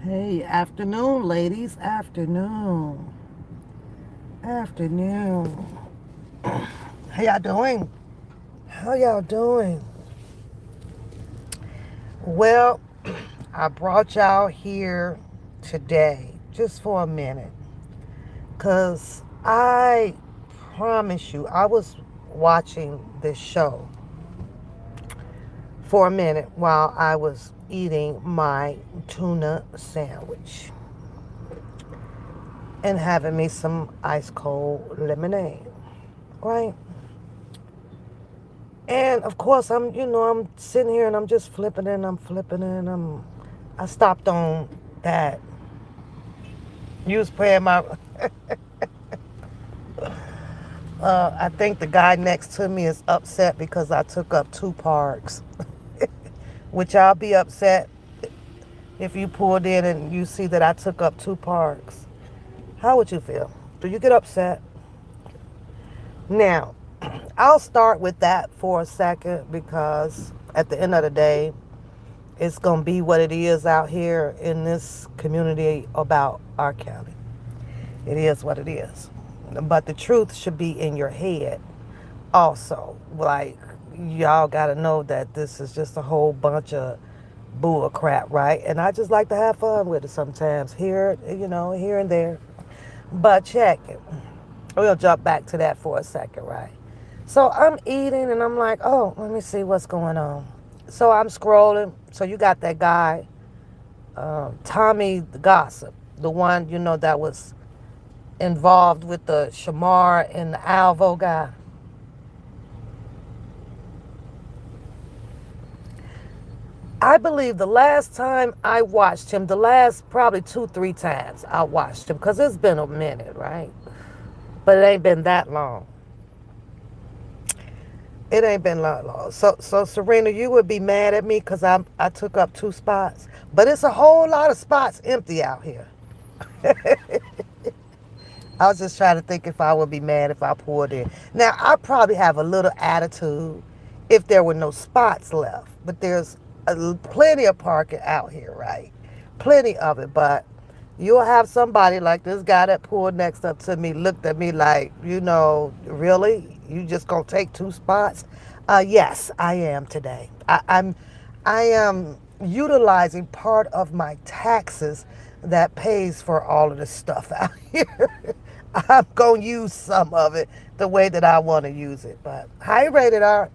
Hey, afternoon, ladies. Afternoon. Afternoon. How y'all doing? How y'all doing? Well, I brought y'all here today just for a minute because I promise you, I was watching this show for a minute while I was eating my tuna sandwich and having me some ice cold lemonade, right? And of course, I'm sitting here and I'm just flipping it and I'm flipping it and I stopped on that. You was playing my, I think the guy next to me is upset because I took up two parks, which I'll be upset if you pulled in and you see that I took up two parks. How would you feel? Do you get upset? Now, I'll start with that for a second because at the end of the day, it's going to be what it is out here in this community about our county. It is what it is. But the truth should be in your head also. Like, y'all got to know that this is just a whole bunch of bull crap, right? And I just like to have fun with it sometimes, here, here and there. But check it. We'll jump back to that for a second, right? So I'm eating and I'm like, oh, let me see what's going on. So I'm scrolling. So you got that guy, Tommy the Gossip, the one, that was involved with the Shamar and the Alvo guy. I believe the last time I watched him, the last probably 2, 3 times I watched him, because it's been a minute, right? But it ain't been that long. It ain't been that long. So Serena, you would be mad at me because I took up two spots, but it's a whole lot of spots empty out here. I was just trying to think if I would be mad if I pulled in. Now I probably have a little attitude if there were no spots left, but there's plenty of parking out here, right? Plenty of it, but you'll have somebody like this guy that pulled next up to me looked at me like, really? You just gonna take two spots? Yes, I am today. I am utilizing part of my taxes that pays for all of this stuff out here. I'm gonna use some of it the way that I want to use it. But high rated R.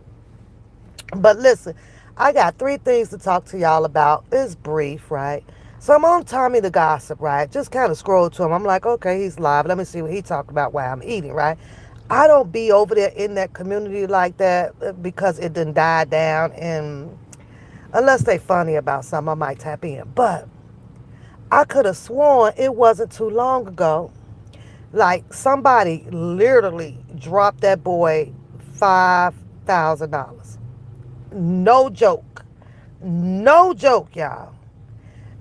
But listen, I got 3 things to talk to y'all about. It's brief, right? So I'm on Tommy the Gossip, right? Just kind of scroll to him. I'm like, okay, he's live. Let me see what he talked about while I'm eating, right? I don't be over there in that community like that because it done died down. And unless they funny about something, I might tap in. But I could have sworn it wasn't too long ago. Like somebody literally dropped that boy $5,000. No joke. No joke, y'all.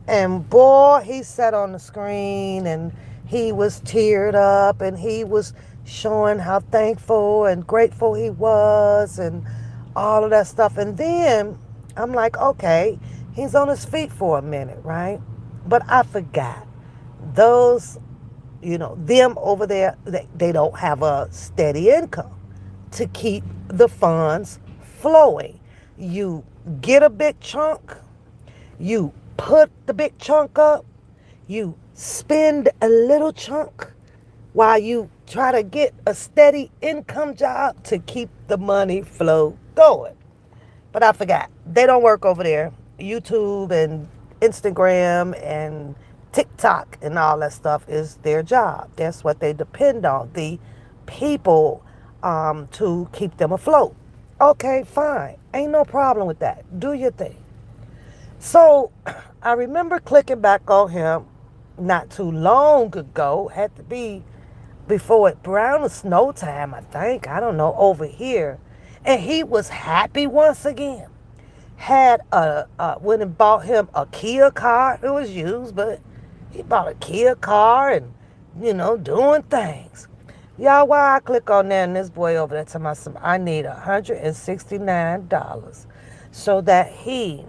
And boy, he sat on the screen and he was teared up and he was showing how thankful and grateful he was and all of that stuff. And then I'm like, okay, he's on his feet for a minute, right? But I forgot. Those them over there, they don't have a steady income to keep the funds flowing. You get a big chunk, you put the big chunk up, you spend a little chunk while you try to get a steady income job to keep the money flow going. But I forgot. They don't work over there. YouTube and Instagram and TikTok and all that stuff is their job. That's what they depend on. The people to keep them afloat. Okay, fine. Ain't no problem with that. Do your thing. So I remember clicking back on him not too long ago. Had to be before it brown or snow time, I think. I don't know, over here. And he was happy once again. Had went and bought him a Kia car. It was used, but he bought a Kia car and, doing things. Y'all, why I click on that and this boy over there telling me I need $169 so that he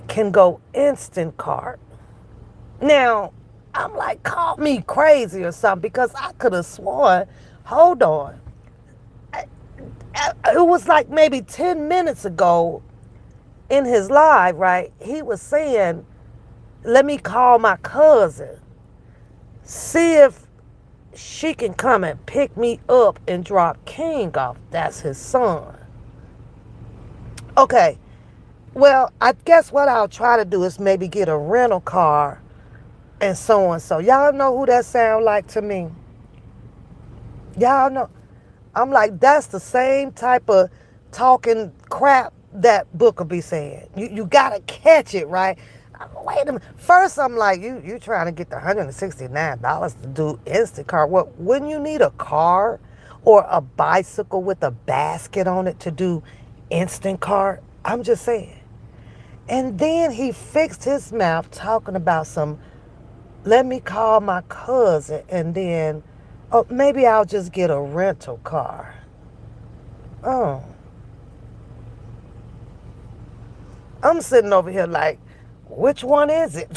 can go instant cart. Now, I'm like, call me crazy or something because I could have sworn, hold on. It was like maybe 10 minutes ago in his live, right? He was saying, let me call my cousin, see if she can come and pick me up and drop King off. That's his son. Okay, well, I guess what I'll try to do is maybe get a rental car and so and so. Y'all know who that sound like to me? Y'all know. I'm like, that's the same type of talking crap that Booker be saying. You gotta catch it, right? Wait a minute. First, I'm like, you trying to get the $169 to do Instacart. What? Wouldn't you need a car or a bicycle with a basket on it to do Instacart? I'm just saying. And then he fixed his mouth talking about some, let me call my cousin and then, oh, maybe I'll just get a rental car. Oh. I'm sitting over here like, which one is it?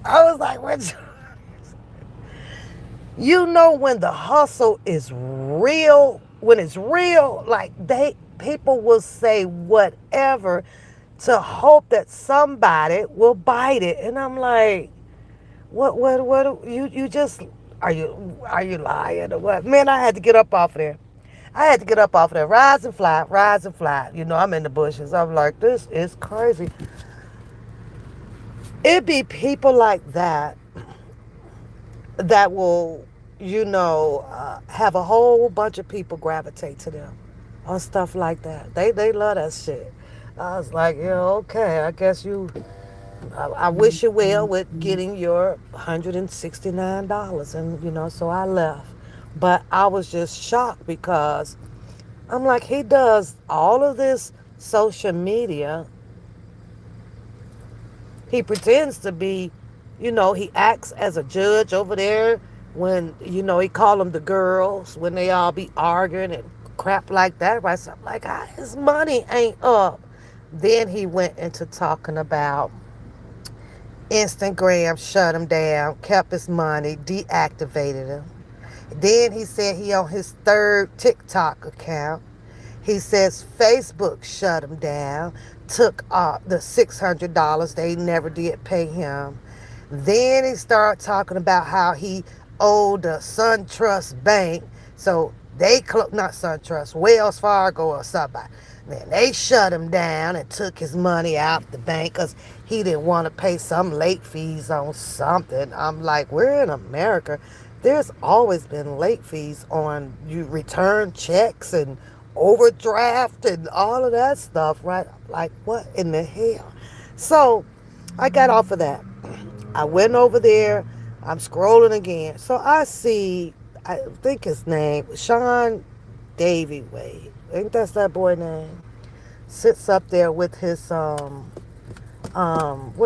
I was like, which? When the hustle is real, when it's real, like people will say whatever to hope that somebody will bite it. And I'm like, what you just are you lying or what? Man, I had to get up off of there. Rise and fly, rise and fly. I'm in the bushes. I'm like, this is crazy. It be people like that that will, have a whole bunch of people gravitate to them on stuff like that. They love that shit. I was like, yeah, okay, I guess I wish you well with getting your $169. And, so I left. But I was just shocked because I'm like, he does all of this social media. He pretends to be, he acts as a judge over there when, he call them the girls when they all be arguing and crap like that. Right? So I'm like, his money ain't up. Then he went into talking about Instagram shut him down, kept his money, deactivated him. Then he said he on his third TikTok account. He says Facebook shut him down, took the $600 they never did pay him. Then he started talking about how he owed the SunTrust Bank. So they, not SunTrust, Wells Fargo or somebody. Then they shut him down and took his money out the bank because he didn't want to pay some late fees on something. I'm like, we're in America. There's always been late fees on you return checks and overdraft and all of that stuff, right? Like, what in the hell? So I got off of that. I went over there. I'm scrolling again. So I see, I think his name, Sean Davy Wade. I think that's that boy name. Sits up there with his, what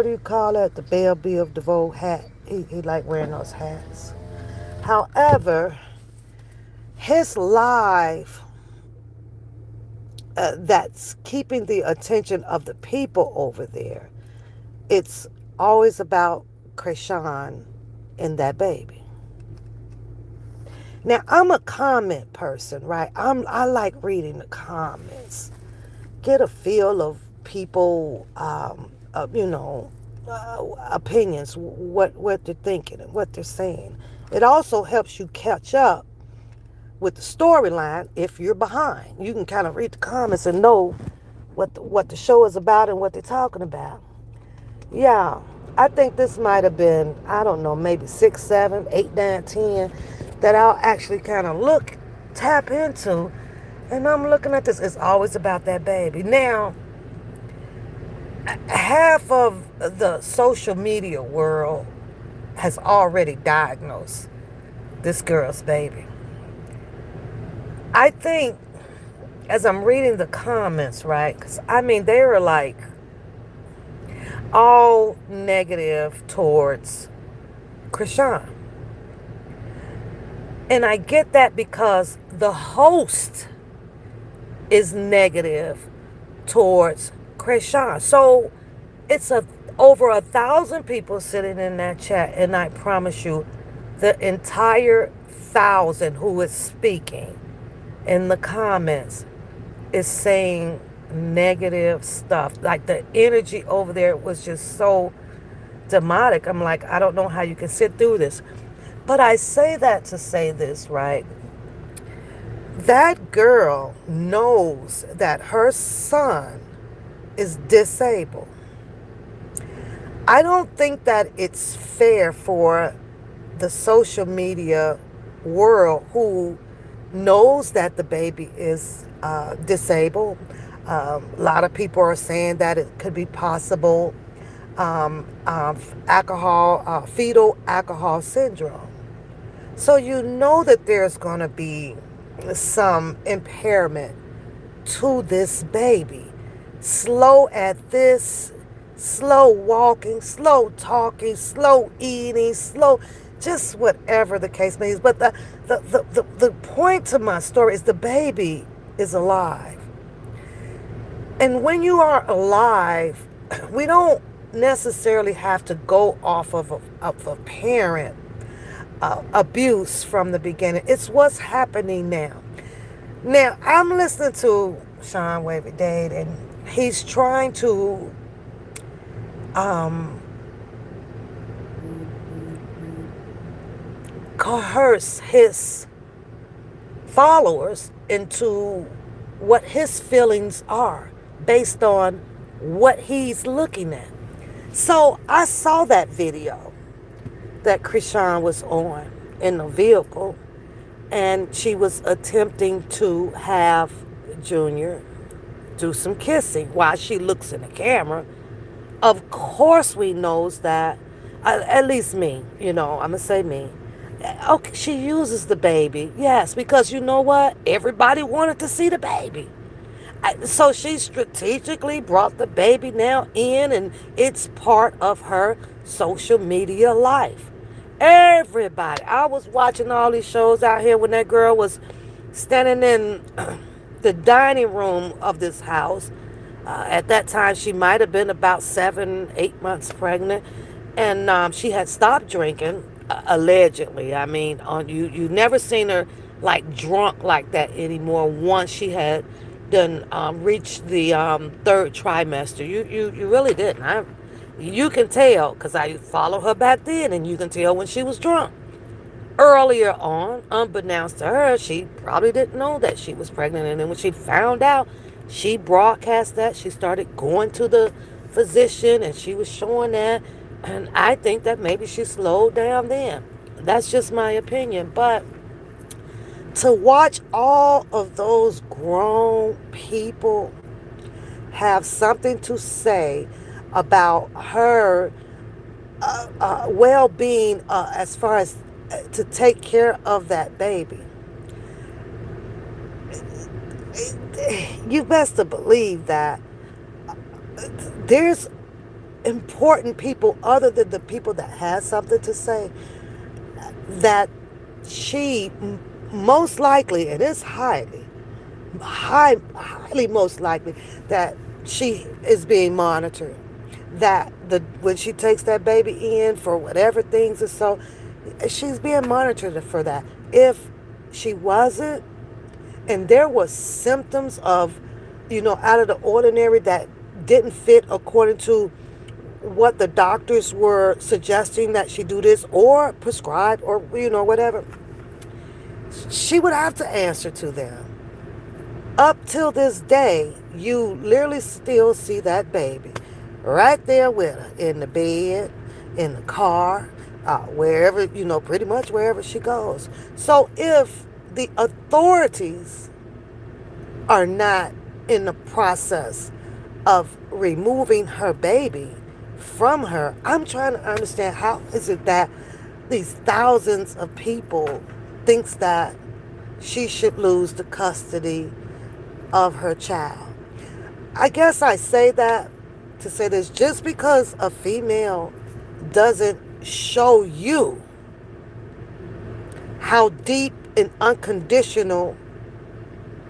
do you call it? The Belle Biv DeVoe hat. He like wearing those hats. However, his live that's keeping the attention of the people over there. It's always about Crishean and that baby. Now I'm a comment person, right? I like reading the comments, get a feel of people, opinions, what they're thinking and what they're saying. It also helps you catch up with the storyline if you're behind. You can kind of read the comments and know what the show is about and what they're talking about. Yeah, I think this might have been, I don't know, maybe 6, 7, 8, 9, 10 that I'll actually kind of tap into. And I'm looking at this. It's always about that baby. Now, half of the social media world has already diagnosed this girl's baby. I think as I'm reading the comments, right? Because I mean, they were like all negative towards Crishean. And I get that because the host is negative towards Crishean. So it's over 1,000 people sitting in that chat, and I promise you, the entire 1,000 who is speaking in the comments is saying negative stuff. Like the energy over there was just so demonic. I'm like, I don't know how you can sit through this. But I say that to say this, right? That girl knows that her son is disabled. I don't think that it's fair for the social media world who knows that the baby is disabled. A lot of people are saying that it could be possible fetal alcohol syndrome. So you know that there's going to be some impairment to this baby. Slow at this, slow walking, slow talking, slow eating, slow, just whatever the case may be. But the point to my story is the baby is alive. And when you are alive, we don't necessarily have to go off of a parent abuse from the beginning. It's what's happening now. Now, I'm listening to Sean Wavy Dade, and he's trying to coerce his followers into what his feelings are based on what he's looking at. So I saw that video that Crishean was on in the vehicle, and she was attempting to have Junior do some kissing while she looks in the camera. Of course we knows that, at least me, I'm going to say me. Okay, she uses the baby, yes, because you know what? Everybody wanted to see the baby. So she strategically brought the baby now in, and it's part of her social media life. Everybody. I was watching all these shows out here when that girl was standing in the dining room of this house. At that time, she might have been about 7, 8 months pregnant, and she had stopped drinking, allegedly. I mean, you never seen her like drunk like that anymore. Once she had done reached the third trimester, you really didn't. You can tell because I followed her back then, and you can tell when she was drunk. Earlier on, unbeknownst to her, she probably didn't know that she was pregnant. And then when she found out, she broadcast that. She started going to the physician, and she was showing that. And I think that maybe she slowed down then. That's just my opinion. But to watch all of those grown people have something to say about her well-being, as far as to take care of that baby, you best to believe that there's important people other than the people that have something to say, that she most likely, it is highly most likely that she is being monitored. that when she takes that baby in for whatever things are, so she's being monitored for that. If she wasn't, and there was symptoms of, out of the ordinary that didn't fit according to what the doctors were suggesting that she do this or prescribe or whatever, she would have to answer to them. Up till this day, you literally still see that baby right there with her in the bed, in the car, wherever, pretty much wherever she goes. So if the authorities are not in the process of removing her baby from her, I'm trying to understand, how is it that these thousands of people thinks that she should lose the custody of her child. I guess I say that to say this: just because a female doesn't show you how deep and unconditional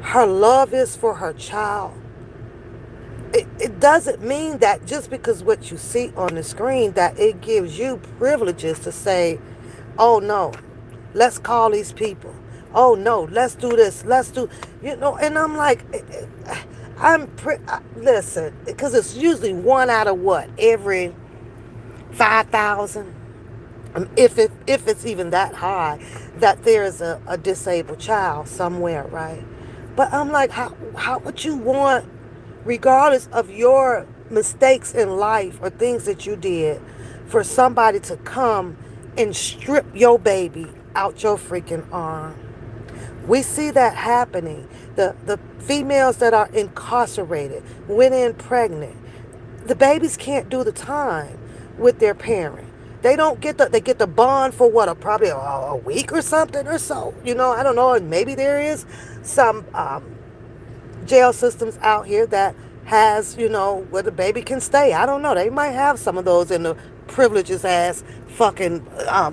her love is for her child, it doesn't mean that just because what you see on the screen that it gives you privileges to say, oh no, let's call these people. Oh no, let's do this. Let's do, and I'm like, listen, because it's usually one out of what, every 5,000, if it's even that high, that there's a disabled child somewhere, right? But I'm like, how would you want, regardless of your mistakes in life or things that you did, for somebody to come and strip your baby out your freaking arm? We see that happening. The females that are incarcerated, went in pregnant, the babies can't do the time with their parent. They get the bond for what, probably a week or something or so. I don't know. And maybe there is some jail systems out here that has, where the baby can stay. I don't know. They might have some of those in the privileges ass fucking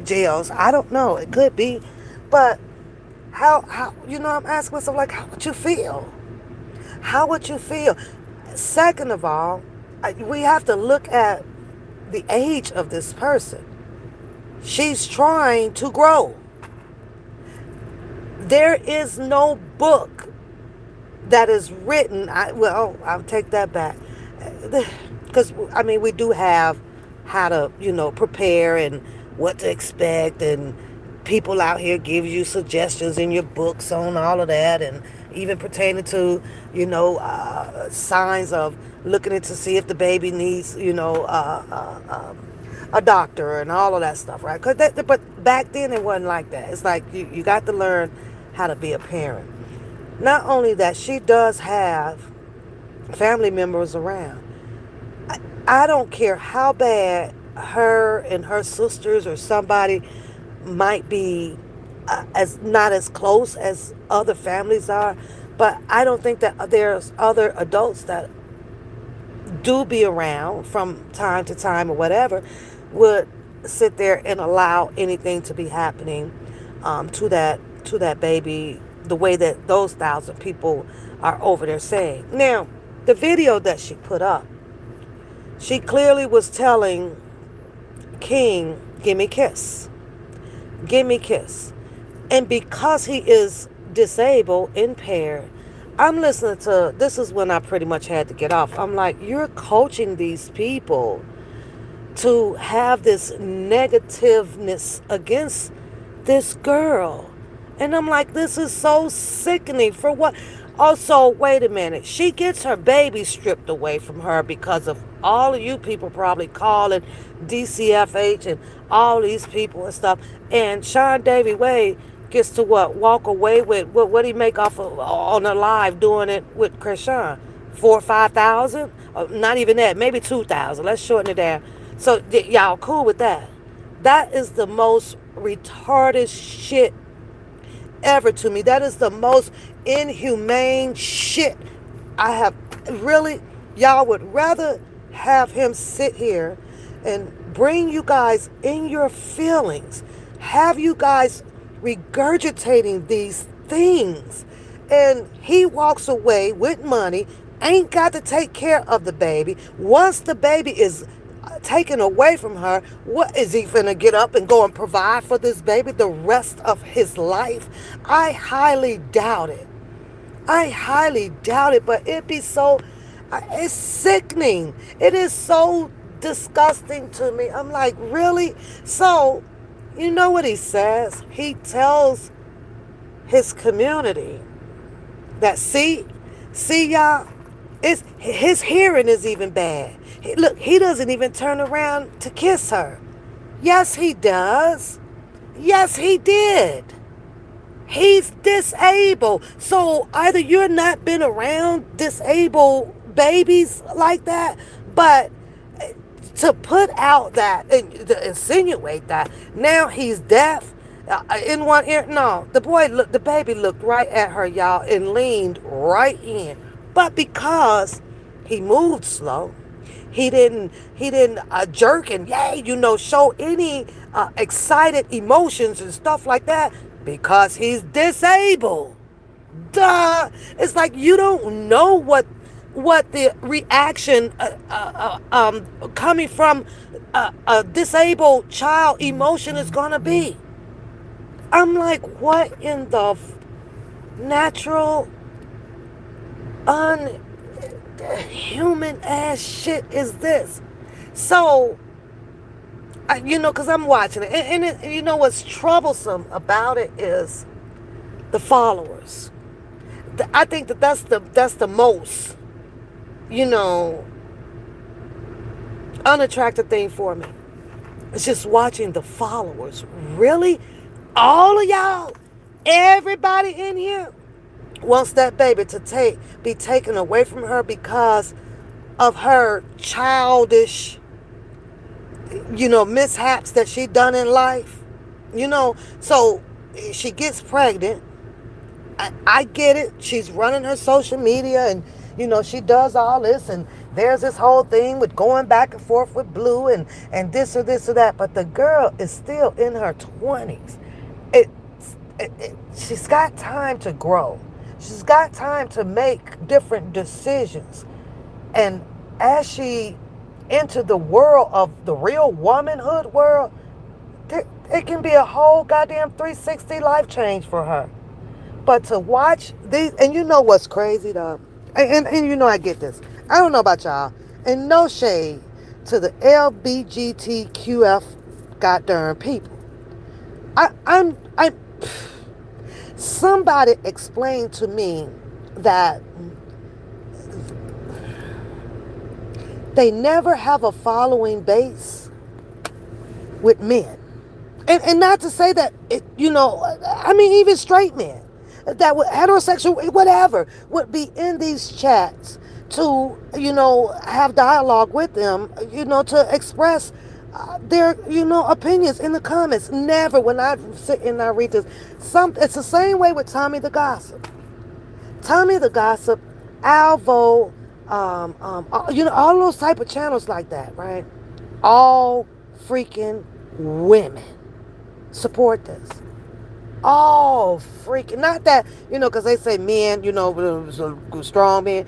jails. I don't know. It could be. But how, I'm asking myself, like, how would you feel? How would you feel? Second of all, we have to look at the age of this person. She's trying to grow. There is no book that is written. I'll take that back. Because, we do have how to, prepare and what to expect, and people out here give you suggestions in your books on all of that, and even pertaining to, signs of looking into see if the baby needs, a doctor and all of that stuff, right? But back then it wasn't like that. It's like you got to learn how to be a parent. Not only that, she does have family members around. I don't care how bad her and her sisters or somebody might be as not as close as other families are, but I don't think that there's other adults that do be around from time to time or whatever would sit there and allow anything to be happening to that baby the way that those 1,000 people are over there saying. Now, the video that she put up, she clearly was telling King, give me a kiss. Give me a kiss. And because he is disabled, impaired, I'm listening to, this is when I pretty much had to get off. I'm like, you're coaching these people to have this negativeness against this girl. And I'm like, this is so sickening. For what? Also, wait a minute. She gets her baby stripped away from her because of all of you people probably calling DCFH and all these people and stuff. And Sean Davy Wade gets to what? Walk away with what he make off of on the live doing it with Crishean? 4,000 or 5,000? Not even that. Maybe 2,000. Let's shorten it down. So y'all cool with that? That is the most retarded shit ever to me. That is the most inhumane shit I have. Really, y'all would rather have him sit here and bring you guys in your feelings, have you guys regurgitating these things, and he walks away with money, ain't got to take care of the baby. Once the baby is taken away from her, what is he finna get up and go and provide for this baby the rest of his life? I highly doubt it. I highly doubt it, but it be so, it's sickening. It is so disgusting to me. I'm like, really? So, you know what he says? He tells his community that, see y'all, it's, his hearing is even bad. Look, he doesn't even turn around to kiss her. Yes, he does. Yes, he did. He's disabled. So either you're not been around disabled babies like that, but to put out that and to insinuate that now he's deaf in one ear. No, the baby looked right at her, y'all, and leaned right in. But because he moved slow, he didn't jerk and yay, show any excited emotions and stuff like that because he's disabled. Duh. It's like you don't know what the reaction coming from a disabled child emotion is gonna be. I'm like, what in the natural, unhuman ass shit is this? So, because I'm watching it, and what's troublesome about it is the followers. I think that's the most, you know, unattractive thing for me. It's just watching the followers. Really? All of y'all, everybody in here wants that baby to be taken away from her because of her childish, mishaps that she done in life. So she gets pregnant. I get it. She's running her social media and, she does all this. And there's this whole thing with going back and forth with Blue and this or that. But the girl is still in her 20s. She's got time to grow. She's got time to make different decisions. And as she entered the world of the real womanhood world, it can be a whole goddamn 360 life change for her. But to watch these, and you know what's crazy though, and I get this. I don't know about y'all, and no shade to the LBGTQF goddamn people. I somebody explained to me that they never have a following base with men. And not to say that, even straight men, that would, heterosexual, whatever, would be in these chats to, have dialogue with them, to express their, opinions in the comments. Never, when I sit and I read this, it's the same way with Tommy the Gossip. Tommy the Gossip, Alvo, all those type of channels like that, right? All freaking women support this. Oh, freaking. Not that, because they say men, strong men,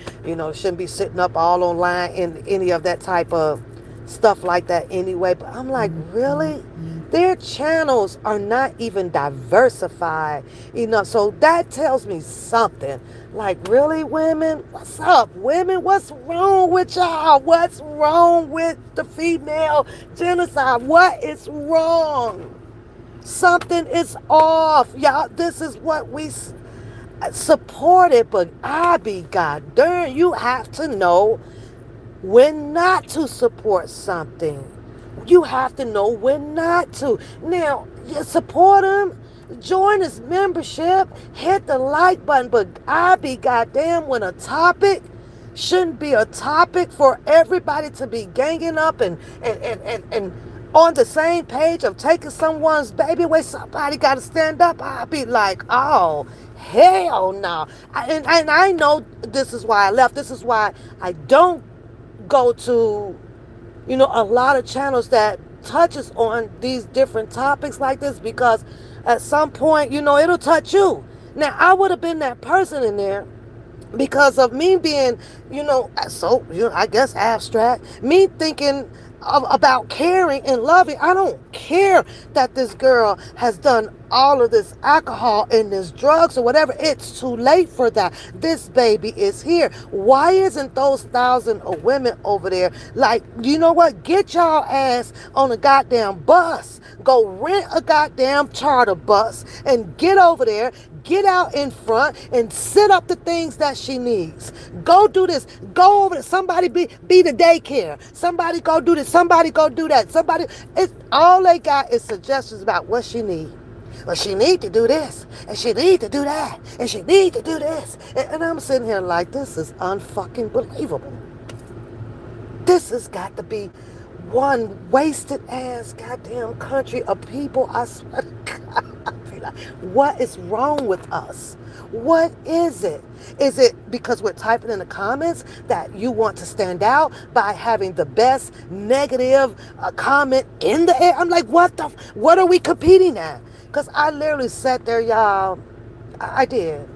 shouldn't be sitting up all online in any of that type of stuff like that anyway. But I'm like, really? Their channels are not even diversified enough. So that tells me something. Like, really, women? What's up, women? What's wrong with y'all? What's wrong with the female genocide? What is wrong? Something is off. Y'all, this is what we supported, but I be god darn, you have to know when not to support something. You have to know when not to. Now, you support him, join his membership, hit the like button, but I be goddamn when a topic shouldn't be a topic for everybody to be ganging up and on the same page of taking someone's baby away. Somebody got to stand up. I'll be like, oh, hell no. And I know this is why I left. This is why I don't go to, a lot of channels that touches on these different topics like this, because at some point, it'll touch you. Now, I would have been that person in there because of me being, I guess abstract. Me thinking about caring and loving. I don't care that this girl has done all of this alcohol and this drugs or whatever. It's too late for that. This baby is here. Why isn't those thousands of women over there like, you know what? Get y'all ass on a goddamn bus. Go rent a goddamn charter bus and get over there. Get out in front and set up the things that she needs. Go do this. Go over there. Somebody be the daycare. Somebody go do this. Somebody go do that. Somebody. It's all they got is suggestions about what she needs. Well, she need to do this, and she need to do that, and she need to do this. And I'm sitting here like, this is unfucking believable. This has got to be one wasted ass goddamn country of people. I swear to God. I feel like, what is wrong with us? What is it? Is it because we're typing in the comments that you want to stand out by having the best negative comment in the air? I'm like, what are we competing at? Because I literally sat there, y'all. I did.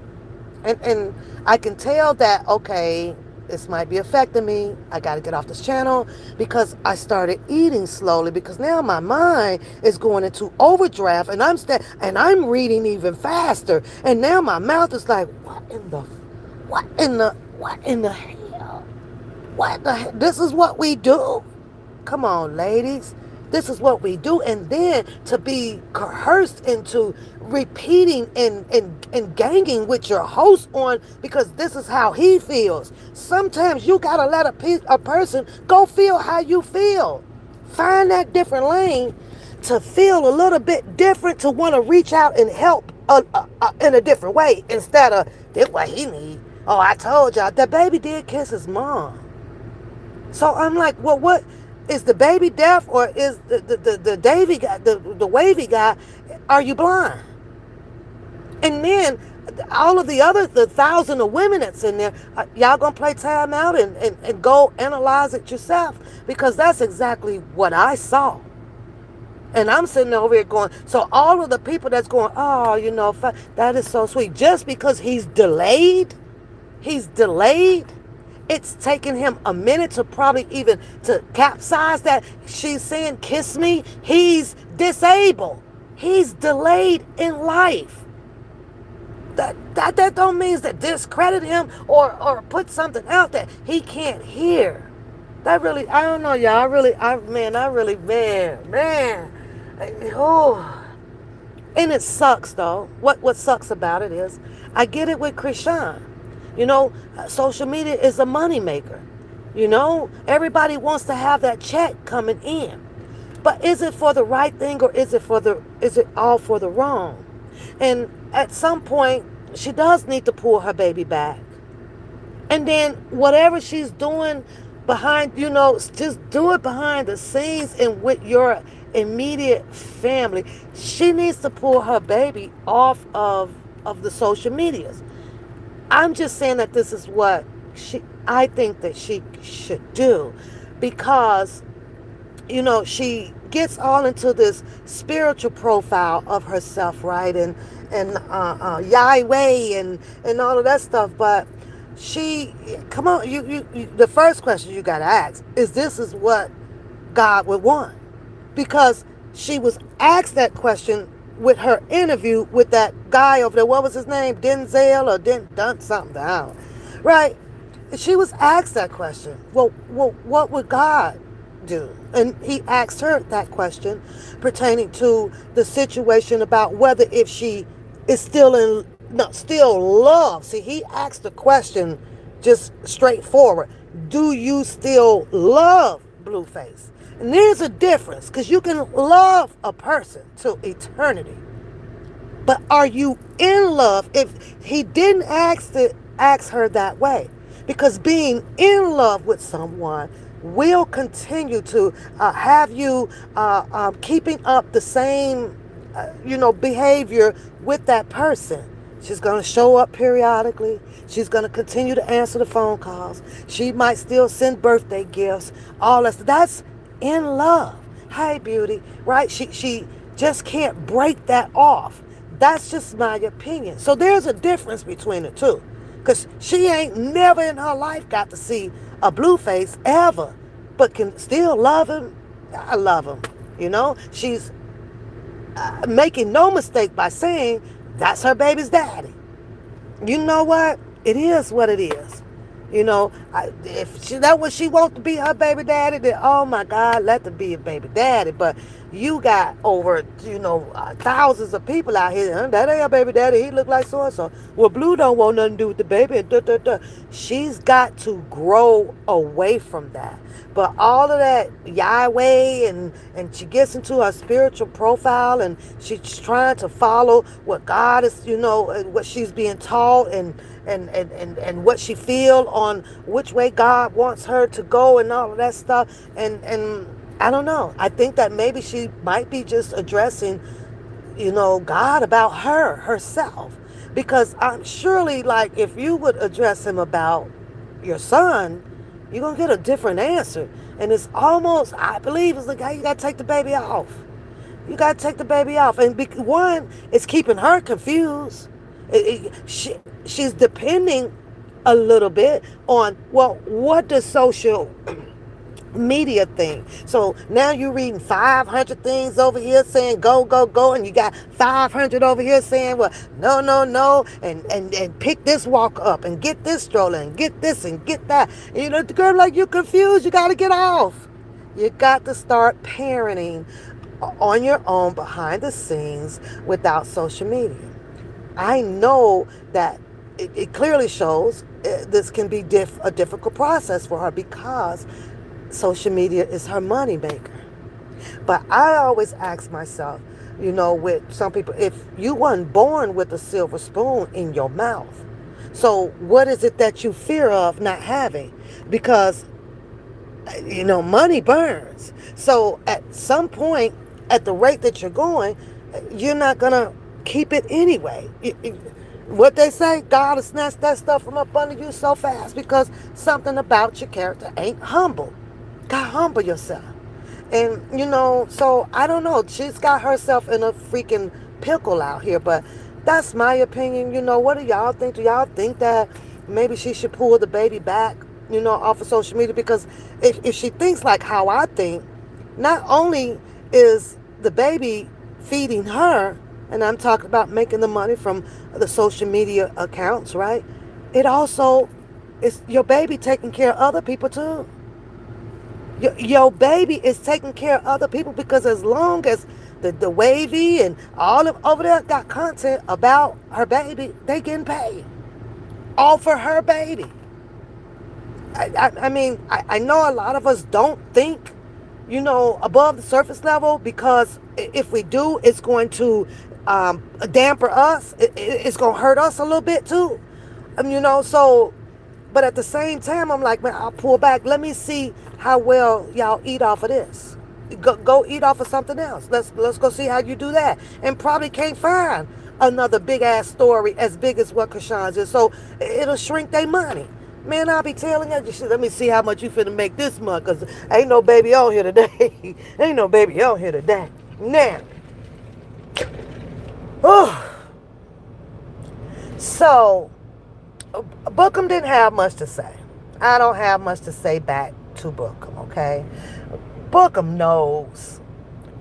And I can tell that, okay, this might be affecting me. I got to get off this channel because I started eating slowly because now my mind is going into overdraft and I'm reading even faster. And now my mouth is like, what in the hell? What the hell? This is what we do. Come on, ladies. This is what we do. And then to be coerced into repeating and ganging with your host on because this is how he feels. Sometimes you got to let a person go feel how you feel. Find that different lane to feel a little bit different, to want to reach out and help in a different way instead of, this what he need. Oh, I told y'all, the baby did kiss his mom. So I'm like, well, what? Is the baby deaf or is the Davy guy, the wavy guy, are you blind? And then all of the thousand of women that's in there, y'all gonna play time out and go analyze it yourself because that's exactly what I saw. And I'm sitting over here going, so all of the people that's going, oh, you know, that is so sweet. Just because he's delayed. It's taken him a minute to probably even to capsize that. She's saying, kiss me. He's disabled. He's delayed in life. That don't mean that discredit him or put something out that he can't hear. That really, I don't know, y'all. Man. Oh. And it sucks, though. What sucks about it is, I get it with Crishean. You know, social media is a moneymaker. You know, everybody wants to have that check coming in. But is it for the right thing or is it all for the wrong? And at some point, she does need to pull her baby back. And then whatever she's doing behind, you know, just do it behind the scenes and with your immediate family. She needs to pull her baby off of the social medias. I'm just saying that this is what I think that she should do because, you know, she gets all into this spiritual profile of herself, right? And Yahweh and all of that stuff. But come on, you the first question you got to ask is this is what God would want. Because she was asked that question with her interview with that guy over there. What was his name? Denzel or Dun something down. Right? She was asked that question. Well, what would God do? And he asked her that question pertaining to the situation about whether if she is still love. See, he asked the question just straightforward. Do you still love Blueface? And there's a difference because you can love a person to eternity. But are you in love? If he didn't ask her that way, because being in love with someone will continue to have you keeping up the same, behavior with that person. She's going to show up periodically. She's going to continue to answer the phone calls. She might still send birthday gifts. All that. That's in love. Hey, beauty, right? She just can't break that off. That's just my opinion. So there's a difference between the two. 'Cause she ain't never in her life got to see a Blueface ever. but can still love him. I love him. She's making no mistake by saying that's her baby's daddy. You know what? It is what it is. If that what she wants to be her baby daddy, then oh my God, let her be a baby daddy. But you got over, thousands of people out here. That ain't her baby daddy. He look like so and so. Well, Blue don't want nothing to do with the baby. And She's got to grow away from that. But all of that Yahweh, and she gets into her spiritual profile, and she's trying to follow what God is, what she's being taught, and what she feel on which way God wants her to go, and all of that stuff. And I don't know. I think that maybe she might be just addressing, God about herself. Because I'm surely, like, if you would address him about your son, you're going to get a different answer. And it's almost, I believe, it's like, hey, you got to take the baby off. You got to take the baby off. And one, it's keeping her confused. She's depending a little bit on, well, what does social media thing. So now you're reading 500 things over here saying go, go, go, and you got 500 over here saying, well, no, no, no, and pick this walk up and get this stroller and get this and get that. And the girl, like, you're confused. You got to get off. You got to start parenting on your own behind the scenes without social media. I know that it clearly shows this can be a difficult process for her because social media is her money maker. But I always ask myself, with some people, if you weren't born with a silver spoon in your mouth, so what is it that you fear of not having? Because, money burns. So at some point, at the rate that you're going, you're not going to keep it anyway. What they say, God will snatch that stuff from up under you so fast because something about your character ain't humble. God, humble yourself. And, so I don't know. She's got herself in a freaking pickle out here. But that's my opinion. What do y'all think? Do y'all think that maybe she should pull the baby back, off of social media? Because if she thinks like how I think, not only is the baby feeding her, and I'm talking about making the money from the social media accounts, right? It also is your baby taking care of other people too. Your baby is taking care of other people because as long as the wavy and all of over there got content about her baby, they getting paid. All for her baby. I know a lot of us don't think, above the surface level because if we do, it's going to damper us. It's going to hurt us a little bit too. So, but at the same time, I'm like, man, I'll pull back. Let me see how well y'all eat off of this. Go eat off of something else. Let's go see how you do that. And probably can't find another big ass story as big as what Crishean's is. So it'll shrink their money. Man, I'll be telling you, let me see how much you finna make this month, because ain't no baby on here today. Ain't no baby on here today. Now, so Bookham didn't have much to say. I don't have much to say back to Bookham, okay? Bookham knows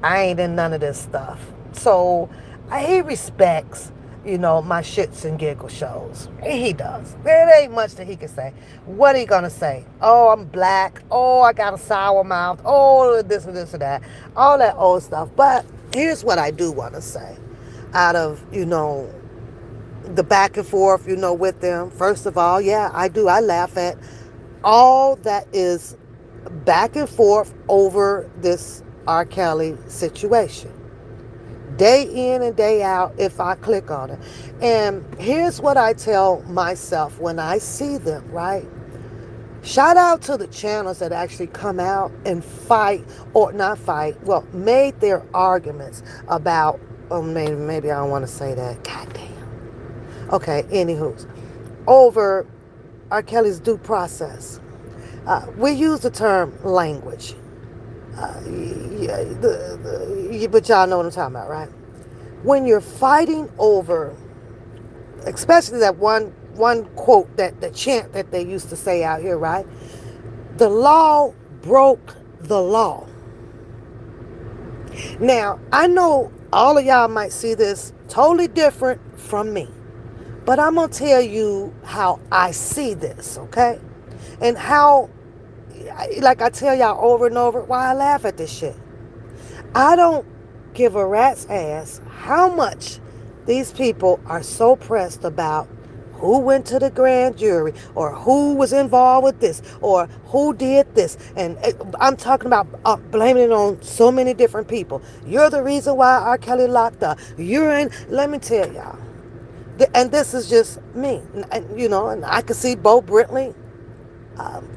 I ain't in none of this stuff. So he respects, my shits and giggle shows. He does. There ain't much that he can say. What he gonna say? Oh, I'm black. Oh, I got a sour mouth. Oh, this and this and that. All that old stuff. But here's what I do want to say. Out of, the back and forth, with them. First of all, yeah, I do. I laugh at all that is back and forth over this R. Kelly situation. Day in and day out, if I click on it. And here's what I tell myself when I see them, right? Shout out to the channels that actually come out and fight, or not fight, well, made their arguments about, maybe I don't want to say that. God damn. Okay, anywho's. Over R. Kelly's due process. We use the term language. But y'all know what I'm talking about, right? When you're fighting over, especially that one quote, that the chant that they used to say out here, right? The law broke the law. Now, I know all of y'all might see this totally different from me, but I'm going to tell you how I see this, okay? And how, like I tell y'all over and over, why I laugh at this shit. I don't give a rat's ass how much these people are so pressed about who went to the grand jury or who was involved with this or who did this. And I'm talking about blaming it on so many different people. You're the reason why R. Kelly locked up. You're in. Let me tell y'all. And this is just me. And I can see Bo Brintley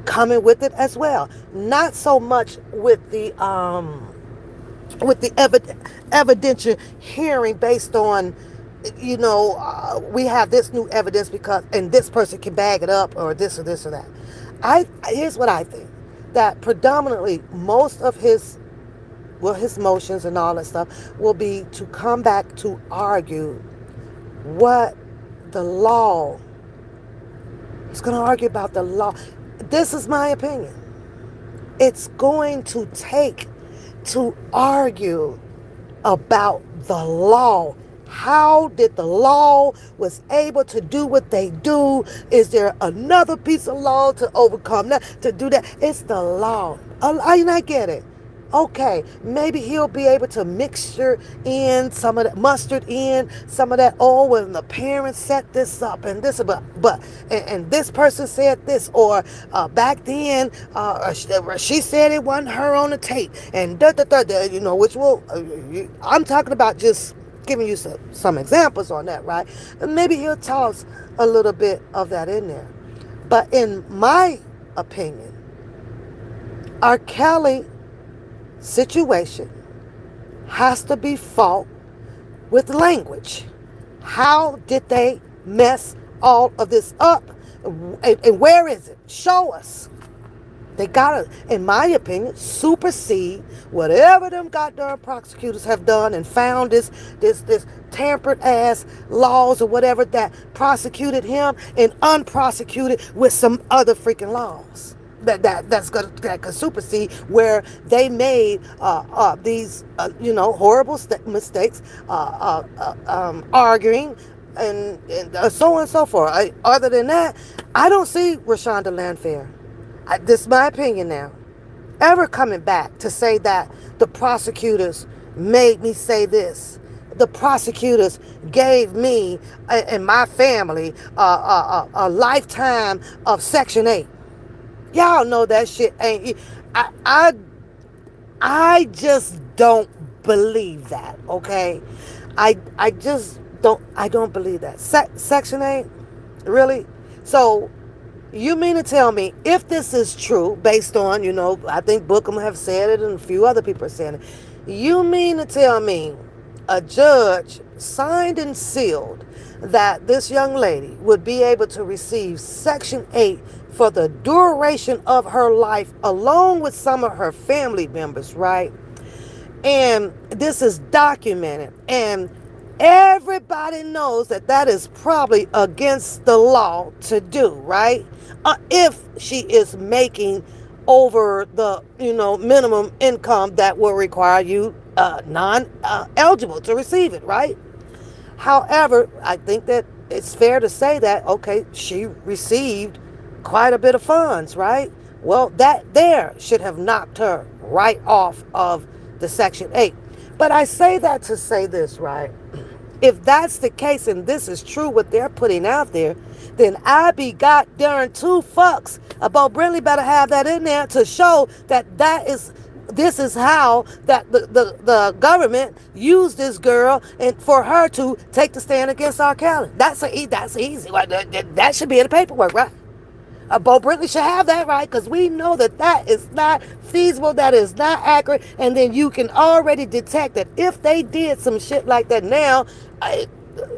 coming with it as well. Not so much with the evidential hearing based on, we have this new evidence because, and this person can bag it up or this or this or that. Here's what I think, that predominantly most of his motions and all that stuff will be to come back to argue what the law. He's going to argue about the law. This is my opinion. It's going to take to argue about the law. How did the law was able to do what they do? Is there another piece of law to overcome that, to do that? It's the law. I get it. Okay, maybe he'll be able to mixture in some of that, mustard in some of that. Oh, when the parents set this up and this, and this person said this, or back then, she said it wasn't her on the tape, and which will. I'm talking about just giving you some examples on that, right? And maybe he'll toss a little bit of that in there. But in my opinion, R. Kelly situation has to be fought with language. How did they mess all of this up? And where is it? Show us. They gotta, in my opinion, supersede whatever them goddamn prosecutors have done and found this tampered ass laws or whatever that prosecuted him and unprosecuted with some other freaking laws that could supersede where they made these horrible mistakes, arguing and so on and so forth. Other than that, I don't see Rashonda Landfair. This is my opinion now, ever coming back to say that the prosecutors made me say this. The prosecutors gave me and my family a lifetime of Section 8. Y'all know that shit ain't. I just don't believe that. Okay, I just don't. I don't believe that. Section 8, really? So you mean to tell me, if this is true, based on, I think Bookham have said it and a few other people are saying it, you mean to tell me a judge signed and sealed that this young lady would be able to receive Section 8 for the duration of her life, along with some of her family members, right? And this is documented, and everybody knows that that is probably against the law to do, right? If she is making over the minimum income that will require you non-eligible to receive it, right? However, I think that it's fair to say that, okay, she received quite a bit of funds, right? Well, that there should have knocked her right off of the Section 8. But I say that to say this, right? If that's the case and this is true what they're putting out there, then I be goddamn two fucks about Brintley better have that in there to show that this is how that the government used this girl and for her to take the stand against R. Kelly. That's easy. That should be in the paperwork, right? Bo Brintley should have that, right? Because we know that is not feasible, that is not accurate, and then you can already detect that if they did some shit like that now,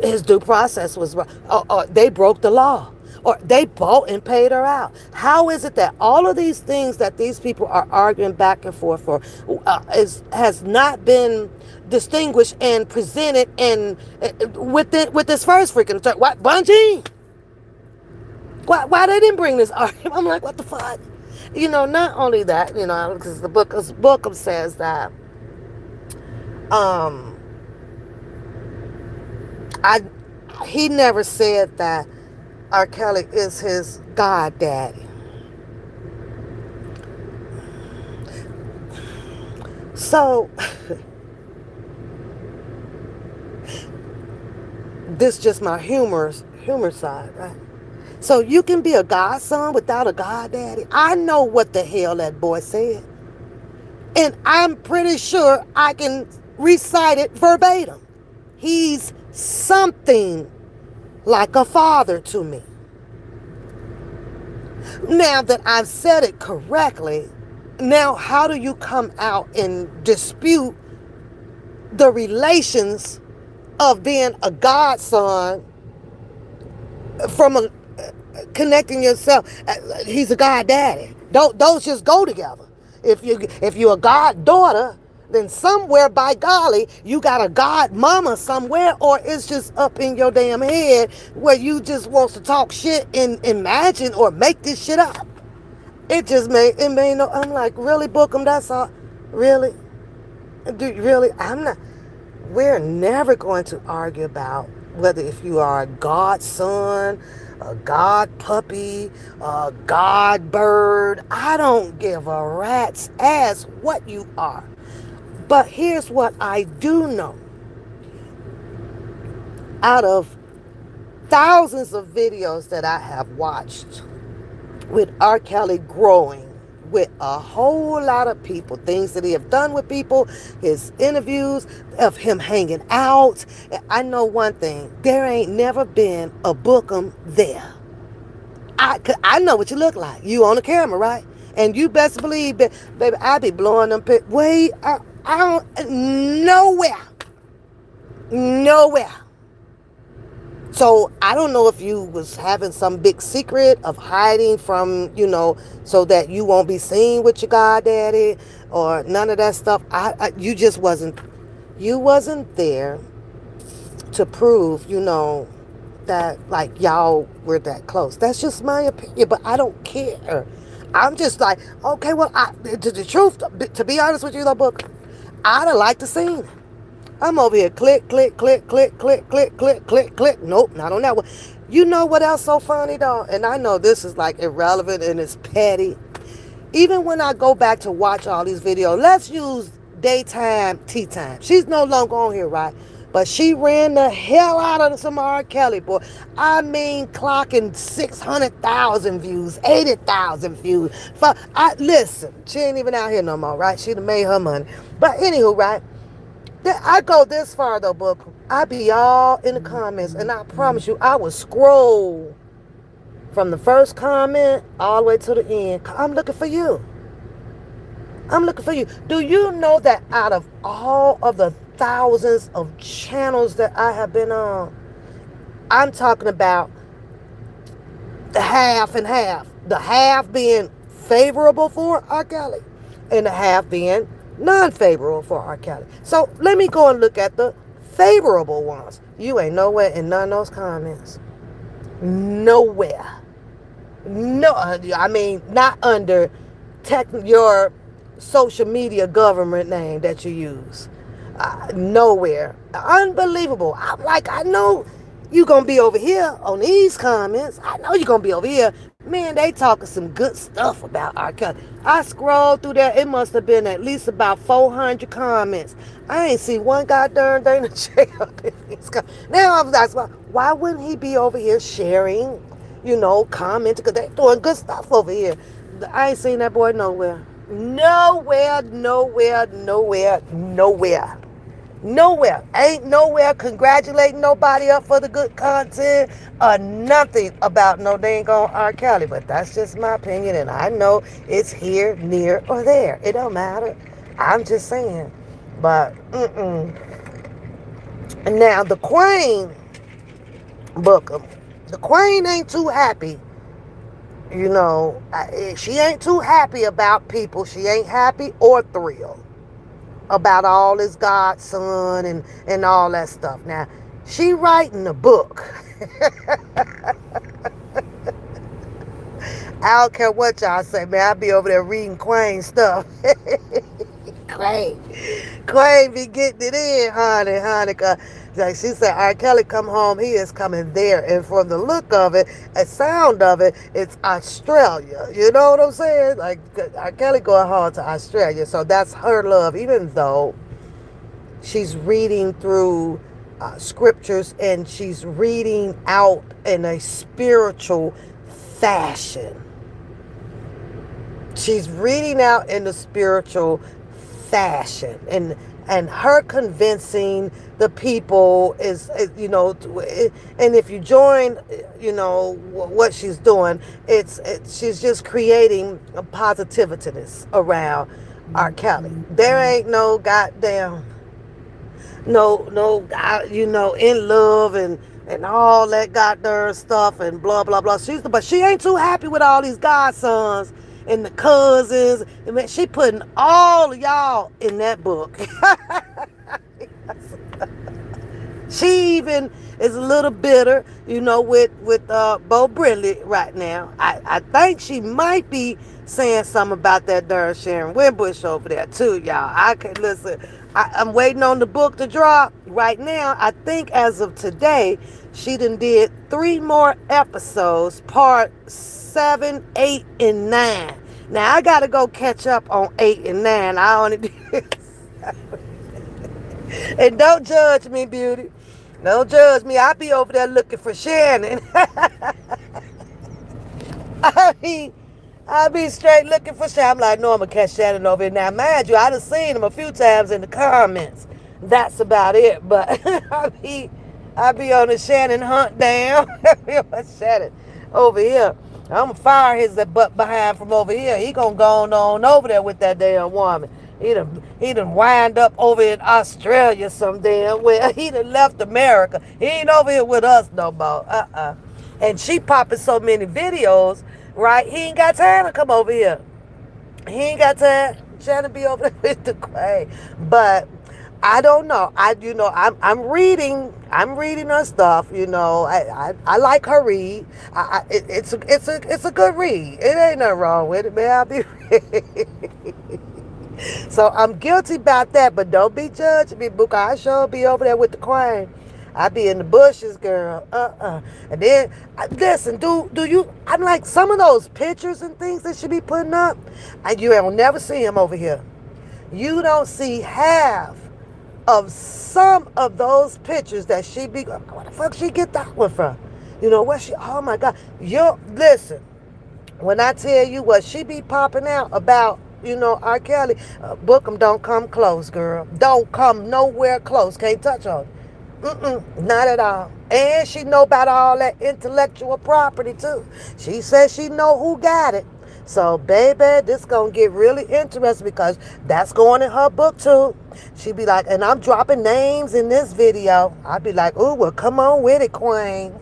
his due process was wrong, or they broke the law, or they bought and paid her out. How is it that all of these things that these people are arguing back and forth for has not been distinguished and presented and with this first freaking what Bungie? Why they didn't bring this argument? I'm like, what the fuck? Not only that, because the book says that um, I he never said that R. Kelly is his god daddy. So this just my humor side, right? So you can be a godson without a god daddy. I know what the hell that boy said, and I'm pretty sure I can recite it verbatim. He's something like a father to me. Now that I've said it correctly, now how do you come out and dispute the relations of being a godson from connecting yourself? He's a god daddy. Those just go together. If you're a god daughter, then somewhere by golly you got a god mama somewhere, or it's just up in your damn head where you just wants to talk shit and imagine or make this shit up. It made no. I'm like, really, Bookham? That's all. Really, really. I'm not. We're never going to argue about whether if you are a godson, a god puppy, a god bird. I don't give a rat's ass what you are. But here's what I do know. Out of thousands of videos that I have watched with R. Kelly growing with a whole lot of people, things that he have done with people, his interviews of him hanging out. I know one thing: there ain't never been a Bookham there. I know what you look like. You on the camera, right? And you best believe, baby, I be blowing them. Wait, I don't nowhere, nowhere. So I don't know if you was having some big secret of hiding from, so that you won't be seen with your goddaddy or none of that stuff. You just wasn't there to prove, that like y'all were that close. That's just my opinion, but I don't care. I'm just like, okay, well, the truth, to be honest with you, though, Book, I'd have liked to seen it. I'm over here, click, click, click, click, click, click, click, click, click. Nope, not on that one. You know what else so funny, though? And I know this is like irrelevant and it's petty. Even when I go back to watch all these videos, let's use daytime tea time. She's no longer on here, right? But she ran the hell out of some R. Kelly, boy. I mean, clocking 600,000 views, 80,000 views. Listen, she ain't even out here no more, right? She done made her money. But anywho, right? I go this far, though, Book. I be all in the comments, and I promise you, I will scroll from the first comment all the way to the end. I'm looking for you. I'm looking for you. Do you know that out of all of the thousands of channels that I have been on, I'm talking about the half and half. The half being favorable for R. Kelly and the half being non-favorable for R. Kelly. So let me go and look at the favorable ones. You ain't nowhere in none of those comments. Nowhere. No, I mean, not under your social media government name that you use. Nowhere. Unbelievable. I'm like, I know you gonna be over here on these comments. I know you gonna be over here. Man, they talking some good stuff about R. Kelly. I scrolled through there. It must have been at least about 400 comments. I ain't see one goddamn thing to check out these comments. Now I'm asking, why wouldn't he be over here sharing, commenting? Because they're doing good stuff over here. I ain't seen that boy nowhere. Nowhere, nowhere, nowhere, nowhere. Nowhere. Ain't nowhere congratulating nobody up for the good content or nothing about no dang on R. Kelly. But that's just my opinion, and I know it's here, near, or there. It don't matter. I'm just saying. But, Now, the Queen, Bookham, the Queen ain't too happy. She ain't too happy about people. She ain't happy or thrilled about all his godson and all that stuff. Now, she writing a book. I don't care what y'all say, man. I be over there reading Queen stuff. Queen. Queen be getting it in, honey. Like she said, R. Kelly come home, he is coming there. And from the look of it, and sound of it, it's Australia. You know what I'm saying? Like R. Kelly going home to Australia. So that's her love, even though she's reading through scriptures and she's reading out in a spiritual fashion. She's reading out in the spiritual fashion, and her convincing the people is and if you join what she's doing, she's just creating a positiveness around R. Kelly. There ain't no goddamn in love and all that goddamn stuff and blah blah blah. But she ain't too happy with all these godsons and the cousins. I mean, she putting all of y'all in that book. She even is a little bitter, with Bo Brindley right now. I think she might be saying something about that darn Sharon Wimbush over there too, y'all. I can listen. I'm waiting on the book to drop right now. I think as of today, she done did 3 more episodes, part 7, 8, and 9. Now I gotta go catch up on 8 and 9. I only did. And don't judge me, beauty. Don't judge me. I be over there looking for Shannon. I be, I be straight looking for Shannon. I'm like, no, I'm gonna catch Shannon over here. Now, mind you, I done seen him a few times in the comments. That's about it. But I be on the Shannon hunt down. I be on Shannon over here. I'm gonna fire his butt behind from over here. He gonna go on over there with that damn woman. He done wind up over in Australia some damn well. He done left America. He ain't over here with us no more. And she popping so many videos, right? He ain't got time to come over here. He ain't got time trying to be over there with the Queen. But I don't know. I'm reading her stuff. I like her read. It's a good read. It ain't nothing wrong with it, man. I'll be So I'm guilty about that, but don't be judging me, Book. I sure be over there with the Queen. I be in the bushes, girl. And then, listen, do you? I'm like some of those pictures and things that she be putting up, and you will never see him over here. You don't see half of some of those pictures that she be. Where the fuck she get that one from? Where she? Oh my God! You listen. When I tell you what she be popping out about, R. Kelly, Bookham, don't come close, girl. Don't come nowhere close. Can't touch on it. Not at all. And she know about all that intellectual property too. She says she know who got it. So, baby, this gonna get really interesting because that's going in her book too. She be like, and I'm dropping names in this video. I be like, ooh, well, come on with it, Queen.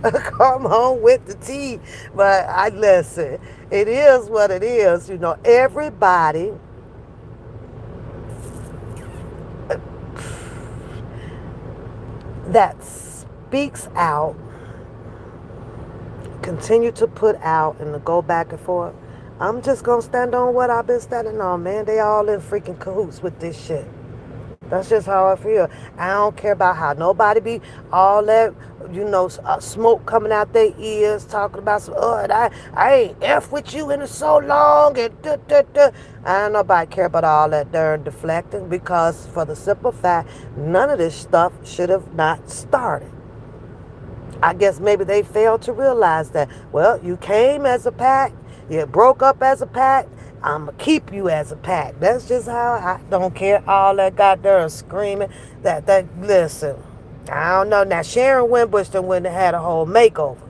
Come on with the tea. But I listen, it is what it is. Everybody that speaks out, continue to put out and to go back and forth. I'm just gonna stand on what I've been standing on, man. They all in freaking cahoots with this shit. That's just how I feel. I don't care about how nobody be all that, smoke coming out their ears, talking about some, and I ain't F with you in so long, and da, da, da. I don't nobody care about all that darn deflecting because for the simple fact, none of this stuff should have not started. I guess maybe they failed to realize that, well, you came as a pack, you broke up as a pack, I'm going to keep you as a pack. That's just how I don't care all that goddamn screaming. Listen, I don't know. Now, Sharon Wimbush done went and had a whole makeover,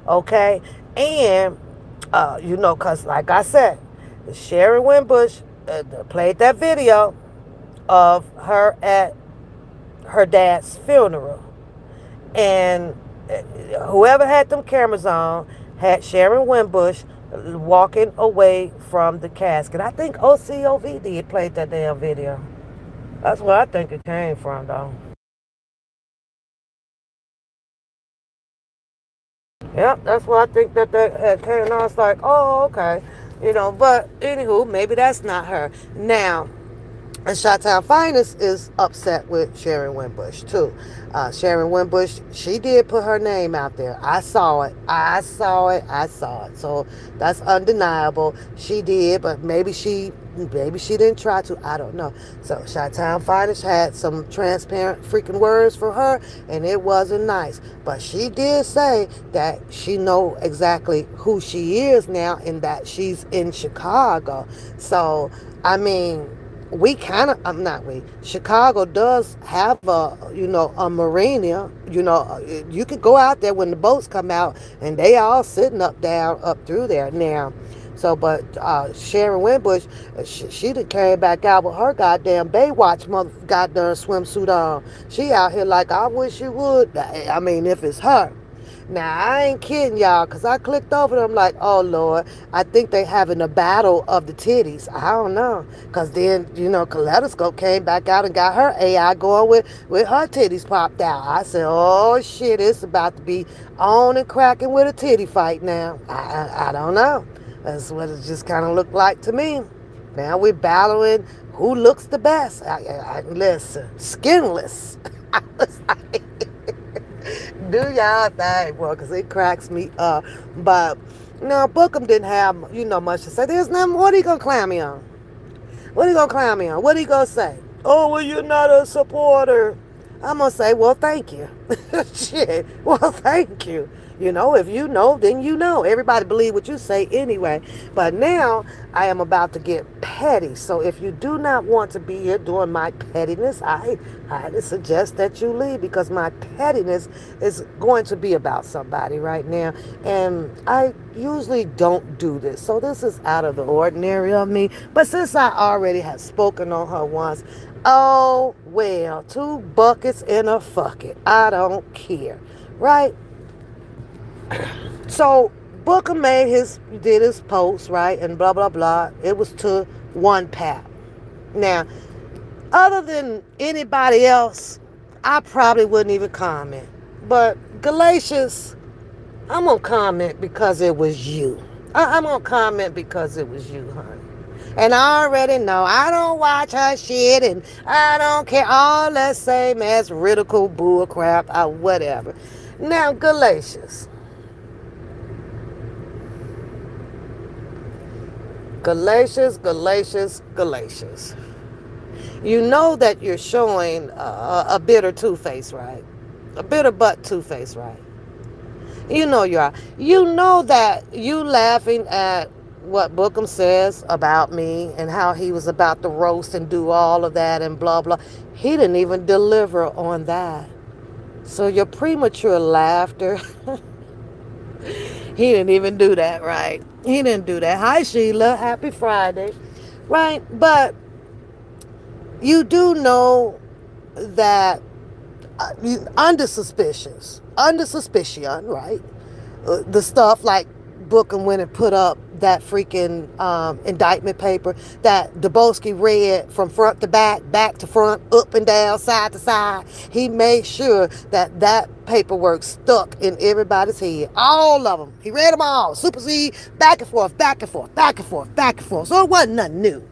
okay? And, because like I said, Sharon Wimbush played that video of her at her dad's funeral. And whoever had them cameras on had Sharon Wimbush walking away from the casket. I think OCOV did play that damn video. That's where I think it came from, though. Yep, that's why I think that had came. And I was like, oh, okay. But anywho, maybe that's not her. Now, and Chi-Town Finest is upset with Sharon Winbush too. Sharon Winbush, she did put her name out there. I saw it. I saw it. I saw it. So that's undeniable. She did, but maybe she didn't try to. I don't know. So Chi-Town Finest had some transparent freaking words for her, and it wasn't nice. But she did say that she know exactly who she is now, and that she's in Chicago. So I mean, we kind of I'm not we Chicago does have a marina. You could go out there when the boats come out, and they all sitting up down up through there now. So but Sharon Winbush, she done came back out with her goddamn Baywatch mother goddamn swimsuit on. She out here like, I wish you would. I mean, if it's her. Now, I ain't kidding y'all, because I clicked over them like, oh, Lord, I think they having a battle of the titties. I don't know. Because then, Kaleidoscope came back out and got her AI going with her titties popped out. I said, oh, shit, it's about to be on and cracking with a titty fight now. I don't know. That's what it just kind of looked like to me. Now we're battling who looks the best. Listen, skinless. I was like, do y'all thing, boy, because it cracks me up. But no, Bookham didn't have much to say. There's nothing. What are you gonna clown me on? What are you gonna clown me on? What are you gonna say? Oh, well, you're not a supporter. I'm gonna say, well, thank you. Shit. Well, thank you. If you know, then you know. Everybody believe what you say anyway. But now I am about to get petty. So if you do not want to be here doing my pettiness, I suggest that you leave, because my pettiness is going to be about somebody right now. And I usually don't do this. So this is out of the ordinary of me. But since I already have spoken on her once, oh well, 2 buckets in a fuck it. I don't care. Right? So Booker did his post, right, and blah blah blah. It was to one pap. Now, other than anybody else, I probably wouldn't even comment. But Galatians, I'm gonna comment because it was you. I'm gonna comment because it was you, honey. And I already know I don't watch her shit, and I don't care all that same ass ridicule bull crap or whatever. Now, Galatians. Galatians, Galatians, Galatians. You know that you're showing a bitter two-face, right? A bitter butt two-face, right? You know you are. You know that you laughing at what Bookham says about me and how he was about to roast and do all of that and blah, blah. He didn't even deliver on that. So your premature laughter, he didn't even do that, right? He didn't do that. Hi, Sheila. Happy Friday. Right? But you do know that under suspicion, right? The stuff like Bookham went and put up that freaking indictment paper that Dubowski read from front to back to front, up and down, side to side. He made sure that paperwork stuck in everybody's head. All of them. He read them all. Supersede, back and forth, back and forth, back and forth, back and forth. So it wasn't nothing new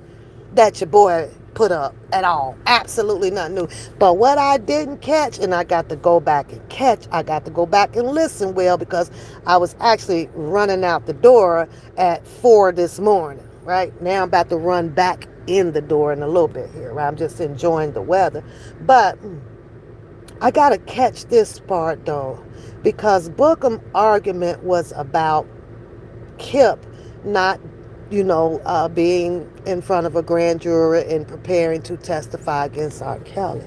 that your boy put up at all. Absolutely nothing new. But what I didn't catch, and I got to go back and catch, I got to go back and listen well, because I was actually running out the door at 4 this morning. Right now I'm about to run back in the door in a little bit here. Right? I'm just enjoying the weather. But I got to catch this part though, because Bookham's argument was about Kip not, being in front of a grand jury and preparing to testify against R. Kelly.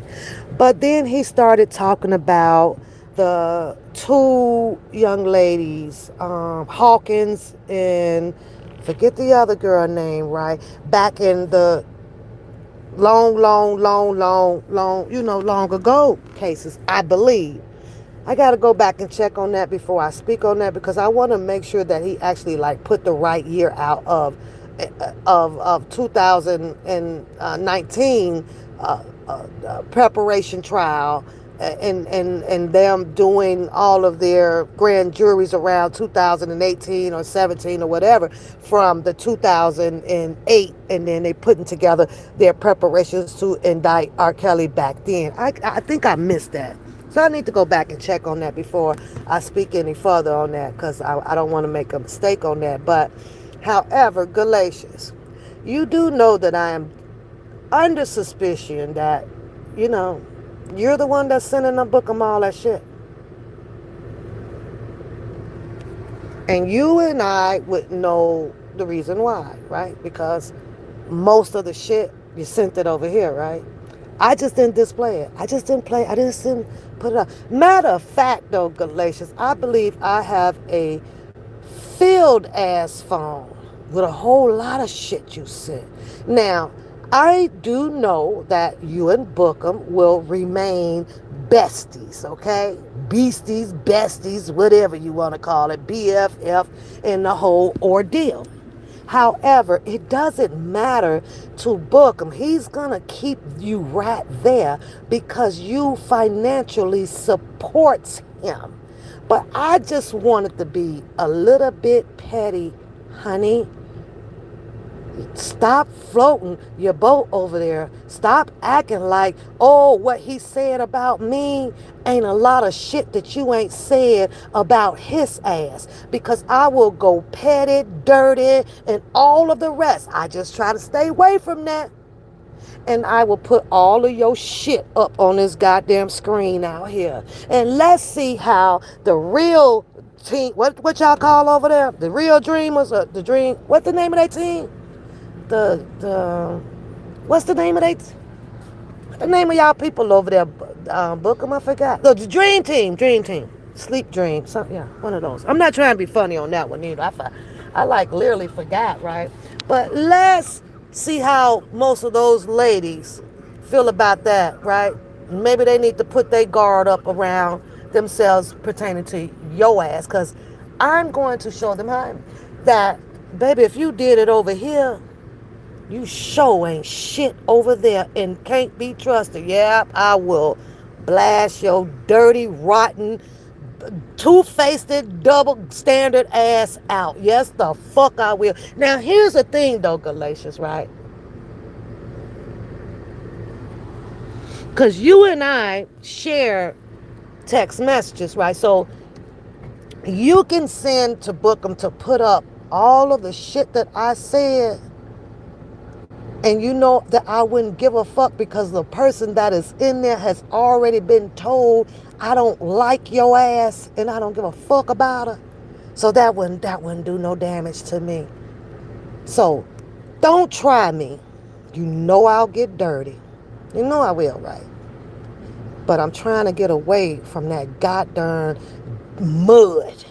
But then he started talking about the 2 young ladies, Hawkins and forget the other girl name, right? Back in the long ago cases, I believe. I got to go back and check on that before I speak on that, because I want to make sure that he actually put the right year out of 2019 preparation trial and them doing all of their grand juries around 2018 or 17 or whatever from the 2008, and then they putting together their preparations to indict R. Kelly back then. I think I missed that. So I need to go back and check on that before I speak any further on that, because I don't want to make a mistake on that. But however, Galatians, you do know that I am under suspicion that, you know, you're the one that's sending them, book them all that shit. And you and I would know the reason why, right? Because most of the shit, you sent it over here, right? I just didn't display it. I just didn't play. I just didn't put it up. Matter of fact, though, Galatians, I believe I have a filled ass phone with a whole lot of shit you sent. Now, I do know that you and Bookham will remain besties, okay? Beasties, besties, whatever you want to call it, BFF, and the whole ordeal. However, it doesn't matter to Bookham. He's going to keep you right there because you financially supports him. But I just wanted to be a little bit petty, honey. Stop floating your boat over there. Stop acting like, oh, what he said about me ain't a lot of shit that you ain't said about his ass. Because I will go petty, dirty, and all of the rest. I just try to stay away from that. And I will put all of your shit up on this goddamn screen out here. And let's see how the real team, what y'all call over there? The real dreamers, or the dream, what's the name of that team? The what's the name of the name of y'all people over there? Bookham, I forgot. The Dream Team, Sleep Dream, something. Yeah, one of those. I'm not trying to be funny on that one either. I like literally forgot, right? But let's see how most of those ladies feel about that, right? Maybe they need to put their guard up around themselves pertaining to your ass, because I'm going to show them how that, baby, if you did it over here, you sure ain't shit over there and can't be trusted. Yeah, I will blast your dirty, rotten, two-faced, double standard ass out. Yes, the fuck I will. Now, here's the thing, though, Galatians, right? Because you and I share text messages, right? So you can send to Bookham to put up all of the shit that I said, and you know that I wouldn't give a fuck because the person that is in there has already been told I don't like your ass and I don't give a fuck about her. So that wouldn't do no damage to me. So don't try me. You know I'll get dirty. You know I will, right? But I'm trying to get away from that goddamn mud.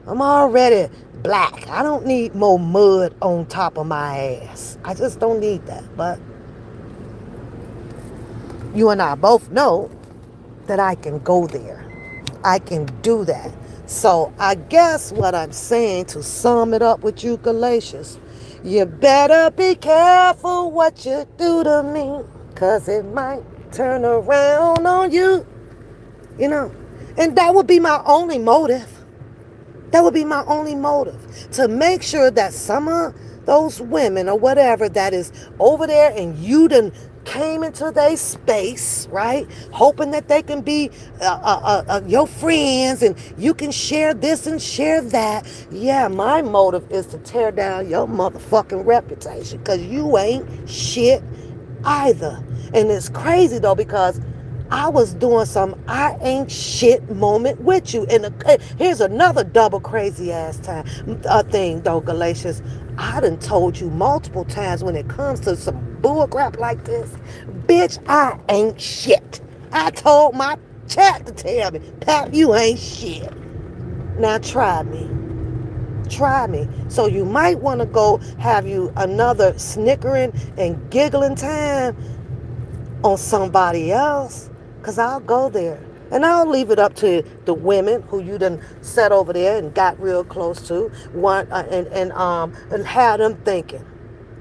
I'm already black. I don't need more mud on top of my ass. I just don't need that. But you and I both know that I can go there. I can do that. So I guess what I'm saying, to sum it up with you Galatians, you better be careful what you do to me, because it might turn around on you. You know, and that would be my only motive. That would be my only motive, to make sure that some of those women or whatever that is over there and you done came into their space, right? Hoping that they can be your friends and you can share this and share that. Yeah, my motive is to tear down your motherfucking reputation, because you ain't shit either. And it's crazy though, because I was doing some I ain't shit moment with you. And here's another double crazy ass thing though, Galatians. I done told you multiple times, when it comes to some bullcrap like this, bitch, I ain't shit. I told my chat to tell me, Pap, you ain't shit. Now try me. Try me. So you might want to go have you another snickering and giggling time on somebody else, because I'll go there. And I'll leave it up to the women who you done sat over there and got real close to, and have them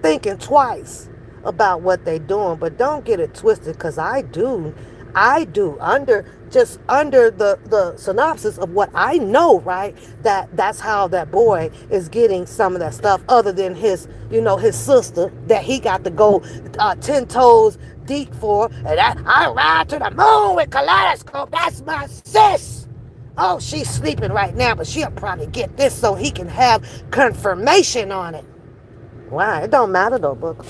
thinking twice about what they doing. But don't get it twisted, because I I do under the synopsis of what I know, right? That's how that boy is getting some of that stuff, other than his, his sister that he got to go 10 toes deep for. And I ride to the moon with kaleidoscope. That's my sis. Oh, she's sleeping right now, but she'll probably get this so he can have confirmation on it. Why? It don't matter though, Booker.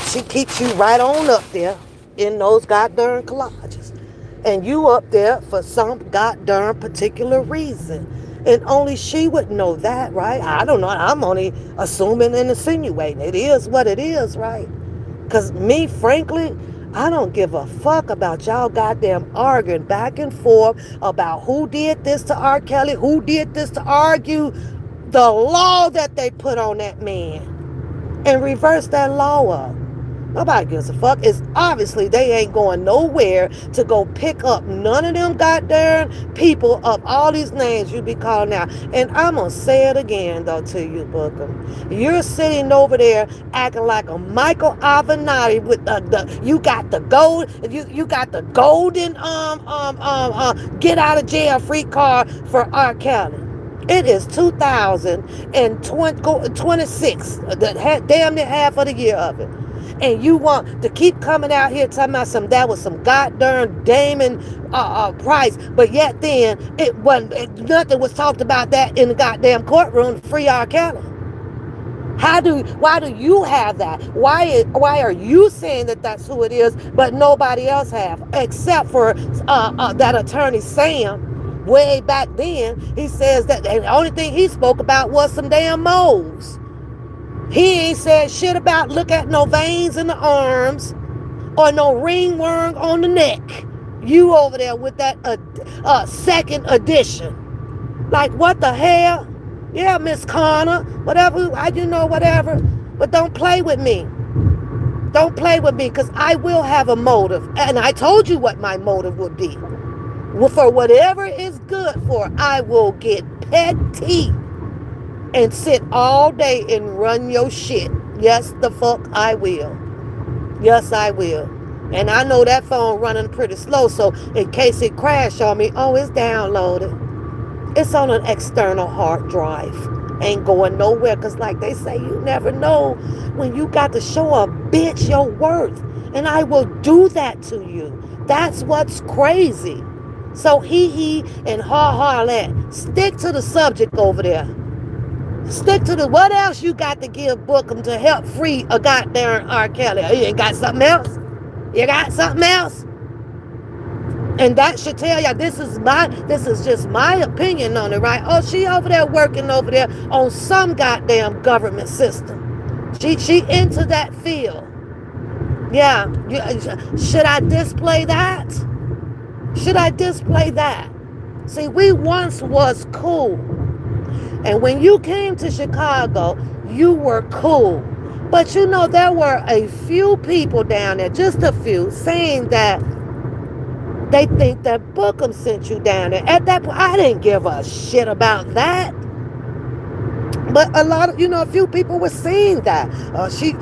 She keeps you right on up there in those goddamn collages. And you up there for some goddamn particular reason. And only she would know that, right? I don't know. I'm only assuming and insinuating. It is what it is, right? Because me, frankly, I don't give a fuck about y'all goddamn arguing back and forth about who did this to R. Kelly, who did this to argue the law that they put on that man and reverse that law up. Nobody gives a fuck. It's obviously they ain't going nowhere to go pick up none of them goddamn people of all these names you be calling out. And I'm going to say it again, though, to you, Booker. You're sitting over there acting like a Michael Avenatti with you got the gold, you got the golden get out of jail free card for R. Kelly. It is 2026, damn near half of the year of it. And you want to keep coming out here talking about that was some goddamn Damon Price, but yet then nothing was talked about that in the goddamn courtroom to free R. Kelly. Why do you have that? Why are you saying that that's who it is, but nobody else have, except for that attorney Sam? Way back then, he says that the only thing he spoke about was some damn moles. He ain't said shit about look at no veins in the arms or no ringworm on the neck. You over there with that second edition. Like, what the hell? Yeah, Miss Connor, whatever, whatever. But don't play with me. Don't play with me, because I will have a motive. And I told you what my motive would be. Well, for whatever is good for, I will get petty and sit all day and run your shit. Yes, the fuck I will. Yes, I will. And I know that phone running pretty slow, so in case it crash on me, oh, it's downloaded. It's on an external hard drive. Ain't going nowhere, because like they say, you never know when you got to show a bitch your worth. And I will do that to you. That's what's crazy. So he and ha that. Stick to the subject over there. Stick to what else you got to give Bookham to help free a goddamn R. Kelly. You ain't got something else? You got something else? And that should tell you this is just my opinion on it, right? Oh, she over there working over there on some goddamn government system. She into that field. Yeah. Should I display that? Should I display that? See, we once was cool. And when you came to Chicago, you were cool. But there were a few people down there, just a few, saying that they think that Bookham sent you down there. At that point, I didn't give a shit about that. But a few people were saying that. She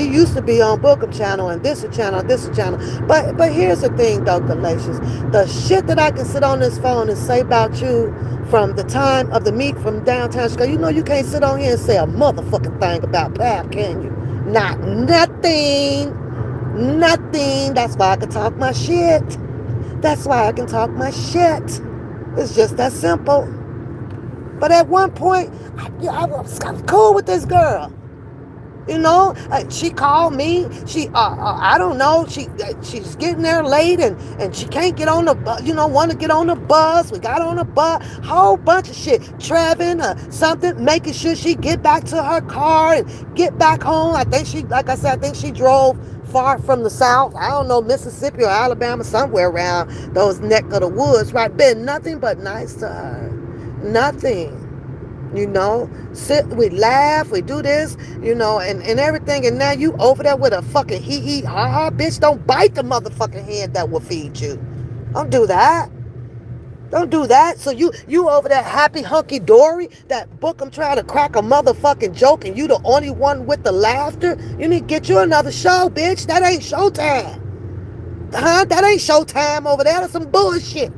used to be on Bookham channel and this channel. But here's the thing, though, Galatians. The shit that I can sit on this phone and say about you from the time of the meet from downtown Chicago, you can't sit on here and say a motherfucking thing about Pap, can you? Not nothing. Nothing. That's why I can talk my shit. That's why I can talk my shit. It's just that simple. But at one point, I was cool with this girl. She called me. I don't know. She's getting there late and she can't get on the bus. Want to get on the bus. We got on the bus. Whole bunch of shit. Trevin, something, making sure she get back to her car and get back home. I think she drove far from the South. I don't know, Mississippi or Alabama, somewhere around those neck of the woods, right? Been nothing but nice to her. Nothing. We laugh, we do this, and everything, and now you over there with a fucking hee ha ha, bitch. Don't bite the motherfucking hand that will feed you. Don't do that. Don't do that. So you over there happy hunky dory, that Bookham trying to crack a motherfucking joke and you the only one with the laughter. You need to get you another show, bitch. That ain't showtime. Huh? That ain't showtime over there. That's some bullshit.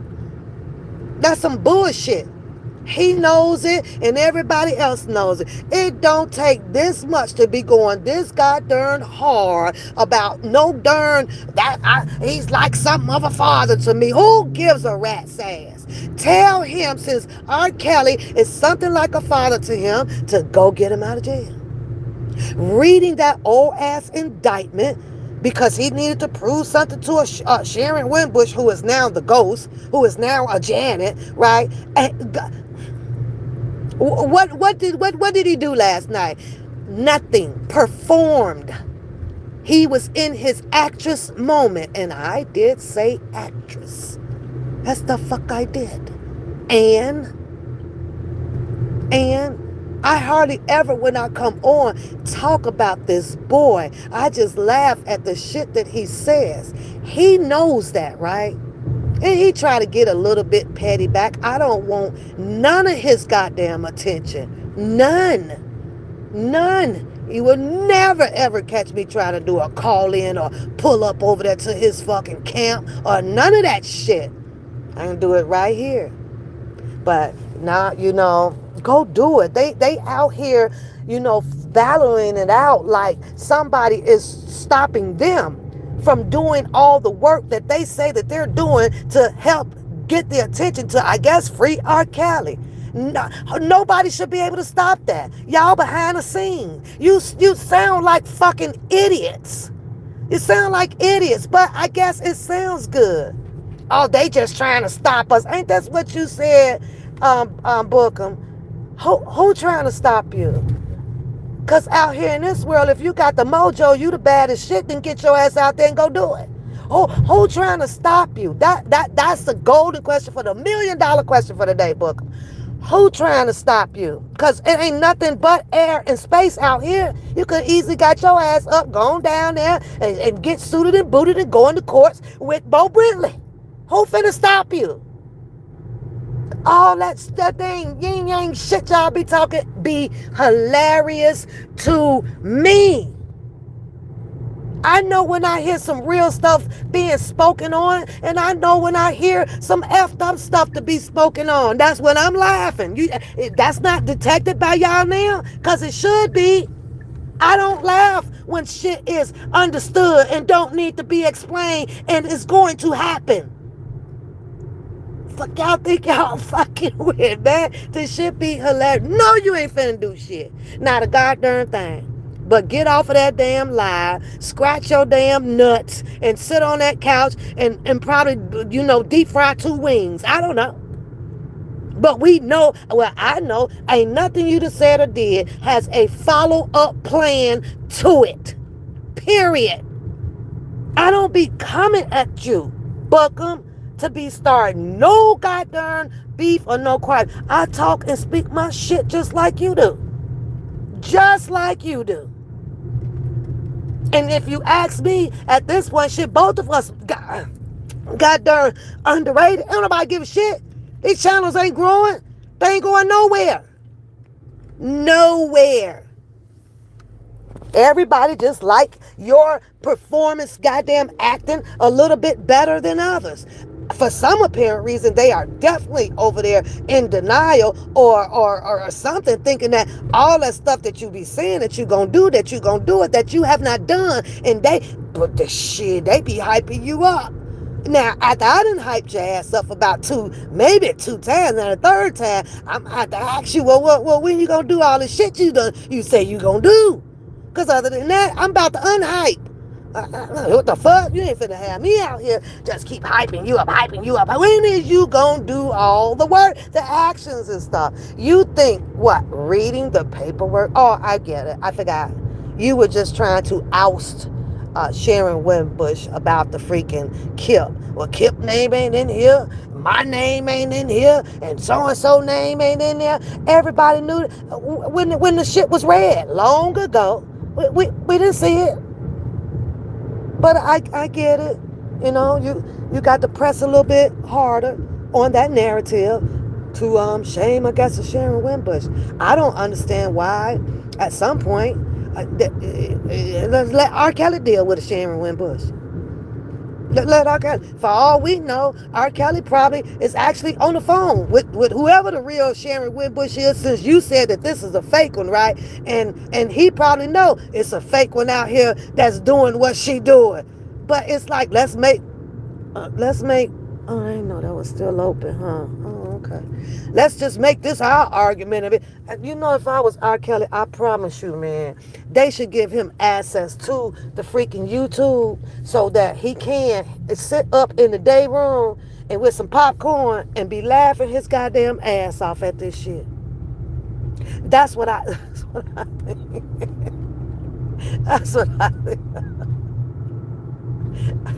That's some bullshit. He knows it and everybody else knows it. It don't take this much to be going this goddamn hard about no darn he's like something of a father to me. Who gives a rat's ass? Tell him, since R. Kelly is something like a father to him, to go get him out of jail. Reading that old ass indictment because he needed to prove something to a Sharon Winbush, who is now the ghost, who is now a Janet, right? And what did he do last night? Nothing. Performed. He was in his actress moment, and I did say actress. That's the fuck I did. And I hardly ever, when I come on, talk about this boy. I just laugh at the shit that he says. He knows that, right? And he try to get a little bit petty back. I don't want none of his goddamn attention. None. He will never ever catch me trying to do a call in or pull up over there to his fucking camp or none of that shit. I can do it right here. But now, go do it. They out here, battling it out like somebody is stopping them from doing all the work that they say that they're doing to help get the attention to, I guess, free R. Kelly. No, nobody should be able to stop that. Y'all behind the scenes. You sound like fucking idiots. You sound like idiots, but I guess it sounds good. Oh, they just trying to stop us. Ain't that what you said, Bookham? Who trying to stop you? Because out here in this world, if you got the mojo, you the baddest shit, then get your ass out there and go do it. Who trying to stop you? That's the golden question for the $1 million question for the day, Bookham. Who trying to stop you? Because it ain't nothing but air and space out here. You could easily got your ass up, gone down there, and get suited and booted and go into courts with Bo Bridley. Who finna stop you? All that thing, yin yang shit y'all be talking be hilarious to me. I know when I hear some real stuff being spoken on, and I know when I hear some effed up stuff to be spoken on. That's when I'm laughing. That's not detected by y'all now, because it should be. I don't laugh when shit is understood and don't need to be explained and is going to happen. Fuck y'all think y'all fucking with, man. This shit be hilarious. No, you ain't finna do shit. Not a goddamn thing. But get off of that damn lie, scratch your damn nuts, and sit on that couch and probably, deep fry 2 wings. I don't know. But we know, I know, ain't nothing you done said or did has a follow-up plan to it. Period. I don't be coming at you, Buckham, to be starting no goddamn beef or no quiet. I talk and speak my shit just like you do. Just like you do. And if you ask me, at this point, shit, both of us got darn underrated. Ain't nobody give a shit. These channels ain't growing. They ain't going nowhere. Nowhere. Everybody just like your performance, goddamn acting a little bit better than others. For some apparent reason, they are definitely over there in denial or something, thinking that all that stuff that you be saying that you gonna do, that you gonna do it, that you have not done, and they be hyping you up. Now, after I done hyped your ass up about maybe 2 times, and the third time, I'm gonna have to ask you, well, when you gonna do all the shit you say you gonna do? Because other than that, I'm about to unhype. What the fuck? You ain't finna have me out here just keep hyping you up. When is you gonna do all the work, the actions and stuff? You think, what, reading the paperwork? Oh, I get it. I forgot. You were just trying to oust Sharon Winbush about the freaking Kip. Well, Kip name ain't in here. My name ain't in here. And so-and-so name ain't in there. Everybody knew when the shit was read long ago. We didn't see it. But I get it. You got to press a little bit harder on that narrative to shame, I guess, Sharon Winbush. I don't understand why at some point let's let R. Kelly deal with Sharon Winbush. Let R. Kelly. For all we know, R. Kelly probably is actually on the phone with whoever the real Sharon Winbush is. Since you said that this is a fake one, right? And he probably know it's a fake one out here that's doing what she doing. But it's like let's make. Oh, I didn't know that was still open, huh? Oh, okay. Let's just make this our argument of it. You know, if I was R. Kelly, I promise you, man, they should give him access to the freaking YouTube so that he can sit up in the day room and with some popcorn and be laughing his goddamn ass off at this shit. That's what I. That's what I think. That's what I think.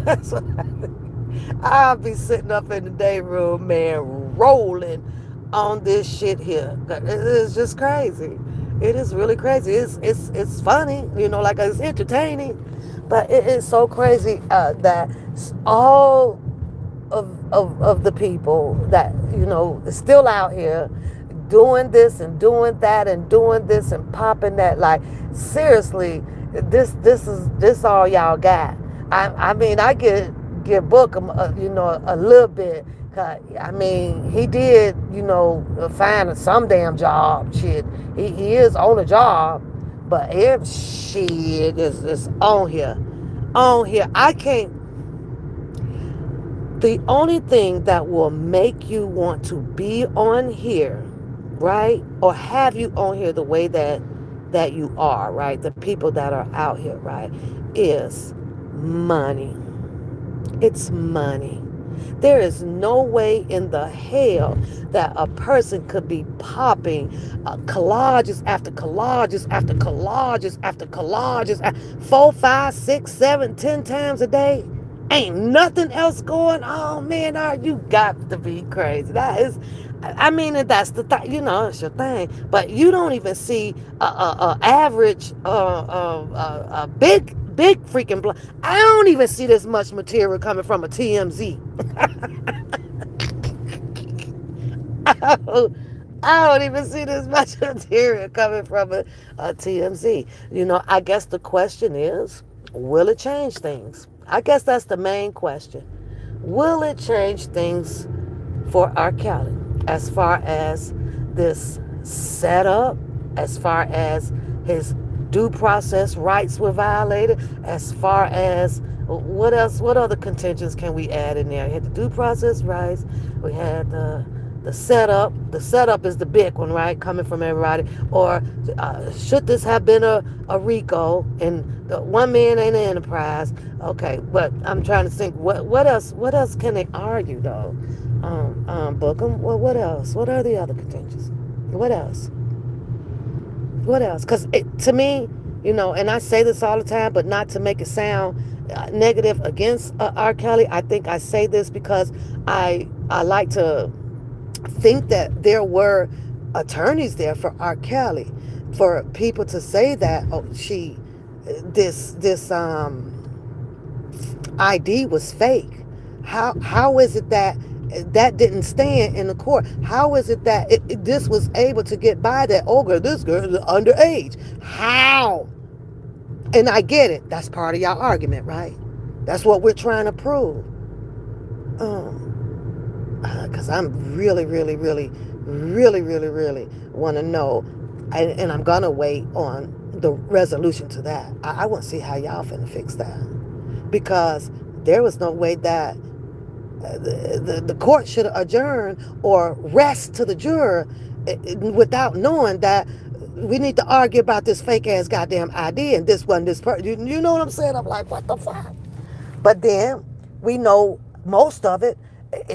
That's what I think. I'll be sitting up in the day room, man, rolling on this shit here. It's just crazy. It is really crazy. It's funny, like it's entertaining, but it is so crazy that all of the people that is still out here doing this and doing that and doing this and popping that, like, seriously, this all y'all got. I mean, I get Book a little bit. I mean, he did find some damn job. Shit, he is on a job, but if shit is on here, I can't. The only thing that will make you want to be on here, right, or have you on here the way that you are, right, the people that are out here, right, is money. It's money. There is no way in the hell that a person could be popping collages after collages after collages after collages, 4, 5, 6, 7, 10 times a day. Ain't nothing else going on, man. You got to be crazy. That is, I mean, that's the thing. It's your thing. But you don't even see a average, big freaking block. I don't even see this much material coming from a TMZ. I don't even see this much material coming from a TMZ. I guess the question is, will it change things? I guess that's the main question. Will it change things for R. Kelly as far as this setup, as far as his due process rights were violated, as far as what else, what other contentions can we add in there? We had the due process rights, we had the setup. The setup is the big one, right? Coming from everybody. Or should this have been a RICO and the one man ain't an enterprise? Okay, but I'm trying to think what else can they argue though? Bookham. Well, what else? What are the other contentions? What else? What else? Because to me, and I say this all the time, but not to make it sound negative against R. Kelly. I think I say this because I like to think that there were attorneys there for R. Kelly, for people to say that this ID was fake. How is it that didn't stand in the court? How is it that this was able to get by that? Oh, girl, this girl is underage. How? And I get it. That's part of y'all argument, right? That's what we're trying to prove. Because I'm really, really, really, really, really, really want to know, and I'm gonna wait on the resolution to that. I want to see how y'all finna fix that, because there was no way that the court should adjourn or rest to the juror without knowing that we need to argue about this fake ass goddamn ID and this one, this person. You know what I'm saying? I'm like, what the fuck? But then we know most of it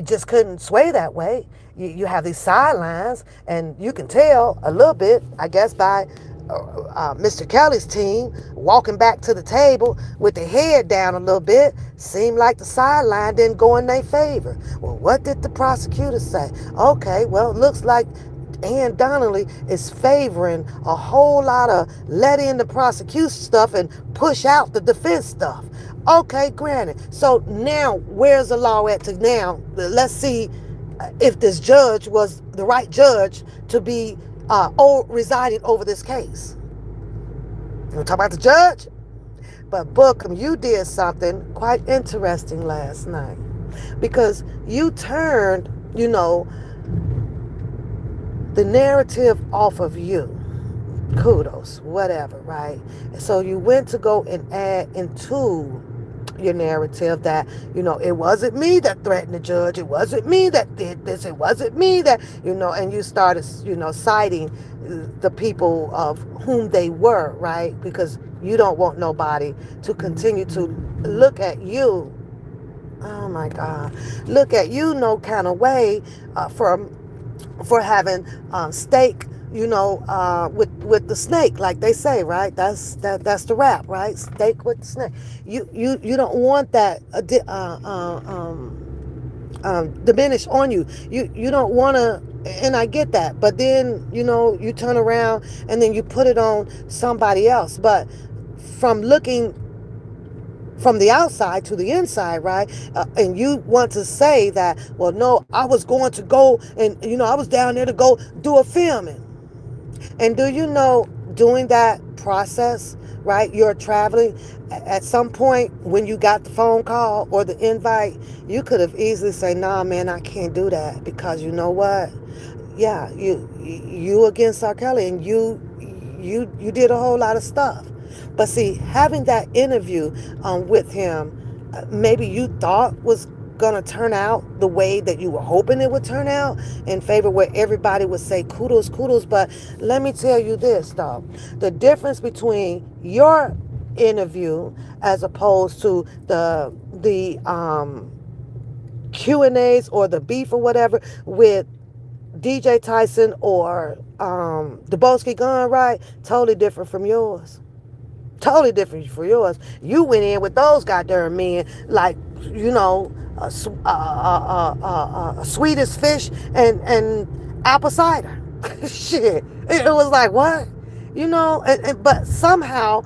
just couldn't sway that way. You have these sidelines, and you can tell a little bit, I guess, by Mr. Kelly's team walking back to the table with their head down a little bit. Seemed like the sideline didn't go in their favor. Well, what did the prosecutor say? Okay, well, it looks like Ann Donnelly is favoring a whole lot of let in the prosecution stuff and push out the defense stuff. Okay, granted. So now, where's the law at to now? Let's see if this judge was the right judge to be residing over this case. You want to talk about the judge? But Bookham, you did something quite interesting last night because you turned, the narrative off of you. Kudos, whatever, right? So you went to go and add into your narrative that, it wasn't me that threatened the judge, it wasn't me that did this, it wasn't me that, and you started, citing the people of whom they were, right? Because you don't want nobody to continue to look at you, oh my God, look at you no kind of way, for having steak, with the snake, like they say, right? That's the rap, right? Steak with the snake. You don't want that diminish on you. You don't want to, and I get that. But then you turn around and then you put it on somebody else. But from looking from the outside to the inside, right? And you want to say that, well, no, I was going to go and, I was down there to go do a filming. And do you know, doing that process, right? You're traveling. At some point, when you got the phone call or the invite, you could have easily said, "Nah, man, I can't do that because you know what? Yeah, you against R. Kelly, and you did a whole lot of stuff." But see, having that interview with him, maybe you thought was gonna turn out the way that you were hoping it would turn out, in favor where everybody would say kudos, kudos. But let me tell you this, though, the difference between your interview as opposed to the Q&As or the beef or whatever with DJ Tyson or the Boski Gun, right? Totally different from yours. Totally different for yours. You went in with those goddamn men like, sweet as fish and apple cider. Shit. It was like, what? But somehow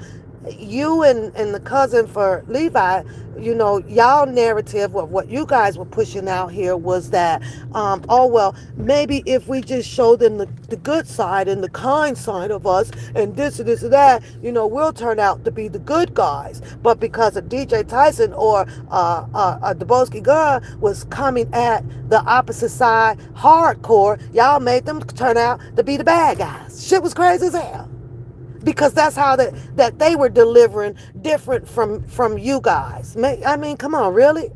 you and the cousin for Levi, y'all narrative of what you guys were pushing out here was that, oh, well, maybe if we just show them the good side and the kind side of us and this and this and that, we'll turn out to be the good guys. But because of DJ Tyson or Dubosky Gun was coming at the opposite side hardcore, y'all made them turn out to be the bad guys. Shit was crazy as hell. Because that's how that they were delivering different from you guys. I mean, come on, really?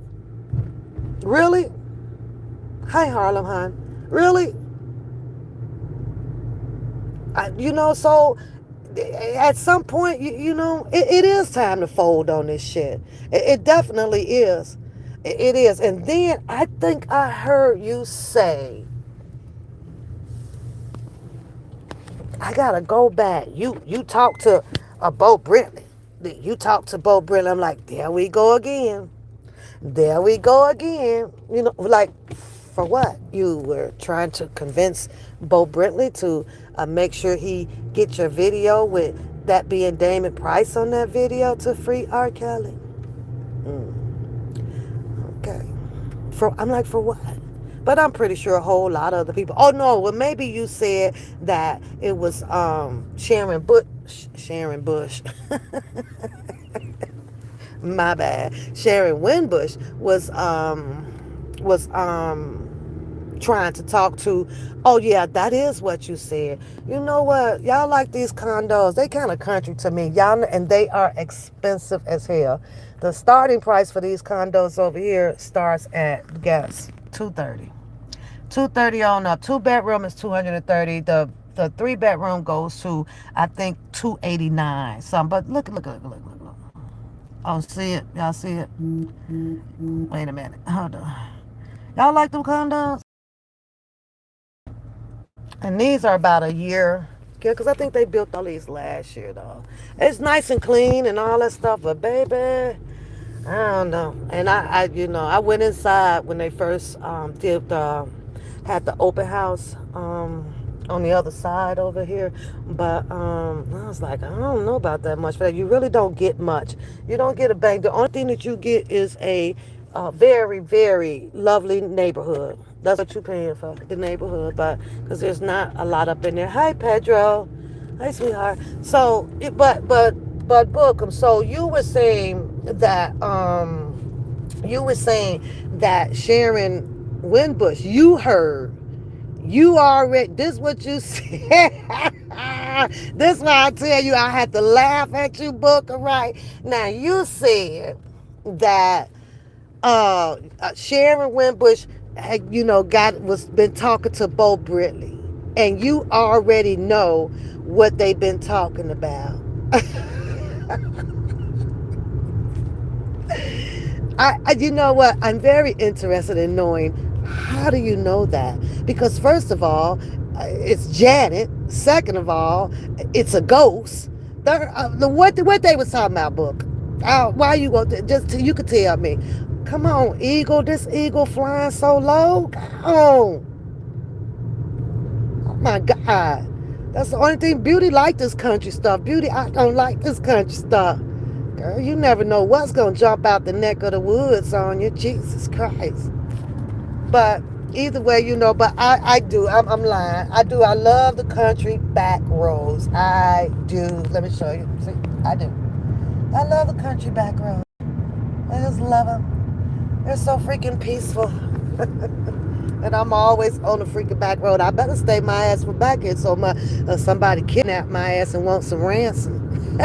Really? Hi, Harlem, hon. Really? So at some point, it is time to fold on this shit. It definitely is. It is. And then I think I heard you say, I gotta go back. You talked to Bo Brentley. You talked to Bo Brentley. I'm like, there we go again. There we go again. Like, for what? You were trying to convince Bo Brentley to make sure he get your video with that being Damon Price on that video to free R. Kelly. Okay. I'm like, for what? But I'm pretty sure a whole lot of other people. Oh no, well maybe you said that it was Sharon Bush. My bad. Sharon Winbush was trying to talk to. Oh yeah, that is what you said. You know what? Y'all like these condos. They kind of country to me. Y'all, and they are expensive as hell. The starting price for these condos over here starts at, guess, $230. $230 on up. 2-bedroom is $230. The 3-bedroom goes to, I think, $289. Some, but look. Oh, see it? Y'all see it? Wait a minute. Hold on. Y'all like them condos? And these are about a year. Yeah, because I think they built all these last year, though. It's nice and clean and all that stuff, but baby, I don't know. And I went inside when they first had the open house on the other side over here. But I was like, I don't know about that much. But you really don't get much. You don't get a bank. The only thing that you get is a very, very lovely neighborhood. That's what you're paying for, the neighborhood. But because there's not a lot up in there. Hi, Pedro. Hi, sweetheart. So, but But Bookham, so you were saying that Sharon Winbush, you heard, you already, this what you said. This why I tell you I had to laugh at you, Booker, right? Now you said that Sharon Winbush had, got was been talking to Bo Britley, and you already know what they've been talking about. You know what? I'm very interested in knowing how do you know that? Because first of all, it's Janet. Second of all, it's a ghost. Third, what they was talking about, book? Why you go? Just you could tell me. Come on, eagle. This eagle flying so low. Come on. Oh my God. That's the only thing. Beauty like this country stuff. Beauty, I don't like this country stuff. Girl, you never know what's gonna jump out the neck of the woods on you. Jesus Christ. But either way, but I do. I'm lying. I do. I love the country back roads. I do. Let me show you. See, I do. I love the country back roads. I just love them. They're so freaking peaceful. And I'm always on the freaking back road. I better stay my ass from back here so somebody kidnap my ass and want some ransom.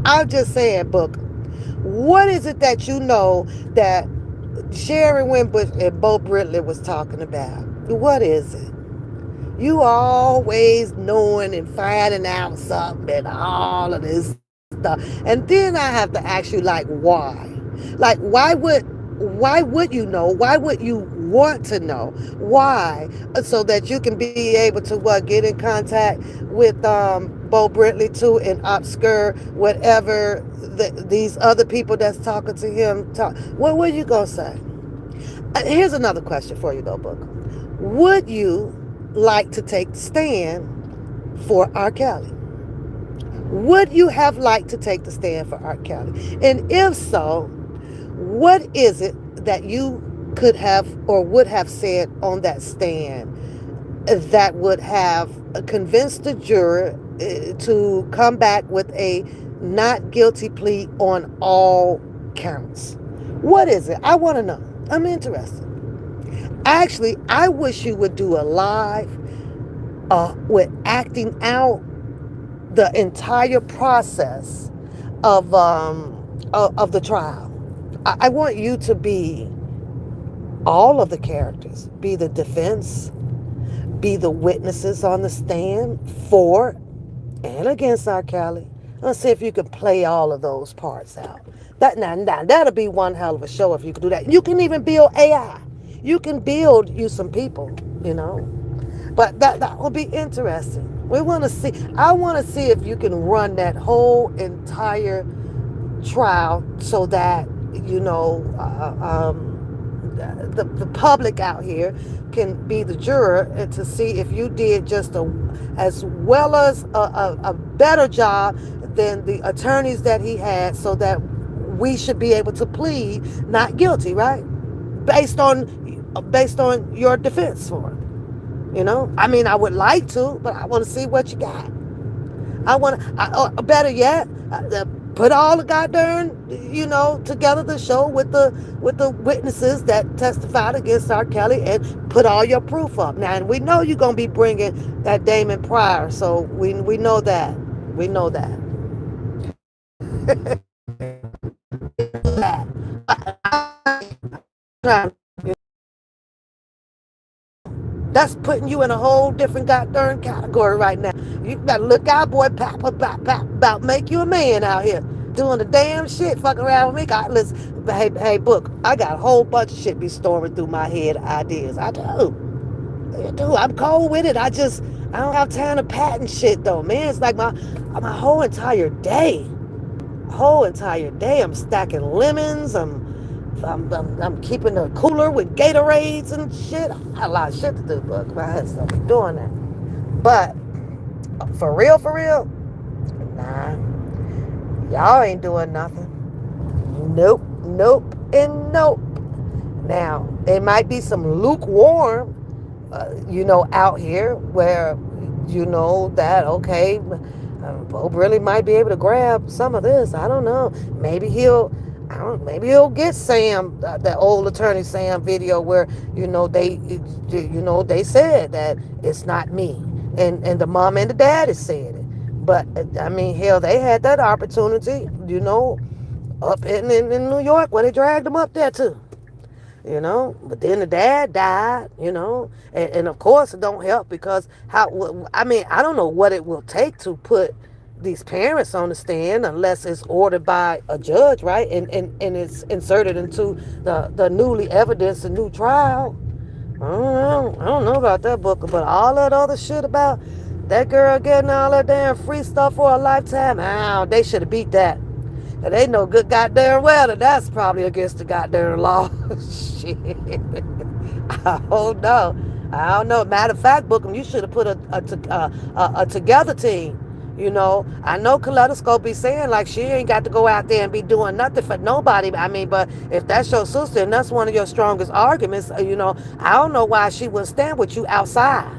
I'm just saying, Book. What is it that you know that Sharon Winbush and Bo Britley was talking about? What is it? You always knowing and finding out something and all of this stuff. And then I have to ask you, like, why? Like, why would you know? Why would you want to know? Why? So that you can be able to get in contact with Bo Britley too and obscure whatever these other people that's talking to him talk. What were you gonna say? Here's another question for you though, Booker. Would you like to take the stand for R. Kelly? Would you have liked to take the stand for R. Kelly? And if so, what is it that you could have or would have said on that stand that would have convinced the juror to come back with a not guilty plea on all counts? What is it? I want to know. I'm interested. Actually, I wish you would do a live with acting out the entire process of the trial. I want you to be all of the characters, be the defense, be the witnesses on the stand for and against R. Kelly. Let's see if you can play all of those parts out. That'll be one hell of a show if you could do that. You can even build AI. You can build you some people, you know. But that will be interesting. We want to see. I want to see if you can run that whole entire trial so that the public out here can be the juror and to see if you did just as well as a better job than the attorneys that he had, so that we should be able to plead not guilty, right? Based on your defense for him. I mean, I would like to, but I want to see what you got. Better yet, put all the goddamn, together the show with the witnesses that testified against R. Kelly and put all your proof up. Now, and we know you're gonna be bringing that Damon Pryor, so we know that. We know that. That's putting you in a whole different goddamn category right now. You better look out, boy. About make you a man out here doing the damn shit, fucking around with me. God, listen, hey, Book. I got a whole bunch of shit be storming through my head, ideas. I do. I'm cold with it. I don't have time to patent shit though, man. It's like my whole entire day. I'm stacking lemons. I'm keeping the cooler with Gatorades and shit. I got a lot of shit to do, but my head still be doing that. But for real, nah, y'all ain't doing nothing. Nope, and nope. Now, there might be some lukewarm, out here where that, okay, Pope really might be able to grab some of this. I don't know. Maybe he'll, I don't. Maybe he'll get Sam, that old attorney Sam video where they said that it's not me, and the mom and the daddy said it. But I mean, hell, they had that opportunity, up in New York where they dragged them up there too. But then the dad died, and of course it don't help because I mean, I don't know what it will take to put these parents on the stand unless it's ordered by a judge, right? And it's inserted into the newly evidence and new trial. I don't know about that, Booker, but all that other shit about that girl getting all that damn free stuff for a lifetime, they should have beat that. And they know good goddamn well that that's probably against the goddamn law. Shit. I don't know. I don't know. Matter of fact, Bookham, you should have put a together team. I know Kaleidoscope be saying like she ain't got to go out there and be doing nothing for nobody. I mean, but if that's your sister and that's one of your strongest arguments, I don't know why she wouldn't stand with you outside.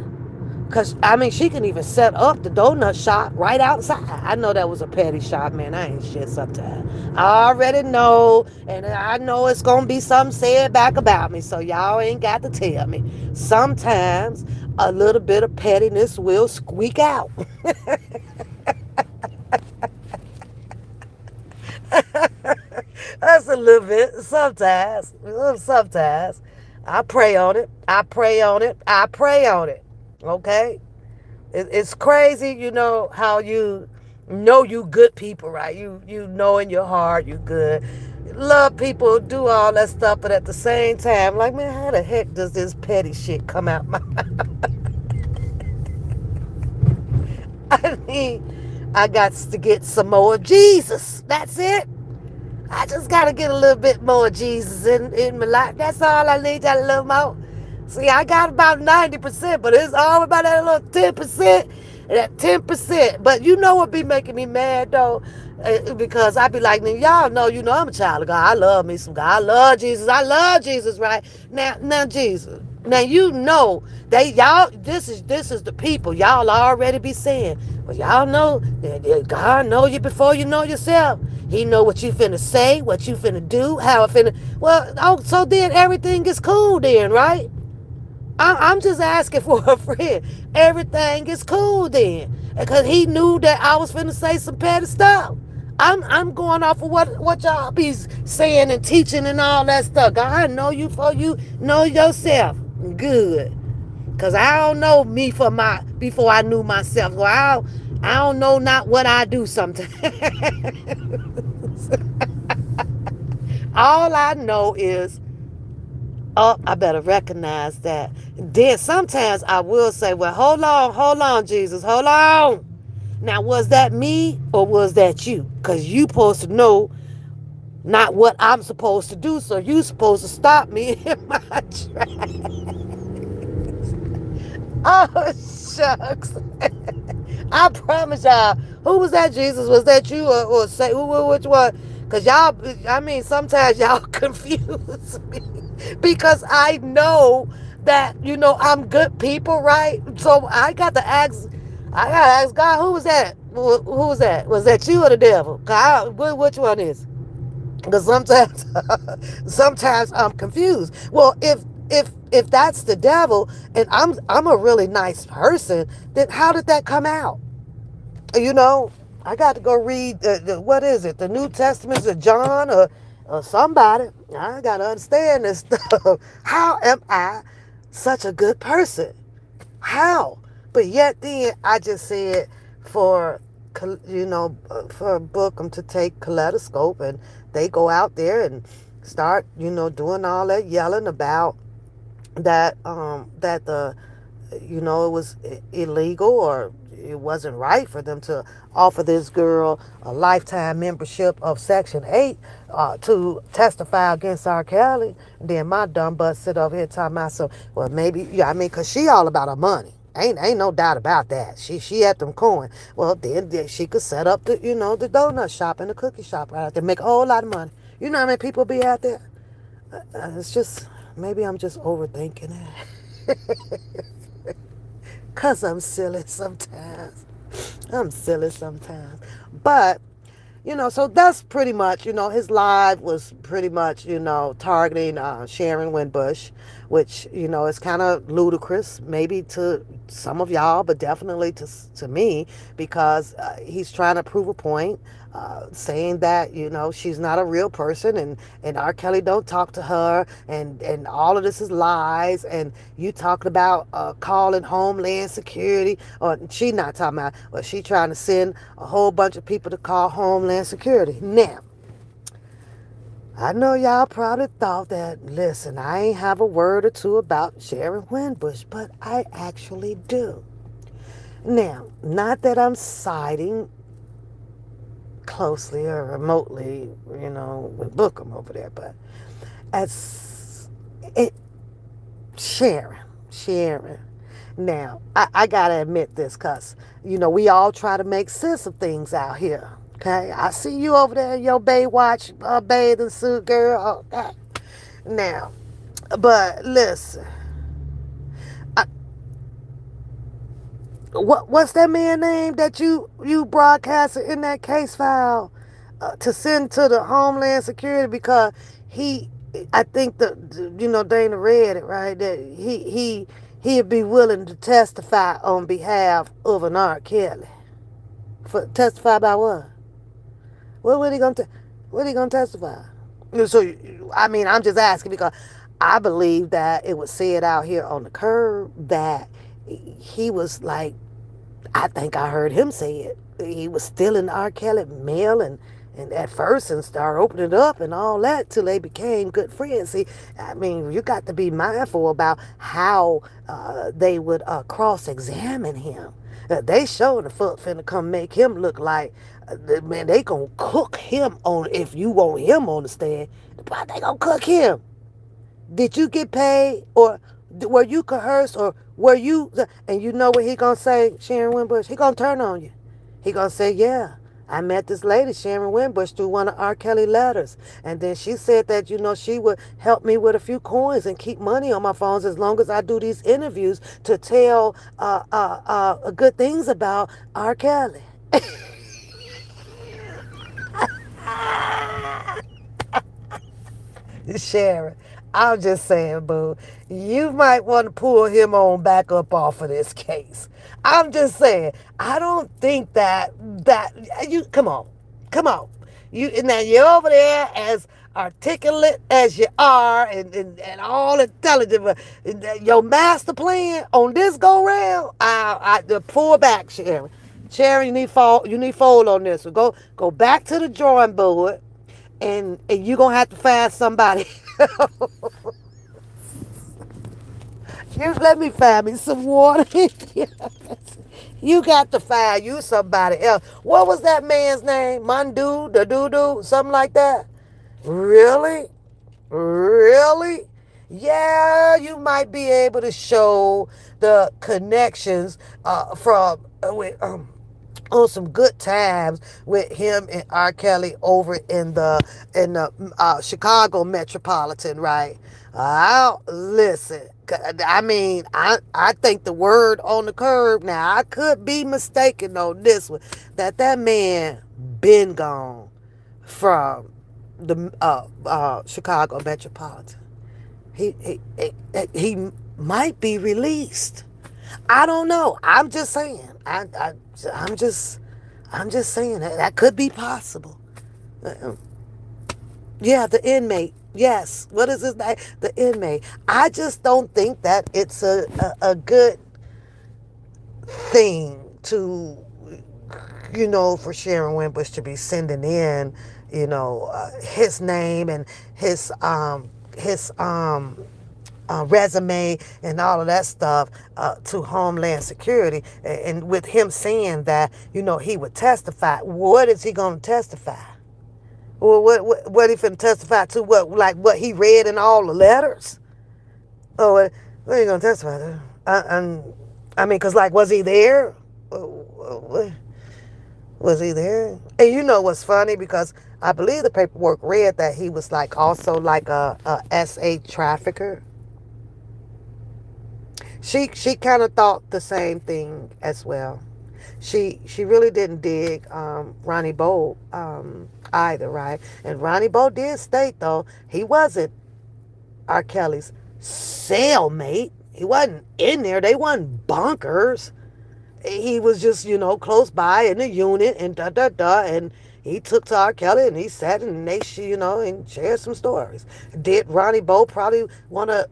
Because, I mean, she can even set up the donut shop right outside. I know that was a petty shop, man. I ain't shit sometimes. I already know, and I know it's going to be something said back about me, so y'all ain't got to tell me. Sometimes a little bit of pettiness will squeak out. That's a little bit. Sometimes. Sometimes. I pray on it. I pray on it. I pray on it. Okay? It's crazy, how you good people, right? You know in your heart you good. Love people, do all that stuff, but at the same time, like, man, how the heck does this petty shit come out my mouth? I mean, I got to get some more Jesus. That's it. I just gotta get a little bit more Jesus in my life. That's all I need, that little more. See, I got about 90%, but it's all about that little 10%. That 10%. But you know what be making me mad though? Because I be like, y'all know, I'm a child of God. I love me some God. I love Jesus. I love Jesus, right? Now Jesus. Now this is the people. Y'all already be saying, well, y'all know that God know you before you know yourself. He know what you finna say, what you finna do, how it finna. Well, so then everything is cool then, right? I'm just asking for a friend. Everything is cool then, because he knew that I was finna say some petty stuff. I'm going off of what y'all be saying and teaching and all that stuff. God know you for you know yourself. Good, cause I don't know me before I knew myself. Well, I don't know not what I do sometimes. All I know is, oh, I better recognize that. Then sometimes I will say, well, hold on, Jesus, hold on. Now, was that me or was that you? Because you supposed to know not what I'm supposed to do, so you supposed to stop me in my tracks. Oh, shucks. I promise y'all. Who was that, Jesus? Was that you or say which one? Because y'all, I mean, sometimes y'all confuse me. Because I know that, I'm good people, right? So I gotta ask God, who was that? Who was that? Was that you or the devil? God, which one is? Because sometimes, sometimes I'm confused. Well, if that's the devil, and I'm a really nice person, then how did that come out? You know, I got to go read what is it? The New Testaments of John or somebody. I got to understand this stuff. How am I such a good person? How? But yet then I just said for for Bookham to take Kaleidoscope, and they go out there and start doing all that yelling about that it was illegal or it wasn't right for them to offer this girl a lifetime membership of Section 8 to testify against R. Kelly. Then my dumb butt sit over here talking about, so, well, maybe, yeah, I mean, because she all about her money. Ain't no doubt about that. She had them coin. Well, then she could set up the donut shop and the cookie shop right out there, make a whole lot of money. You know how many people be out there? It's just, maybe I'm just overthinking it. Because I'm silly sometimes. I'm silly sometimes. But so that's pretty much, his live was pretty much, targeting Sharon Winbush, which, is kind of ludicrous, maybe to some of y'all, but definitely to me, because he's trying to prove a point, saying that, she's not a real person, and R. Kelly don't talk to her, and all of this is lies, and you talking about calling Homeland Security, or she not talking about, but she trying to send a whole bunch of people to call Homeland Security. Now, I know y'all probably thought that, listen, I ain't have a word or two about Sharon Winbush, but I actually do. Now, not that I'm siding closely or remotely, with Bookham over there, but as it, Sharon. Now, I gotta admit this, cause we all try to make sense of things out here. Okay, I see you over there in your Baywatch bathing suit, girl. Okay. Now, but listen, I, what's that man name that you broadcasted in that case file to send to the Homeland Security, because he, I think Dana read it right, that he'd be willing to testify on behalf of an R. Kelly. For testify about what? What he gonna what he gonna testify? So I mean, I'm just asking because I believe that it was said out here on the curb that he was like, I think I heard him say it. He was stealing R. Kelly mail, and at first, and started opening it up and all that till they became good friends. See, I mean, you got to be mindful about how they would cross-examine him. They showing the fuck finna come make him look like, man, they gonna cook him on, if you want him on the stand, but they gonna cook him. Did you get paid, or were you coerced, or were you? And you know what he gonna say, Sharon Winbush? He gonna turn on you. He gonna say, yeah, I met this lady, Sharon Winbush, through one of R. Kelly letters, and then she said that she would help me with a few coins and keep money on my phones as long as I do these interviews to tell good things about R. Kelly. Sharon, I'm just saying, boo, you might want to pull him on back up off of this case. I'm just saying, I don't think that you come on. You now you're over there as articulate as you are, and all intelligent, but your master plan on this go round, the pull back, Sharon. Sharon, you need fold on this. So go back to the drawing board, and you're gonna have to find somebody. You let me find me some water. You got to find you somebody else. What was that man's name? Mandu, the doo, something like that. Really? Really? Yeah, you might be able to show the connections from with on some good times with him and R. Kelly over in the Chicago metropolitan, right? Listen. I mean, I think the word on the curb. Now I could be mistaken on this one. That man been gone from the Chicago metropolitan. He might be released. I don't know. I'm just saying. I'm just saying that could be possible. Uh, Yeah, the inmate. Yes. What is his name? The inmate. I just don't think that it's a good thing to, for Sharon Winbush to be sending in, his name and his resume and all of that stuff to Homeland Security, and with him saying that, he would testify. What is he going to testify? Well, what he finna testify to? What, like what he read in all the letters? Oh, what are you gonna testify to? I mean, cause like, was he there? Was he there? And you know what's funny? Because I believe the paperwork read that he was like also like a SA trafficker. She kind of thought the same thing as well. She really didn't dig Ronnie Bo either, right? And Ronnie Bo did state though he wasn't R. Kelly's cellmate. He wasn't in there. They wasn't bunkers. He was just, close by in the unit and da da da. And he took to R. Kelly and he sat and they, and shared some stories. Did Ronnie Bo probably want to,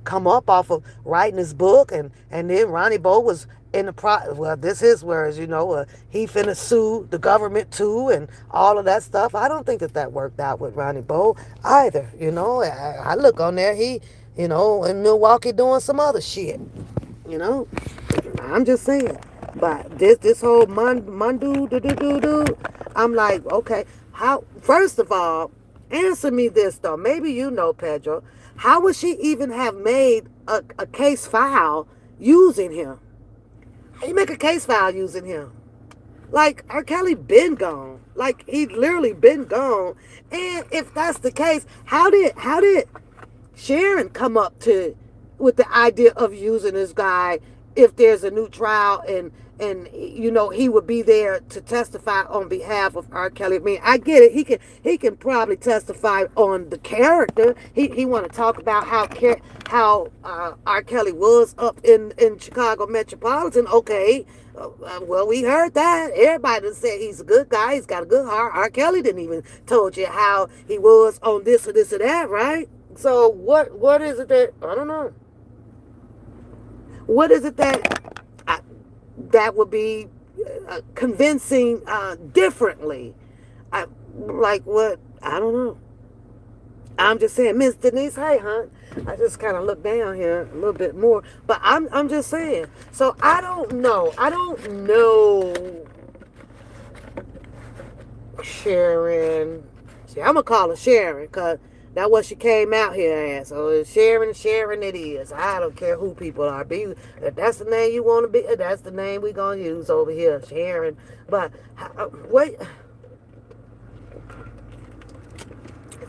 come up off of writing his book? And then Ronnie Bo was in the well, this is whereas, he finna sue the government too and all of that stuff. I don't think that worked out with Ronnie Bo either. I look on there, he, in Milwaukee doing some other shit, you know. I'm just saying. But this whole Mandu do do do do, I'm like, okay, how? First of all, answer me this though. Maybe you know, Pedro. How would she even have made a case file using him? How you make a case file using him? Like R. Kelly been gone. Like he literally been gone. And if that's the case, how did Sharon come up to with the idea of using this guy if there's a new trial and he would be there to testify on behalf of R. Kelly. I mean, I get it. He can probably testify on the character. He want to talk about how R. Kelly was up in Chicago metropolitan. Okay, well, we heard that. Everybody said he's a good guy. He's got a good heart. R. Kelly didn't even told you how he was on this or this or that, right? So what is it that I don't know? What is it that would be convincing differently? Like what? I don't know. I'm just saying, Miss Denise. Hey, hon. I just kind of look down here a little bit more, but I'm just saying. So I don't know. I don't know. Sharon. See, I'm gonna call her Sharon because that's what she came out here as. So it's Sharon it is. I don't care who people are. If that's the name you want to be, that's the name we gonna use over here, Sharon. But wait,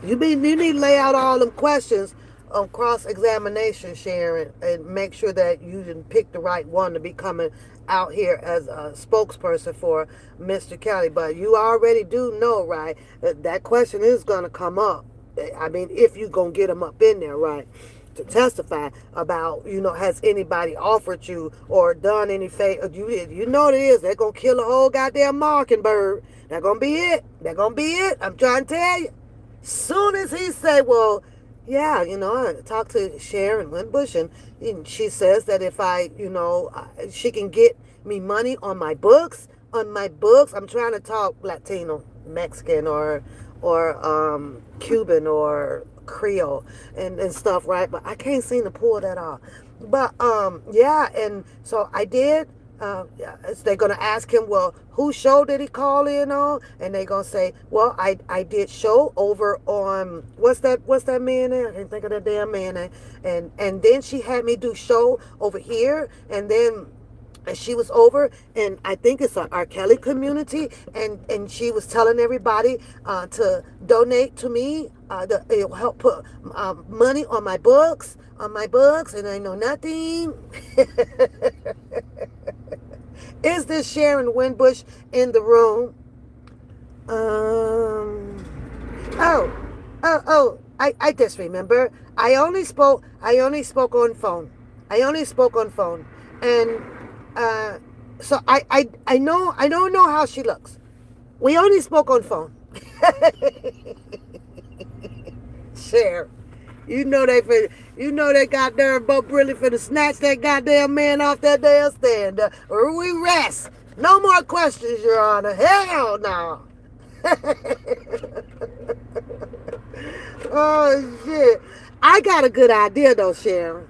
you need to lay out all them questions on cross-examination, Sharon, and make sure that you didn't pick the right one to be coming out here as a spokesperson for Mr. Kelly. But you already do know, right, that question is going to come up. I mean, if you're going to get them up in there, right, to testify about, has anybody offered you or done any favor? You know it is. They're going to kill a whole goddamn mockingbird. That's going to be it. That's going to be it. I'm trying to tell you. Soon as he say, well, yeah, I talked to Sharon Winbush, and she says that if she can get me money on my books. I'm trying to talk Latino, Mexican, or Cuban or Creole and stuff, right? But I can't seem to pull that off. But yeah, and so I did. They're gonna ask him, well, whose show did he call in on? And they're gonna say, well, I did show over on what's that man name? I can't think of that damn man name. And then she had me do show over here, and then she was over, and I think it's an R. Kelly community, and she was telling everybody to donate to me, it'll help put money on my books, and I know nothing. Is this Sharon Winbush in the room? Oh, I just remember. I only spoke on phone. And so I don't know how she looks. We only spoke on phone. Share. They got there both really finna snatch that goddamn man off that damn stand. Or we rest. No more questions, Your Honor. Hell no. Oh shit. I got a good idea though, Sharon.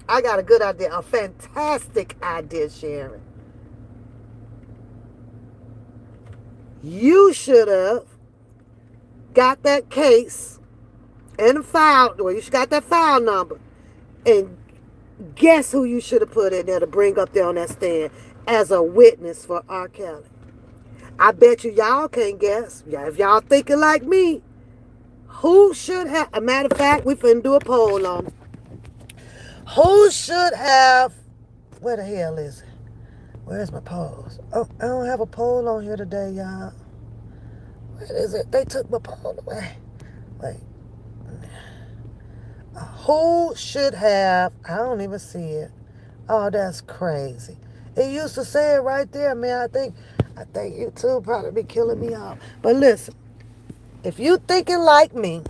I got a good idea. A fantastic idea, Sharon. You should have got that case and the file. Well, you got that file number. And guess who you should have put in there to bring up there on that stand as a witness for R. Kelly? I bet y'all can't guess. If y'all thinking like me, who should have? A matter of fact, we finna do a poll on it. Who should have? Where the hell is it? Where's my polls? Oh, I don't have a poll on here today, y'all. Where is it? They took my poll away. Wait. Who should have? I don't even see it. Oh, that's crazy. It used to say it right there, man. I think YouTube probably be killing me off. But listen, if you thinking like me,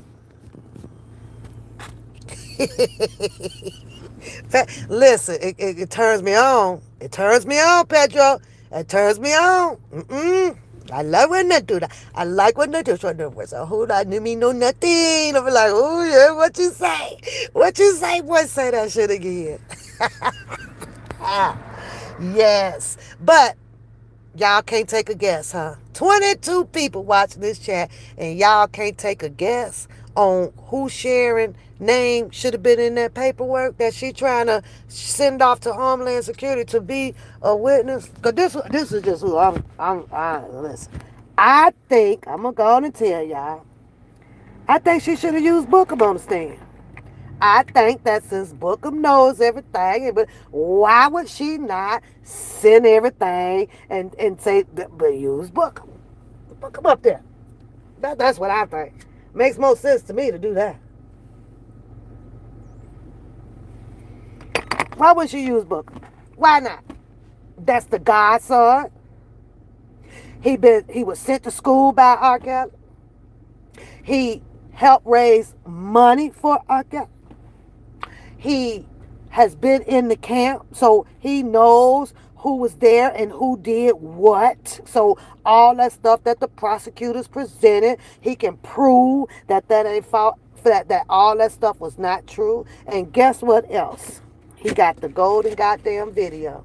listen, it turns me on. It turns me on, Pedro. It turns me on. Mm-mm. I love when they do that. I like when they do that. So who I knew me know nothing. I'm like, oh yeah, what you say? What you say? Boy, say that shit again. Yes, but y'all can't take a guess, huh? 22 people watching this chat, and y'all can't take a guess on who Sharon name should have been in that paperwork that she trying to send off to Homeland Security to be a witness. Cause this is just who I listen. I think I'm gonna go on and tell y'all. I think she should have used Bookham on the stand. I think that since Bookham knows everything, but why would she not send everything and say, but use Bookham? Bookham up there. That's what I think. Makes more sense to me to do that. Why would she use Bookham? Why not? That's the godson. He was sent to school by R. Kelly. He helped raise money for R. Kelly. He has been in the camp, so he knows who was there and who did what. So all that stuff that the prosecutors presented, he can prove that ain't fault, that all that stuff was not true. And guess what else? He got the golden goddamn video.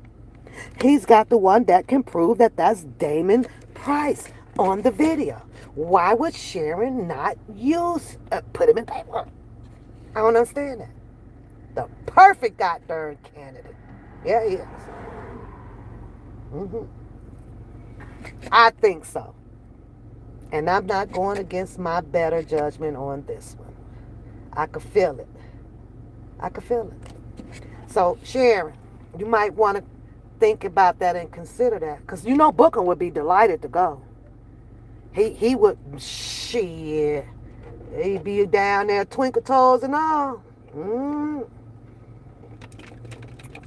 He's got the one that can prove that that's Damon Price on the video. Why would Sharon not put him in paper? I don't understand that. The perfect goddamn candidate. Yeah, he is. hmm I think so. And I'm not going against my better judgment on this one. I could feel it. I could feel it. So, Sharon, you might want to think about that and consider that. Because you know Booker would be delighted to go. He would, shit. He'd be down there twinkle toes and all.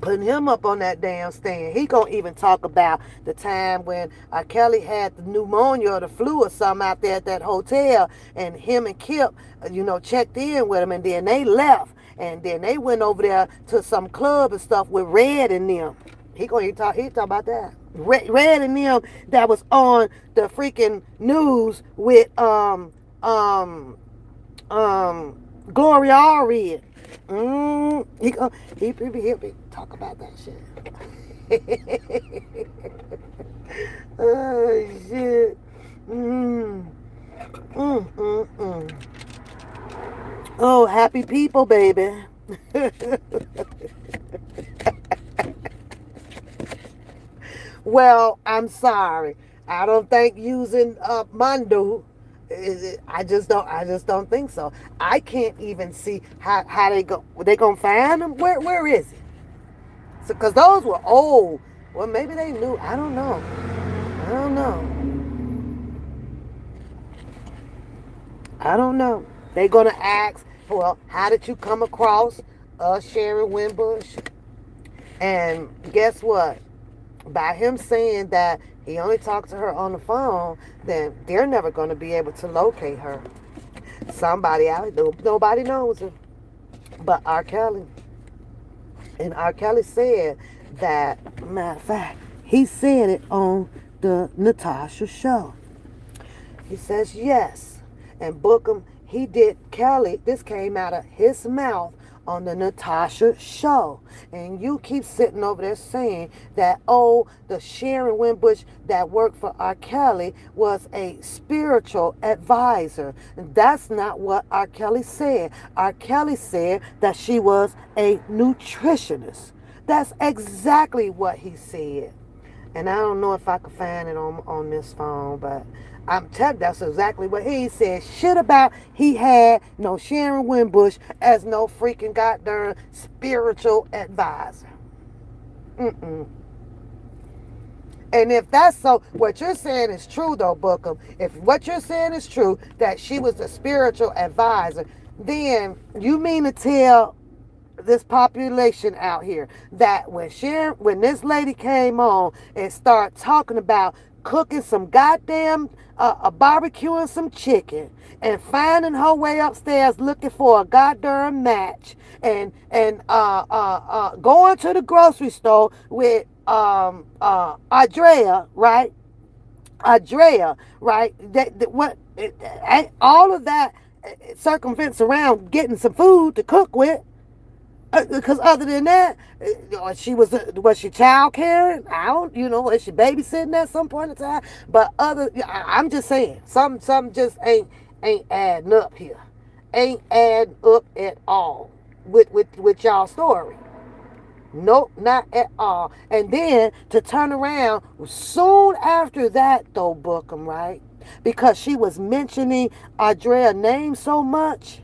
Putting him up on that damn stand. He gonna even talk about the time when Kelly had the pneumonia or the flu or something out there at that hotel, and him and Kip, checked in with him, and then they left, and then they went over there to some club and stuff with Red and them. He talk about that. Red and them that was on the freaking news with Gloria Allred. He'll be talk about that shit. Oh shit. Oh, happy people, baby. Well, I'm sorry. I don't think using Mandu. I just don't think so. I can't even see how they go. They gonna find him? Where is he? So, cause those were old. Well, maybe they knew. I don't know. I don't know. I don't know. They gonna ask, well, how did you come across Sharon Winbush? And guess what? By him saying that he only talked to her on the phone, then they're never going to be able to locate her. Somebody out there, nobody knows her but R. Kelly. And R. Kelly said that, matter of fact, he said it on the Natasha show. He says yes. And Bookham, he did Kelly, this came out of his mouth on the Natasha show. And you keep sitting over there saying that, oh, the Sharon Winbush that worked for R. Kelly was a spiritual advisor. And that's not what R. Kelly said. R. Kelly said that she was a nutritionist. That's exactly what he said. And I don't know if I could find it on this phone, but I'm telling you, that's exactly what he said. Shit about he had no Sharon Winbush as no freaking goddamn spiritual advisor. And if that's so, what you're saying is true, though, Bookham. If what you're saying is true, that she was a spiritual advisor, then you mean to tell this population out here that when this lady came on and started talking about cooking some goddamn barbecuing some chicken and finding her way upstairs looking for a goddamn match and going to the grocery store with Andrea, right? Andrea, right? All of that circumvents around getting some food to cook with. Because other than that, was she child caring? I don't, is she babysitting at some point in time? But I'm just saying, some just ain't adding up here, ain't adding up at all with y'all story. Nope, not at all. And then to turn around soon after that, though, Bookham, right? Because she was mentioning Andrea's name so much.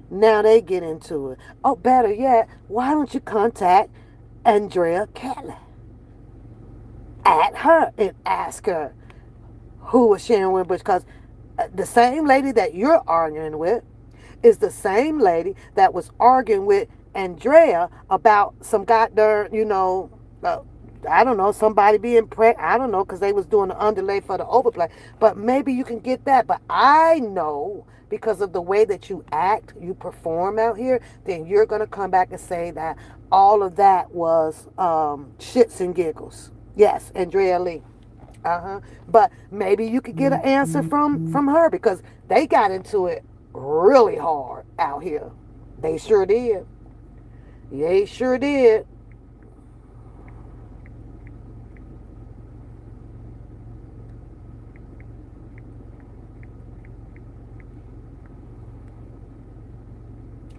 Now they get into it. Oh, better yet, why don't you contact Andrea Kelly? At her and ask her who was Sharon Winbush. Because the same lady that you're arguing with is the same lady that was arguing with Andrea about some goddamn, I don't know, somebody being pregnant. I don't know, because they was doing the underlay for the overplay. But maybe you can get that. But I know because of the way that you act, you perform out here, then you're going to come back and say that all of that was shits and giggles. Yes, Andrea Lee. But maybe you could get an answer from her, because they got into it really hard out here. They sure did. They sure did.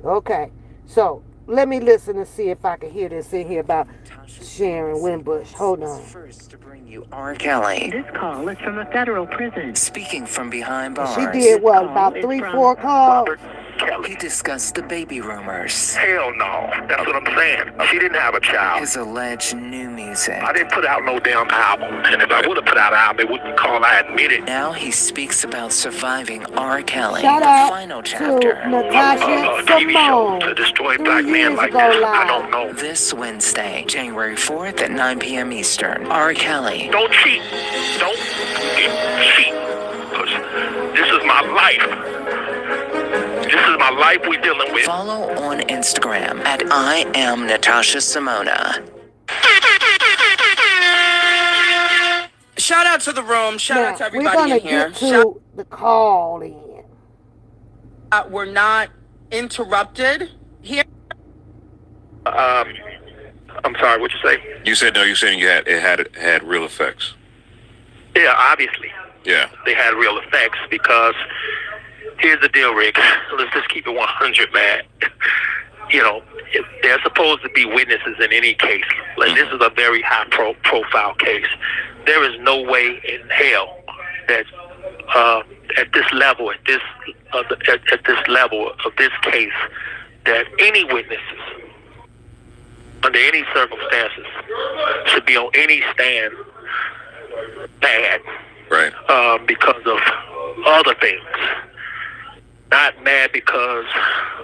Okay, so let me listen and see if I can hear this in here about Sharon Winbush. Hold on. First to bring you R. Kelly. This call is from a federal prison. Speaking from behind bars. She did what, about 3-4 calls? He discussed the baby rumors. Hell no. That's what I'm saying. She didn't have a child. His alleged new music. I didn't put out no damn album. And if I would have put out an album, it wouldn't be called I Admit It. Now he speaks about surviving R. Kelly. Shout the out final chapter. to Natasha TV show Simone. to destroy 3 black men years like ago this. I live. don't know. This Wednesday, January 4th at 9 p.m. Eastern. R. Kelly. Don't cheat. Don't cheat. 'Cause this is my life. This is my life we're dealing with. Follow on Instagram at I am Natasha Simona. Shout out to the room. Shout out to everybody we're gonna in here. get to the call in. We're not interrupted here. I'm sorry, what you say? You said no. You're saying it had real effects. Yeah, obviously. Yeah. They had real effects because here's the deal, Rick. Let's just keep it 100, man. If there's supposed to be witnesses in any case, and this is a very high profile case. There is no way in hell that at this level, at this level of this case, that any witnesses under any circumstances should be on any stand bad, right? Because of other things. Not mad because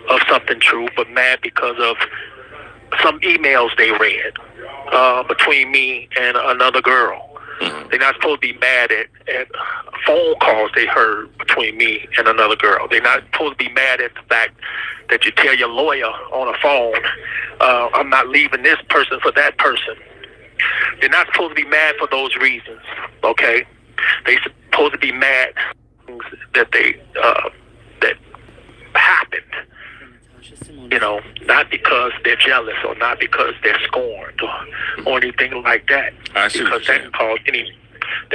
of something true, but mad because of some emails they read between me and another girl. They're not supposed to be mad at phone calls they heard between me and another girl. They're not supposed to be mad at the fact that you tell your lawyer on a phone, I'm not leaving this person for that person. They're not supposed to be mad for those reasons, okay? They're supposed to be mad that that happened. Not because they're jealous or not because they're scorned or anything like that. Because that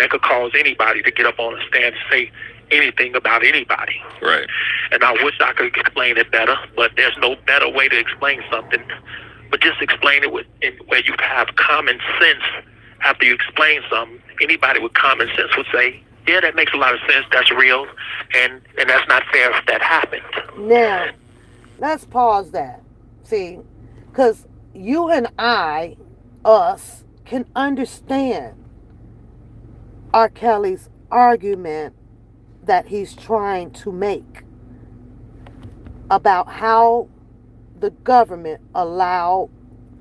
could cause anybody to get up on a stand and say anything about anybody. Right. And I wish I could explain it better, but there's no better way to explain something. But just explain it where you have common sense after you explain something. Anybody with common sense would say, yeah, that makes a lot of sense. That's real. And that's not fair if that happened. Now, let's pause that. See, because you and us, can understand R. Kelly's argument that he's trying to make about how the government allowed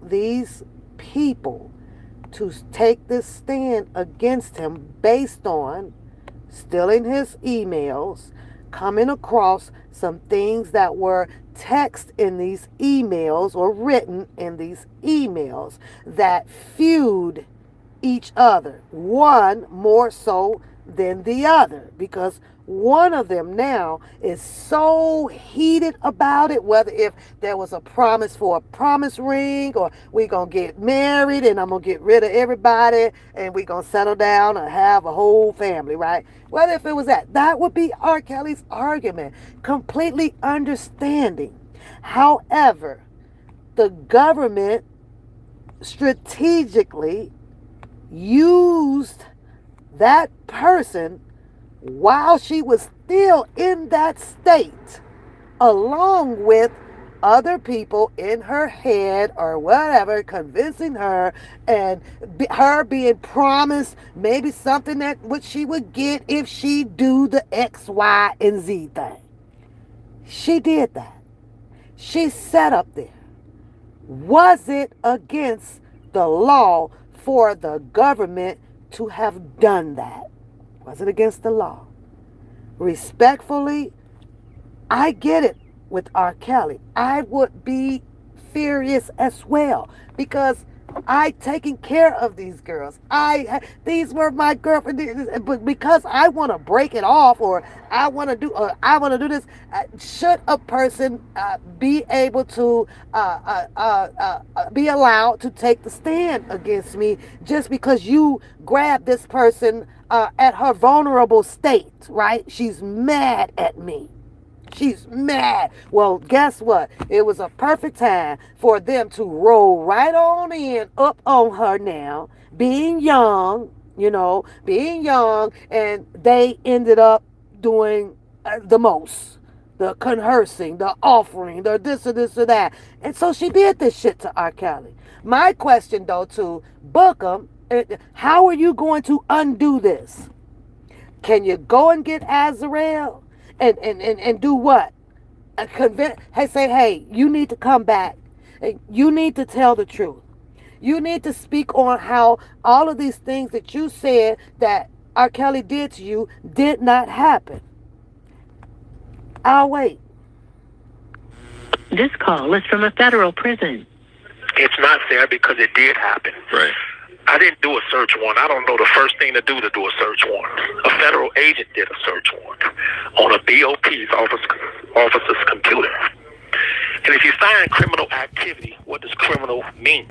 these people to take this stand against him based on stealing his emails, coming across some things that were text in these emails or written in these emails that feud each other, one more so than the other, because one of them now is so heated about it, whether if there was a promise for a promise ring, or we gonna get married and I'm gonna get rid of everybody and we gonna settle down and have a whole family, right? Whether if it was that would be R. Kelly's argument, completely understanding. However, the government strategically used that person while she was still in that state, along with other people in her head or whatever, convincing her, and her being promised maybe something that what she would get if she do the X, Y, and Z thing. She did that. She sat up there. Was it against the law for the government to have done that? Was it against the law? Respectfully, I get it with R. Kelly. I would be furious as well, because I taken care of these girls. These were my girlfriend, but because I want to break it off, or I want to do this. Should a person be able to be allowed to take the stand against me just because you grabbed this person at her vulnerable state? Right? She's mad at me. She's mad. Well, guess what? It was a perfect time for them to roll right on in up on her now, being young, and they ended up doing the most. The conversing, the offering, the this or this or that. And so she did this shit to R. Kelly. My question, though, to Bookham, how are you going to undo this? Can you go and get Azrael? And do what? Hey, you need to come back. You need to tell the truth. You need to speak on how all of these things that you said that R. Kelly did to you did not happen. I'll wait. This call is from a federal prison. It's not fair because it did happen. Right. I didn't do a search warrant. I don't know the first thing to do a search warrant. A federal agent did a search warrant on a BOP's officer's computer. And if you find criminal activity, what does criminal mean?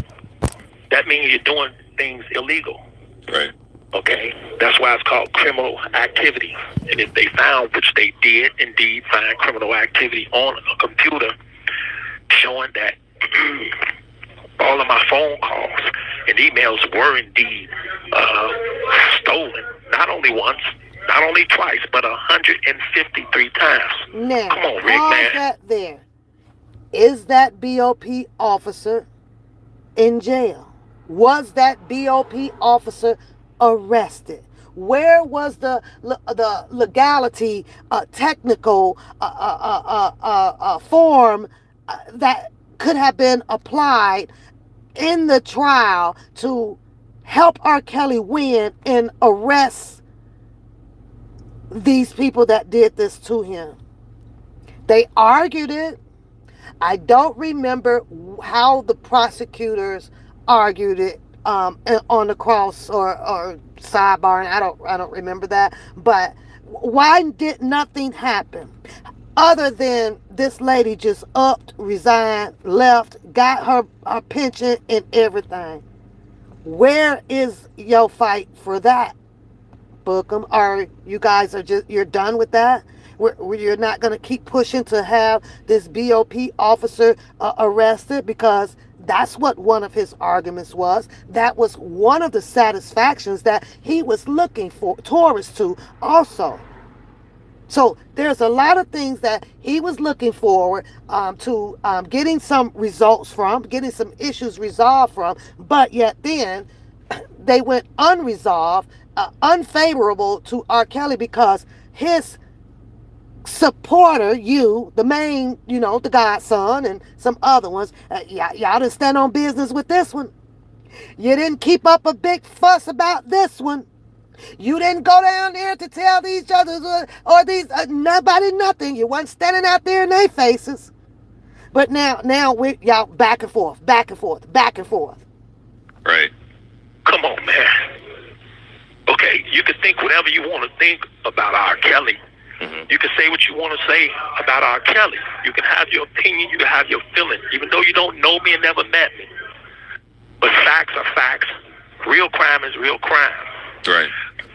That means you're doing things illegal. Right. Okay? That's why it's called criminal activity. And if they found, which they did indeed find criminal activity on a computer showing that all of my phone calls and emails were indeed stolen, not only once, not only twice, but 153 times. Now, come on, Rick, man. That there. Is that BOP officer in jail? Was that BOP officer arrested? Where was the legality, technical form that could have been applied in the trial to help R. Kelly win and arrest these people that did this to him? They argued it. I don't remember how the prosecutors argued it on the cross or sidebar. I don't remember that. But why did nothing happen? Other than this lady just upped, resigned, left, got her pension and everything. Where is your fight for that, Bookham? Or you guys you're done with that? You're not going to keep pushing to have this BOP officer arrested? Because that's what one of his arguments was. That was one of the satisfactions that he was looking towards to also. So there's a lot of things that he was looking forward to getting some results from, getting some issues resolved from, but yet then they went unresolved unfavorable to R. Kelly because his supporter, you, the main, the godson and some other ones, y'all didn't stand on business with this one. You didn't keep up a big fuss about this one. You didn't go down there to tell these others or these nobody nothing. You wasn't standing out there in their faces. But now we y'all back and forth, back and forth, back and forth. Right. Come on, man. Okay, you can think whatever you want to think about R. Kelly. Mm-hmm. You can say what you want to say about R. Kelly. You can have your opinion. You can have your feelings, even though you don't know me and never met me. But facts are facts. Real crime is real crime. Right.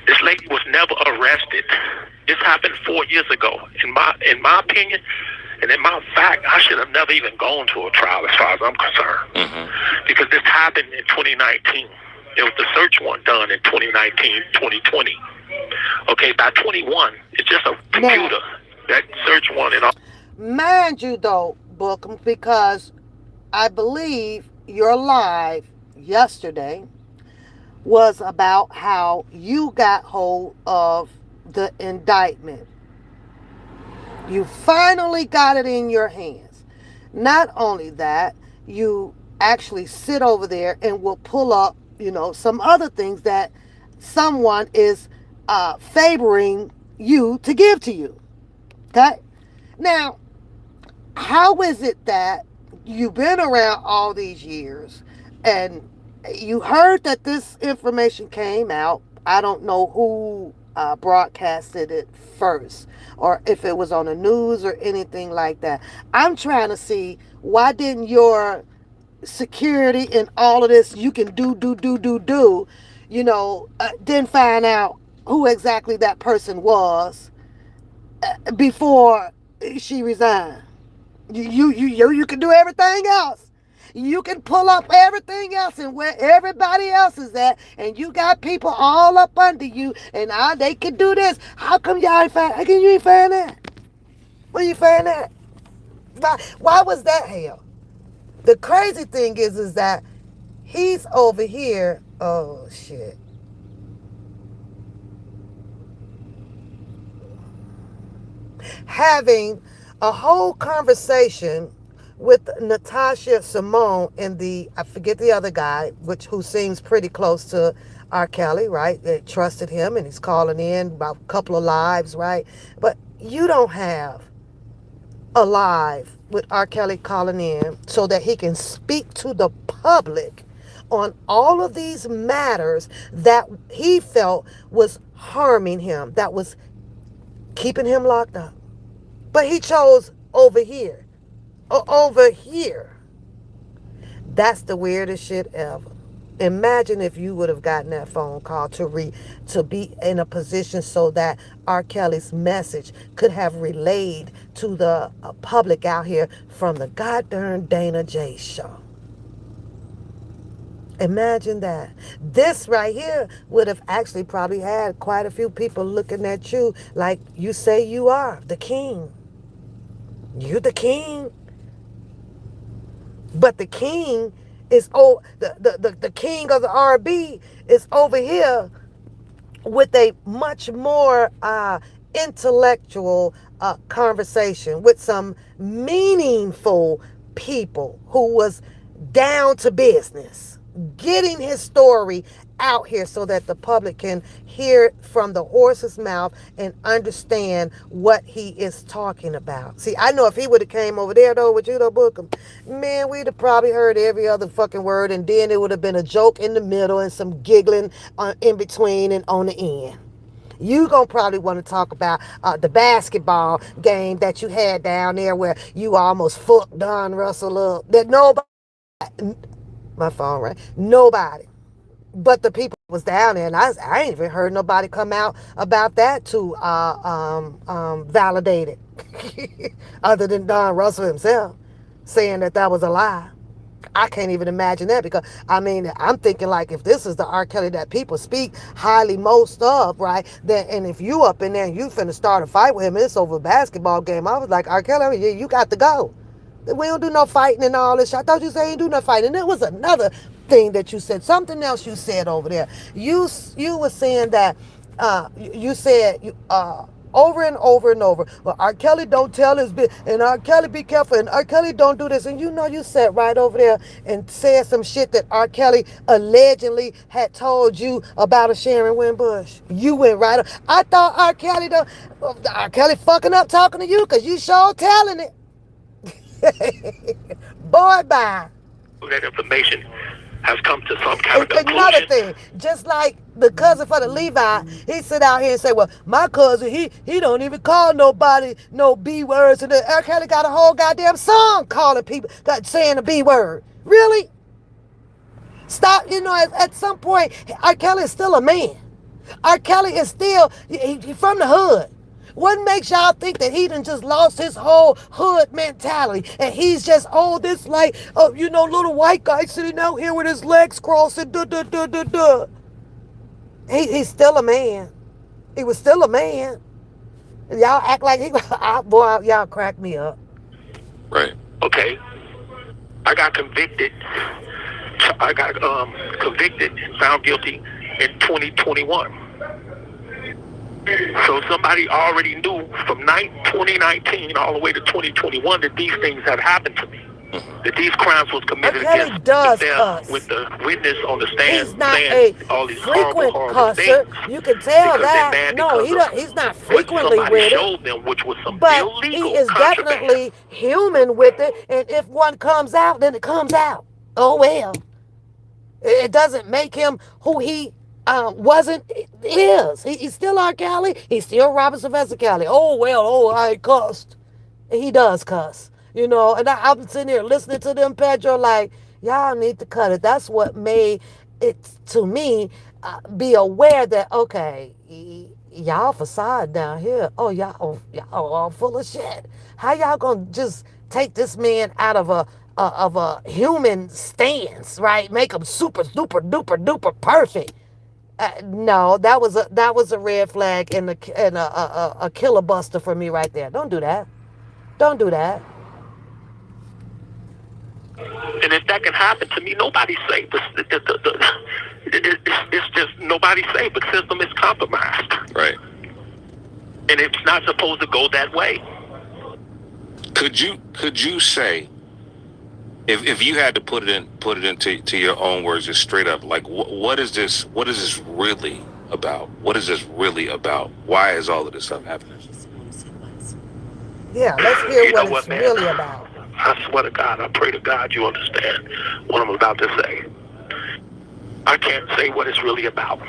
This lady was never arrested. This happened 4 years ago. In my opinion, and in my fact, I should have never even gone to a trial as far as I'm concerned. Mm-hmm. Because this happened in 2019. It was the search warrant done in 2019, 2020. Okay, by 21, it's just a computer. That search warrant and all. Mind you, though, Bookham, because I believe your live yesterday was about how you got hold of the indictment. You finally got it in your hands. Not only that, you actually sit over there and will pull up, some other things that someone is favoring you to give to you. Okay? Now, how is it that you've been around all these years and you heard that this information came out? I don't know who broadcasted it first or if it was on the news or anything like that. I'm trying to see, why didn't your security and all of this you can do, didn't find out who exactly that person was before she resigned? You can do everything else. You can pull up everything else and where everybody else is at, and you got people all up under you, and they can do this. How come y'all ain't find? How come you ain't find that? Where you find that? Why was that hell? The crazy thing is that he's over here. Oh shit. Having a whole conversation with Natasha Simone and I forget the other guy, who seems pretty close to R. Kelly, right? They trusted him and he's calling in about a couple of lives, right? But you don't have a live with R. Kelly calling in so that he can speak to the public on all of these matters that he felt was harming him, that was keeping him locked up. But he chose over here. Over here. That's the weirdest shit ever. Imagine if you would have gotten that phone call to be in a position so that R. Kelly's message could have relayed to the public out here from the goddamn Dana J show. Imagine that. This right here would have actually probably had quite a few people looking at you like you say you are the king. You're the king. But the king is the king of the R&B is over here with a much more intellectual conversation with some meaningful people who was down to business, getting his story out here so that the public can hear it from the horse's mouth and understand what he is talking about. See, I know if he would have came over there though with you though, Bookham, man, we'd have probably heard every other fucking word, and then it would have been a joke in the middle and some giggling in between and on the end. You gonna probably want to talk about the basketball game that you had down there where you almost fucked Don Russell up. That nobody, my phone, right? Nobody but the people was down there, and I ain't even heard nobody come out about that to validate it, other than Don Russell himself saying that was a lie. I can't even imagine that, because I'm thinking like, if this is the R. Kelly that people speak highly most of, right? Then, and if you up in there and you finna start a fight with him, it's over a basketball game. I was like, R. Kelly, you got to go. We don't do no fighting and all this shit. I thought you said you ain't do no fighting. And there was another thing that you said. Something else you said over there. You were saying that you said over and over and over. Well, R. Kelly don't tell his bit, and R. Kelly be careful, and R. Kelly don't do this. And you sat right over there and said some shit that R. Kelly allegedly had told you about a Sharon Winbush. You went right up. I thought R. Kelly fucking up talking to you because you sure telling it. Boy, bye. That information has come to some kind of Another conclusion. thing, just like the cousin for the Levi, he sit out here and say, well, my cousin, he don't even call nobody no B words. And R. Kelly got a whole goddamn song calling people, saying the B word. Really? Stop, at some point, R. Kelly is still a man. R. Kelly is still, he from the hood. What makes y'all think that he done just lost his whole hood mentality and he's just, this like, little white guy sitting out here with his legs crossed and duh. He's still a man. He was still a man. And y'all act like boy, y'all crack me up. Right. Okay. I got convicted. Convicted and found guilty in 2021. So somebody already knew from 2019 all the way to 2021 that these things had happened to me. That these crimes was committed against with the witness on the stand. He's not saying a all these frequent horrible cusser. things. You can tell Because that. they're mad No, because he's not what frequently somebody with it. showed them, which was some But illegal he is contraband. definitely human with it. And if one comes out, then it comes out. Oh, well. It doesn't make him who he wasn't, is. He's still R. Kelly. He's still Robert Sylvester Kelly. I cussed. He does cuss. And I'm sitting here listening to them, Pedro, like, y'all need to cut it. That's what made it, to me, be aware that, okay, y'all facade down here. Oh, y'all all full of shit. How y'all gonna just take this man out of a human stance, right? Make him super duper duper duper perfect. No, that was a red flag and a killer buster for me right there. Don't do that. Don't do that. And if that can happen to me, nobody's safe. It's just nobody's safe. The system is compromised. Right. And it's not supposed to go that way. Could you say, if you had to put it into your own words, just straight up, like what is this really about? What is this really about? Why is all of this stuff happening? Yeah, let's hear You know what it's man? really about. I swear to God, I pray to God you understand what I'm about to say. I can't say what it's really about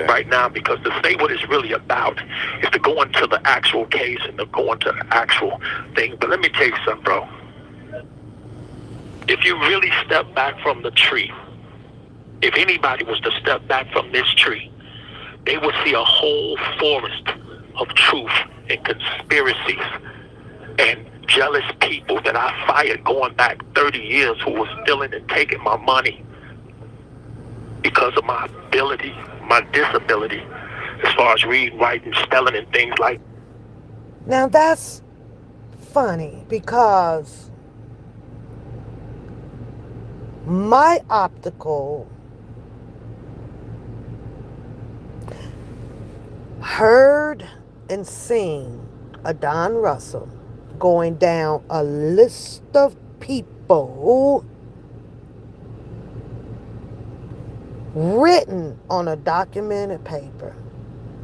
right now, because to say what it's really about is to go into the actual case and to go into the actual thing. But let me tell you something, bro. If you really step back from the tree, if anybody was to step back from this tree, they would see a whole forest of truth and conspiracies and jealous people that I fired going back 30 years who was stealing and taking my money because of my ability, my disability, as far as reading, writing, spelling, and things like that. Now that's funny because my optical heard and seen a Don Russell going down a list of people written on a documented paper.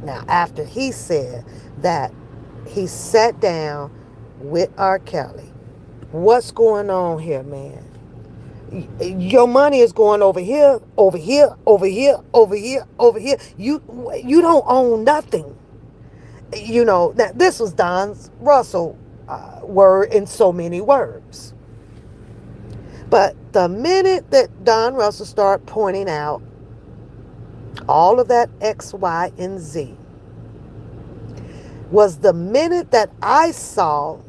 Now, after he said that he sat down with R. Kelly, what's going on here, man? Your money is going over here, over here, over here, over here, over here. You don't own nothing. Now this was Don Russell word in so many words. But the minute that Don Russell started pointing out all of that X, Y, and Z was the minute that I saw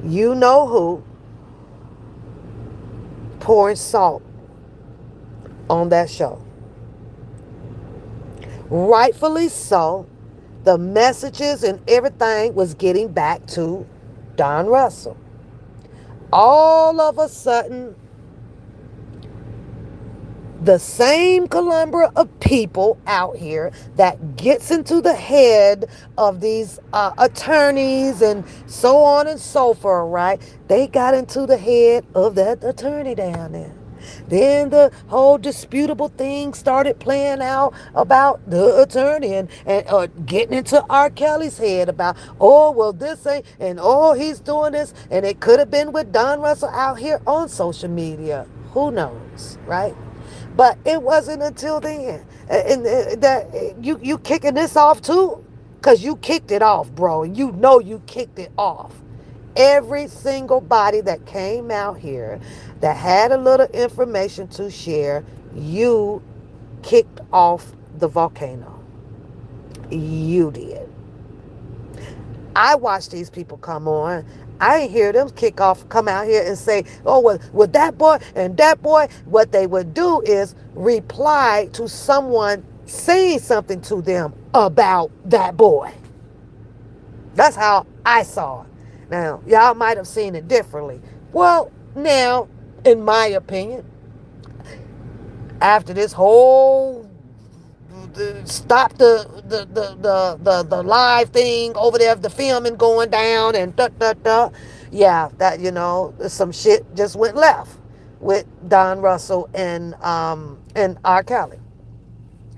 you know who pouring salt on that show. Rightfully so, the messages and everything was getting back to Don Russell. All of a sudden, the same columbra of people out here that gets into the head of these attorneys and so on and so forth, right? They got into the head of that attorney down there. Then the whole disputable thing started playing out about the attorney and getting into R. Kelly's head about, oh, well, this ain't, and oh, he's doing this. And it could have been with Don Russell out here on social media. Who knows, right? But it wasn't until then. And that you kicking this off too? Because you kicked it off, bro. And you know you kicked it off. Every single body that came out here that had a little information to share, you kicked off the volcano. You did. I watched these people come on. I ain't hear them come out here and say, oh, well, with that boy and that boy. What they would do is reply to someone saying something to them about that boy. That's how I saw it. Now, y'all might have seen it differently. Well, now, in my opinion, after this whole stop the live thing over there, the filming going down and yeah, that, some shit just went left with Don Russell and R. Kelly.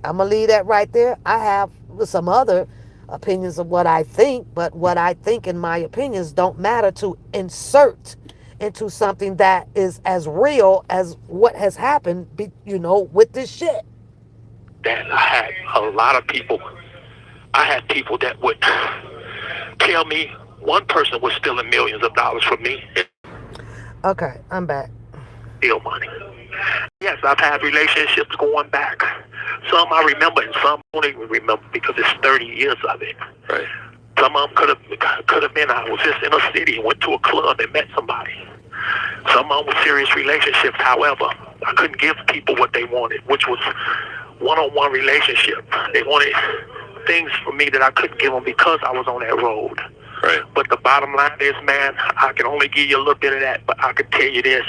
I'm gonna leave that right there. I have some other opinions of what I think, but what I think in my opinions don't matter to insert into something that is as real as what has happened, with this shit. That I had a lot of people. I had people that would tell me one person was stealing millions of dollars from me. Okay, I'm back. Steal money. Yes, I've had relationships going back. Some I remember and some I don't even remember because it's 30 years of it. Right. Some of them could have been I was just in a city and went to a club and met somebody. Some of them were serious relationships. However, I couldn't give people what they wanted, which was one-on-one relationship. They wanted things from me that I couldn't give them because I was on that road. Right. But the bottom line is, man, I can only give you a little bit of that, but I can tell you this.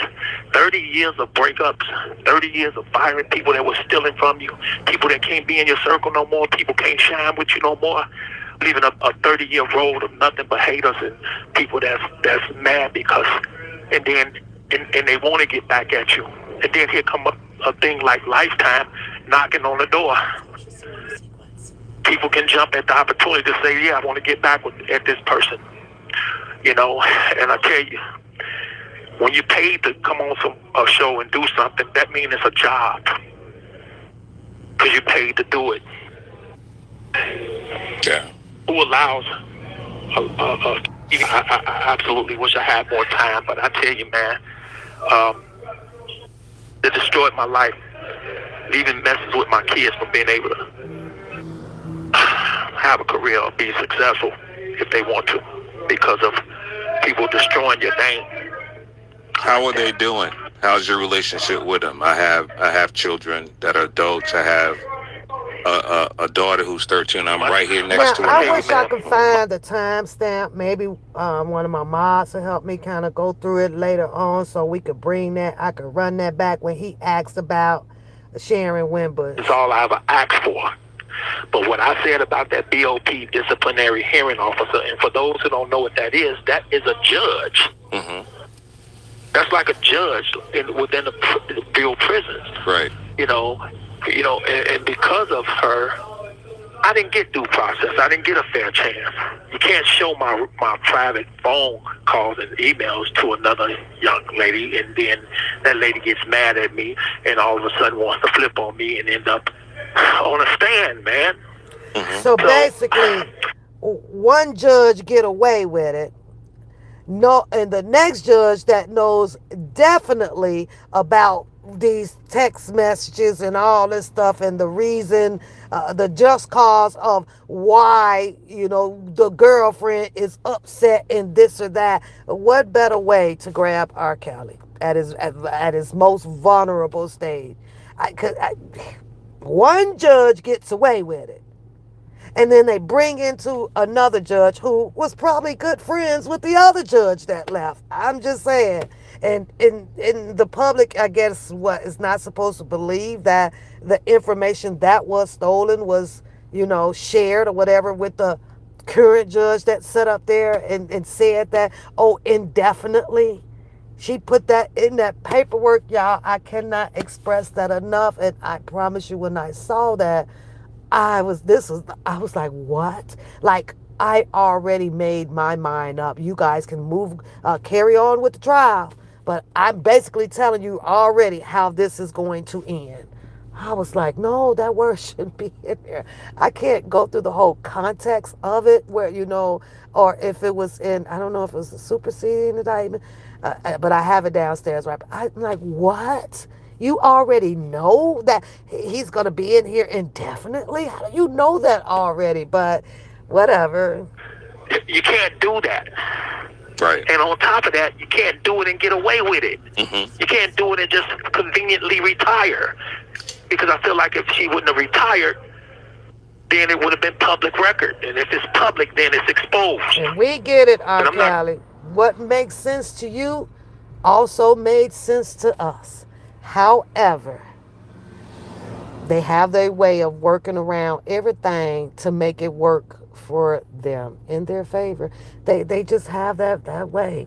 30 years of breakups, 30 years of firing people that were stealing from you, people that can't be in your circle no more, people can't shine with you no more, leaving a 30-year road of nothing but haters and people that's mad because, and they want to get back at you. And then here come a thing like Lifetime knocking on the door. People can jump at the opportunity to say, yeah, I want to get back at this person. And I tell you, when you're paid to come on a show and do something, that means it's a job. Because you're paid to do it. Yeah. Who allows I absolutely wish I had more time, but I tell you, man, it destroyed my life. It even messes with my kids from being able to have a career or be successful if they want to because of people destroying your name. How are they doing? How's your relationship with them? I have children that are adults. I have a daughter who's 13. I'm right here next to her. I wish I could find the timestamp. Maybe one of my mods will help me kind of go through it later on so we could bring that. I could run that back when he asked about Sharon Wimbush. It's all I ever asked for. But what I said about that BOP, disciplinary hearing officer, and for those who don't know what that is a judge. Mm-hmm. That's like a judge within the Bureau of Prisons. Right. And because of her, I didn't get due process. I didn't get a fair chance. You can't show my private phone calls and emails to another young lady, and then that lady gets mad at me and all of a sudden wants to flip on me and end up on a stand, man. Mm-hmm. So basically, one judge get away with it. No, and the next judge that knows definitely about these text messages and all this stuff and the reason, the just cause of why, the girlfriend is upset and this or that. What better way to grab R. Kelly at his most vulnerable stage? One judge gets away with it. And then they bring into another judge who was probably good friends with the other judge that left. I'm just saying. And in the public, I guess, what is not supposed to believe that the information that was stolen was, shared or whatever with the current judge that sat up there and said that, oh, indefinitely. She put that in that paperwork, y'all. I cannot express that enough. And I promise you, when I saw that, I was like, what? Like, I already made my mind up. You guys can carry on with the trial. But I'm basically telling you already how this is going to end. I was like, no, that word shouldn't be in there. I can't go through the whole context of it where, or if it was in, I don't know if it was a superseding indictment, but I have it downstairs, right? I'm like, what? You already know that he's going to be in here indefinitely? How do you know that already? But whatever. You can't do that. Right. And on top of that, you can't do it and get away with it. You can't do it and just conveniently retire. Because I feel like if she wouldn't have retired, then it would have been public record. And if it's public, then it's exposed. And we get it, R. Kelly. What makes sense to you also made sense to us. However, they have their way of working around everything to make it work for them in their favor. They just have that way,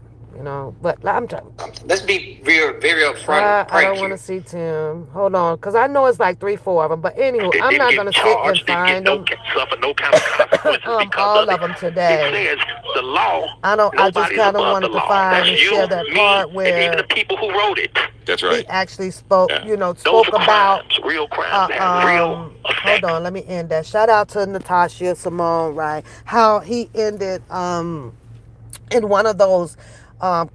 But I'm trying. Let's be very upfront. I don't want to see Tim. Hold on, because I know it's like 3-4 of them. But anywho, They I'm didn't not get going to sit charged, and didn't find get them. suffer no kind of consequences because All of them today. It says the law. I just kind of wanted to find and share that part and even where the people who wrote it. That's right. he actually spoke, Yeah. spoke Those are about. crimes, real crimes that have real effect. Hold on, let me end that. Shout out to Natasha Simone, right? How he ended in one of those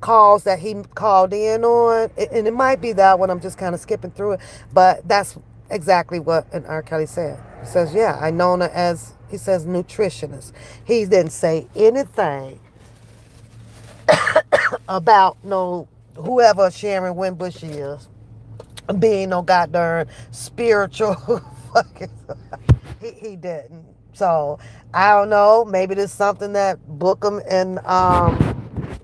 calls that he called in on, and it might be that one. I'm just kind of skipping through it, but that's exactly what R. Kelly said. He says, "Yeah, I know her as," he says, nutritionist. He didn't say anything about whoever Sharon Winbush is being no goddamn spiritual fucking. He didn't. So I don't know. Maybe there's something that Bookham and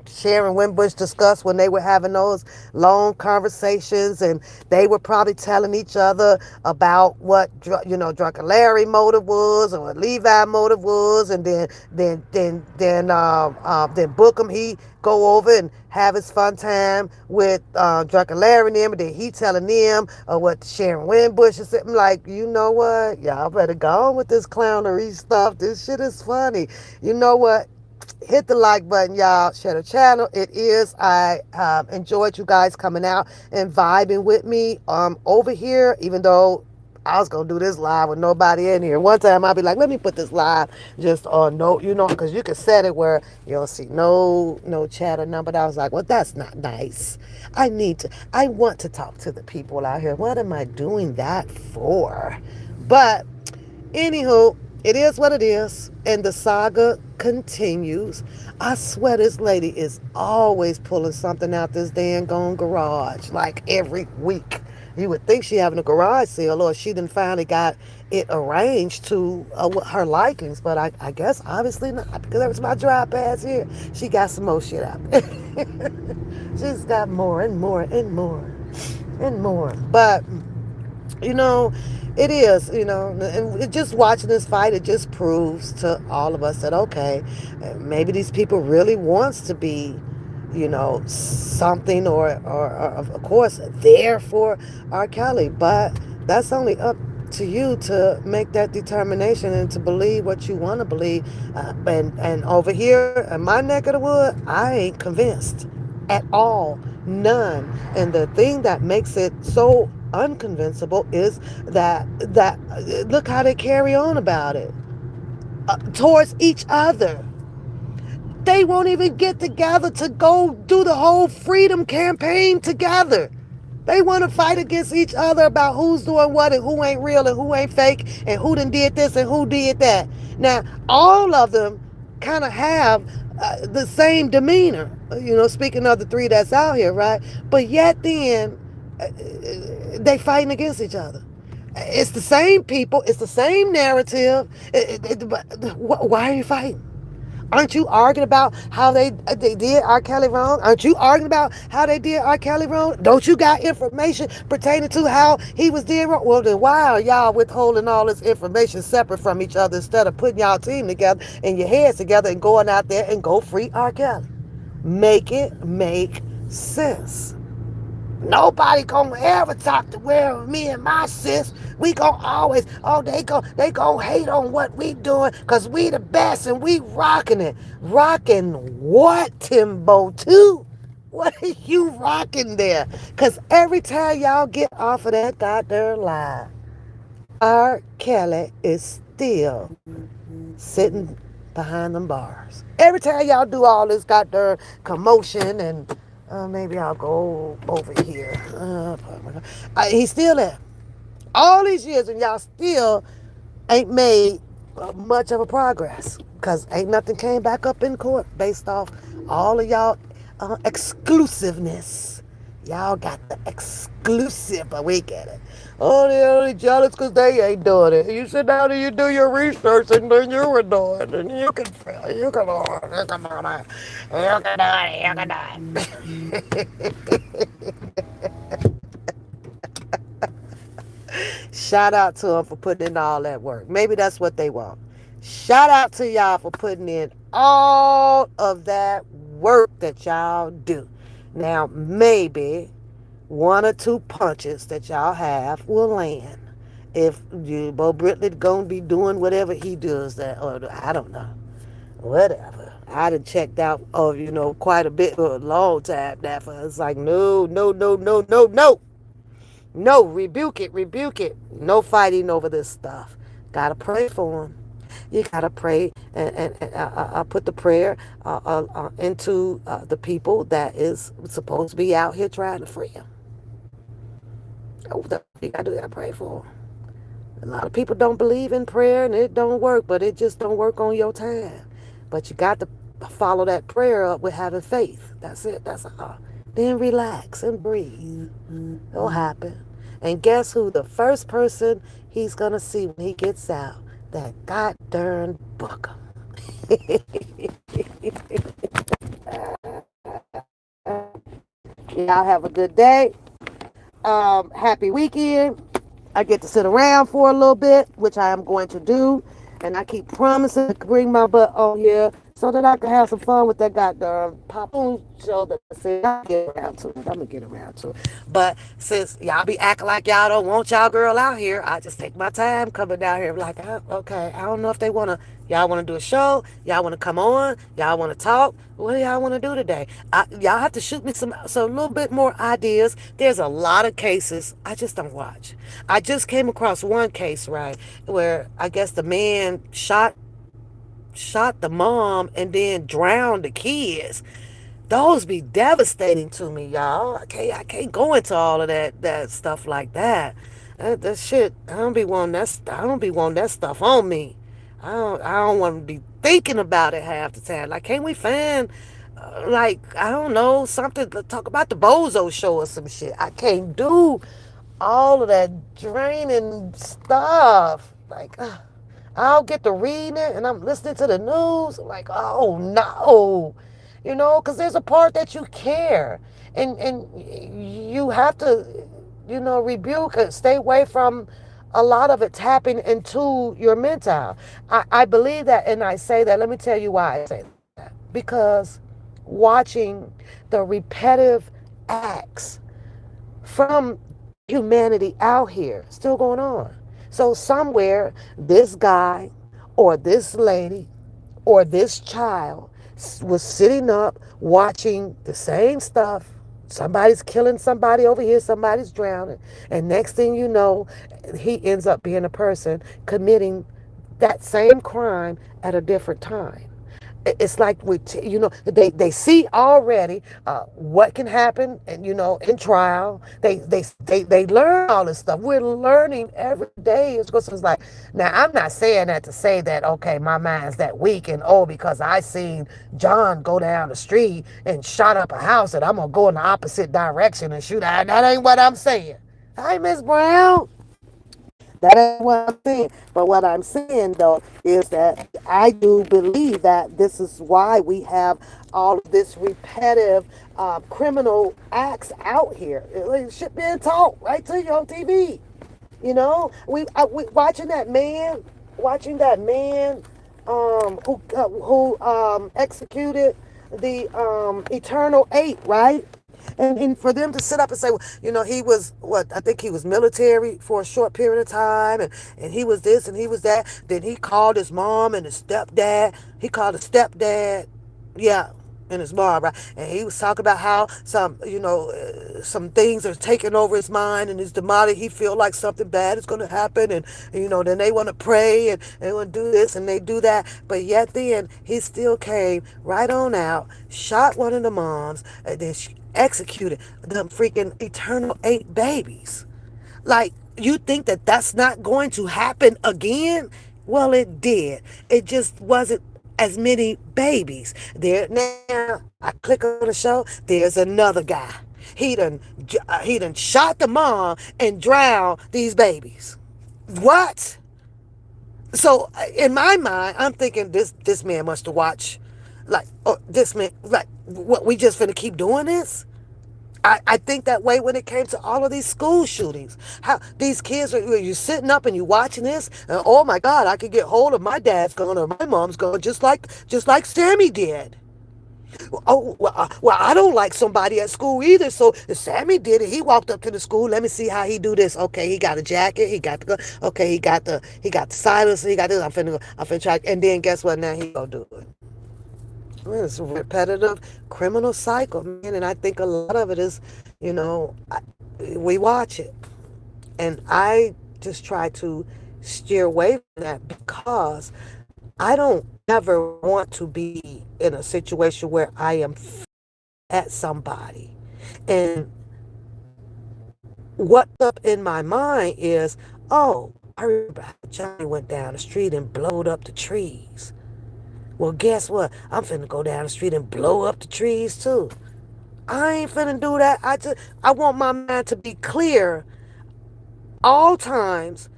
Sharon Winbush discussed when they were having those long conversations, and they were probably telling each other about what Drunken Larry motive was or what Levi motive was, and then Bookham, he go over and have his fun time with Drunken Larry and them, and then he telling them what Sharon Winbush is saying. I'm like, you know what? Y'all better go on with this clownery stuff. This shit is funny. You know what? Hit the like button, y'all. Share the channel. I enjoyed you guys coming out and vibing with me over here, even though I was gonna do this live with nobody in here. One time I'll be like, let me put this live just on note, because you can set it where you don't see no chat or none. But I was like, well, that's not nice. I want to talk to the people out here. What am I doing that for? But anywho, it is what it is, and the saga continues. I swear this lady is always pulling something out this dang gone garage, like every week. You would think she having a garage sale, or she done finally got it arranged to her likings, but I guess obviously not, because every time I drive past here, she got some more shit out. She's got more and more and more and more. But it is, and just watching this fight, it just proves to all of us that, okay, maybe these people really wants to be, something or of course, there for R. Kelly. But that's only up to you to make that determination and to believe what you want to believe. And over here in my neck of the wood, I ain't convinced at all. None. And the thing that makes it so unconvincible is that look how they carry on about it towards each other. They won't even get together to go do the whole freedom campaign together. They want to fight against each other about who's doing what and who ain't real and who ain't fake and who done did this and who did that. Now, all of them kind of have the same demeanor, speaking of the three that's out here, right? But yet then, they fighting against each other. It's the same people. It's the same narrative. Why are you fighting? Aren't you arguing about how they did R. Kelly wrong? Aren't you arguing about how they did R. Kelly wrong? Don't you got information pertaining to how he was did wrong? Well, then why are y'all withholding all this information separate from each other instead of putting y'all team together and your heads together and going out there and go free R. Kelly? Make it make sense. Nobody gonna ever talk to where me and my sis. We gonna always, oh, they gonna hate on what we doing because we the best and we rocking it. Rocking what, Timbo, too? What are you rocking there? Because every time y'all get off of that goddamn line, R. Kelly is still sitting behind them bars. Every time y'all do all this goddamn commotion and maybe I'll go over here. He's still there. All these years and y'all still ain't made much of a progress because ain't nothing came back up in court based off all of y'all exclusiveness. Y'all got the exclusive, but we get it. Oh, they're only jealous because they ain't doing it. You sit down and you do your research and then you were doing it. And you can feel, you can do it, you can do it, you can do it, you can do it. Shout out to them for putting in all that work. Maybe that's what they want. Shout out to y'all for putting in all of that work that y'all do. Now, maybe one or two punches that y'all have will land. If you, Bo Britley gonna be doing whatever he does, that, or I don't know, whatever. I done checked out, quite a bit for a long time. That it's like no, no, no, no, no, no. No, rebuke it, rebuke it. No fighting over this stuff. Gotta pray for him. You gotta pray and put the prayer into the people that is supposed to be out here trying to free him. Oh, you gotta do. You gotta pray for him. A lot of people don't believe in prayer and it don't work, but it just don't work on your time. But you got to follow that prayer up with having faith. That's it. That's all. Then relax and breathe. It'll happen. And guess who? The first person he's going to see when he gets out? That goddamn booker. Y'all have a good day. Happy weekend. I get to sit around for a little bit, which I am going to do. And I keep promising to bring my butt on here so that I can have some fun with that goddamn pop-on show that I said I'll get around to it. I'm going to get around to it. But since y'all be acting like y'all don't want y'all girl out here, I just take my time coming down here. Like, okay, I don't know if y'all want to do a show, y'all want to come on, y'all want to talk. What do y'all want to do today? Y'all have to shoot me some little bit more ideas. There's a lot of cases I just don't watch. I just came across one case, right, where I guess the man shot the mom and then drowned the kids. Those be devastating to me, y'all. I can't go into all of that stuff like that. That shit, I don't be wanting that stuff on me. I don't want to be thinking about it half the time. Like, can't we find like, I don't know, something to talk about the Bozo show or some shit? I can't do all of that draining stuff. Like, I'll get to reading it and I'm listening to the news. I'm like, oh no. Because there's a part that you care. And you have to, rebuke it, stay away from a lot of it tapping into your mental. I believe that, and I say that. Let me tell you why I say that. Because watching the repetitive acts from humanity out here still going on. So somewhere, this guy or this lady or this child was sitting up watching the same stuff. Somebody's killing somebody over here, somebody's drowning. And next thing you know, he ends up being a person committing that same crime at a different time. It's like they see already what can happen, and in trial they learn all this stuff. We're learning every day. It's like, now I'm not saying that to say that okay, my mind's that weak and because I seen John go down the street and shot up a house and I'm gonna go in the opposite direction and shoot. That ain't what I'm saying. Hi, Miss Brown. That ain't what I'm saying. But what I'm saying though is that I do believe that this is why we have all of this repetitive criminal acts out here. It should be taught right to you on TV. You know, we watching that man, who executed the Eternal Eight, right? And for them to sit up and say, well, he was what I think he was military for a short period of time, and he was this and he was that. Then he called his mom and his stepdad. He called his stepdad, yeah, and his mom, right? And he was talking about how some things are taking over his mind and his demonic. He feel like something bad is going to happen, and then they want to pray and they want to do this and they do that. But yet then he still came right on out, shot one of the moms, and then she executed them freaking eternal eight babies. Like, you think that that's not going to happen again? Well, it did. It just wasn't as many babies. There now, I click on the show. There's another guy. He done shot the mom and drowned these babies. What? So in my mind, I'm thinking this man must have watched, like, oh, this man, like, what, we just finna keep doing this? I think that way when it came to all of these school shootings. How these kids are, you sitting up and you watching this, and oh my God, I could get hold of my dad's gun or my mom's gun just like Sammy did. Oh well, I don't like somebody at school either. So if Sammy did it, he walked up to the school. Let me see how he do this. Okay, he got a jacket. He got the gun. Okay, he got the silencer. He got this. I'm finna try. And then guess what? Now he gonna do it. Man, it's a repetitive criminal cycle, man. And I think a lot of it is, we watch it. And I just try to steer away from that because I don't ever want to be in a situation where I am at somebody. And what's up in my mind is, oh, I remember how Johnny went down the street and blowed up the trees. Well, guess what? I'm finna go down the street and blow up the trees too. I ain't finna do that. I want my mind to be clear all times.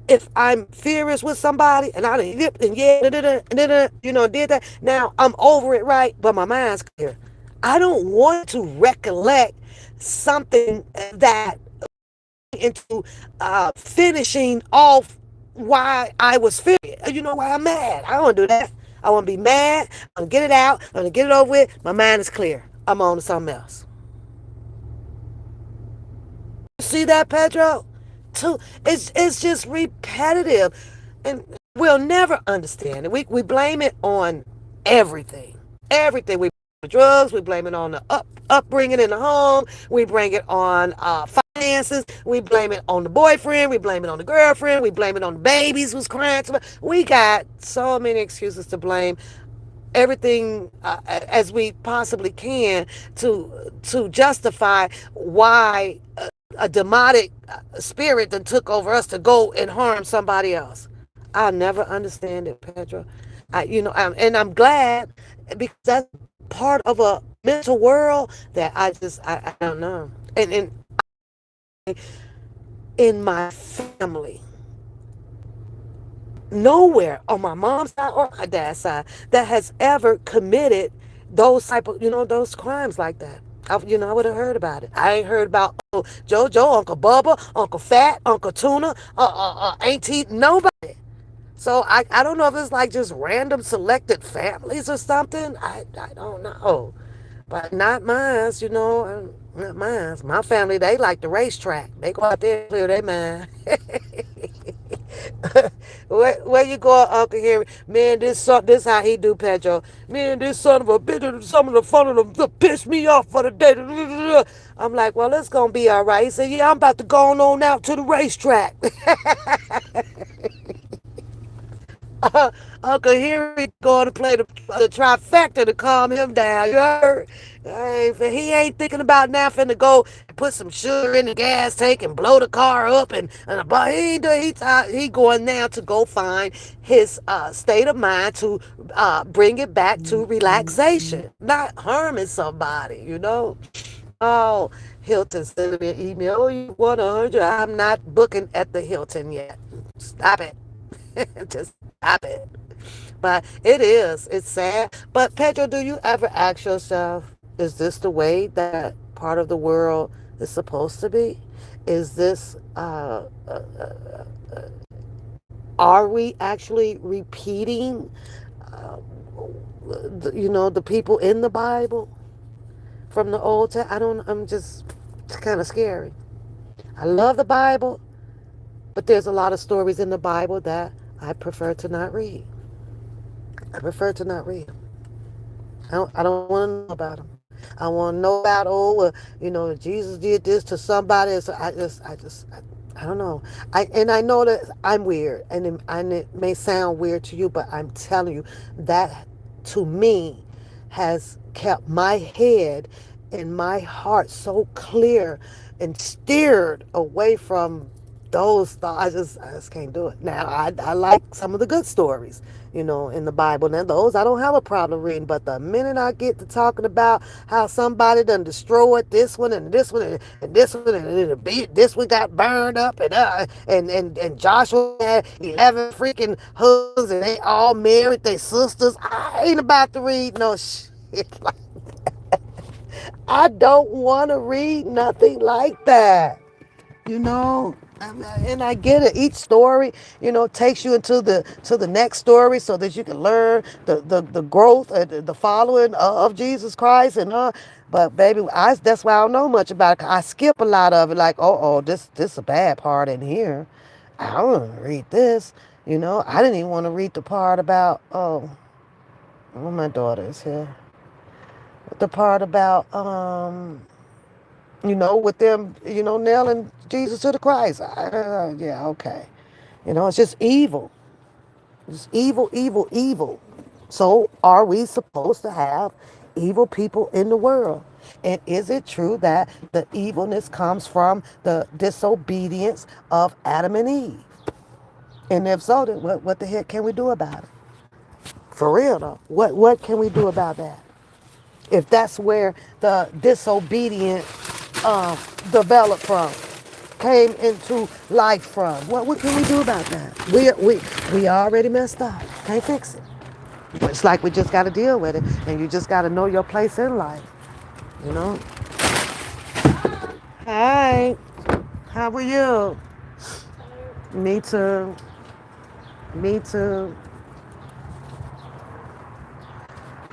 If I'm furious with somebody and I done yipped and yeah, did that. Now I'm over it, right? But my mind's clear. I don't want to recollect something that into finishing off why I was furious. Why I'm mad. I don't want to do that. I want to be mad. I'm going to get it out. I'm going to get it over with. My mind is clear. I'm on to something else. See that, Pedro? Too. It's just repetitive. And we'll never understand it. We blame it on everything. Everything. We blame the drugs. We blame it on the upbringing in the home. We bring it on finances. We blame it on the boyfriend. We blame it on the girlfriend. We blame it on the babies who's crying. We got so many excuses to blame everything as we possibly can to justify why a demonic spirit that took over us to go and harm somebody else. I'll never understand it, Pedro. And I'm glad because that's part of a mental world that I don't know. And in my family, nowhere on my mom's side or my dad's side that has ever committed those type of those crimes like that. I would have heard about it. I ain't heard about JoJo, Uncle Bubba, Uncle Fat, Uncle Tuna, Auntie, nobody. So I don't know if it's like just random selected families or something. I don't know. But not mine, not mine. My family, they like the racetrack. They go out there and clear their mind. where you going, Uncle Henry? Man, this how he do, Pedro. Man, this son of a bitch, some of the fun of them pissed me off for the day. I'm like, well, it's going to be all right. He said, yeah, I'm about to go on out to the racetrack. Uncle Henry going to play the trifecta to calm him down. You heard? He ain't thinking about now finna go put some sugar in the gas tank and blow the car up but he going now to go find his state of mind to bring it back to relaxation, not harming somebody. Oh, Hilton sending me an email. Oh, you want 100? I'm not booking at the Hilton yet. Stop it. Just stop it. But it is. It's sad. But Pedro, do you ever ask yourself, is this the way that part of the world is supposed to be? Is this, are we actually repeating, uh, the people in the Bible from the Old Testament? I'm just, it's kind of scary. I love the Bible, but there's a lot of stories in the Bible that I prefer to not read. I prefer to not read. I don't want to know about them. I want to know about, Jesus did this to somebody. So I don't know. I know that I'm weird, and it may sound weird to you, but I'm telling you that to me has kept my head and my heart so clear and steered away from those thoughts. I just can't do it. Now I like some of the good stories, in the Bible. Now those I don't have a problem reading. But the minute I get to talking about how somebody done destroyed this one and this one and this one and this one got burned up and Joshua had 11 freaking husbands and they all married their sisters, I ain't about to read no shit like I don't want to read nothing like that. you know and I get it. Each story, takes you into the next story so that you can learn the growth and the following of Jesus Christ. But baby, that's why I don't know much about it. I skip a lot of it, like, this is a bad part in here. I don't want to read this. I didn't even want to read the part about, my daughter is here, the part about, with them, nailing Jesus to the Christ. Yeah, okay. It's just evil. It's evil, evil, evil. So are we supposed to have evil people in the world? And is it true that the evilness comes from the disobedience of Adam and Eve? And if so, then what the heck can we do about it? For real though, what can we do about that? If that's where the disobedient developed from, came into life from. What can we do about that? We already messed up. Can't fix it. It's like we just got to deal with it, and you just got to know your place in life. You know. Hi. How are you? Me too. Me too.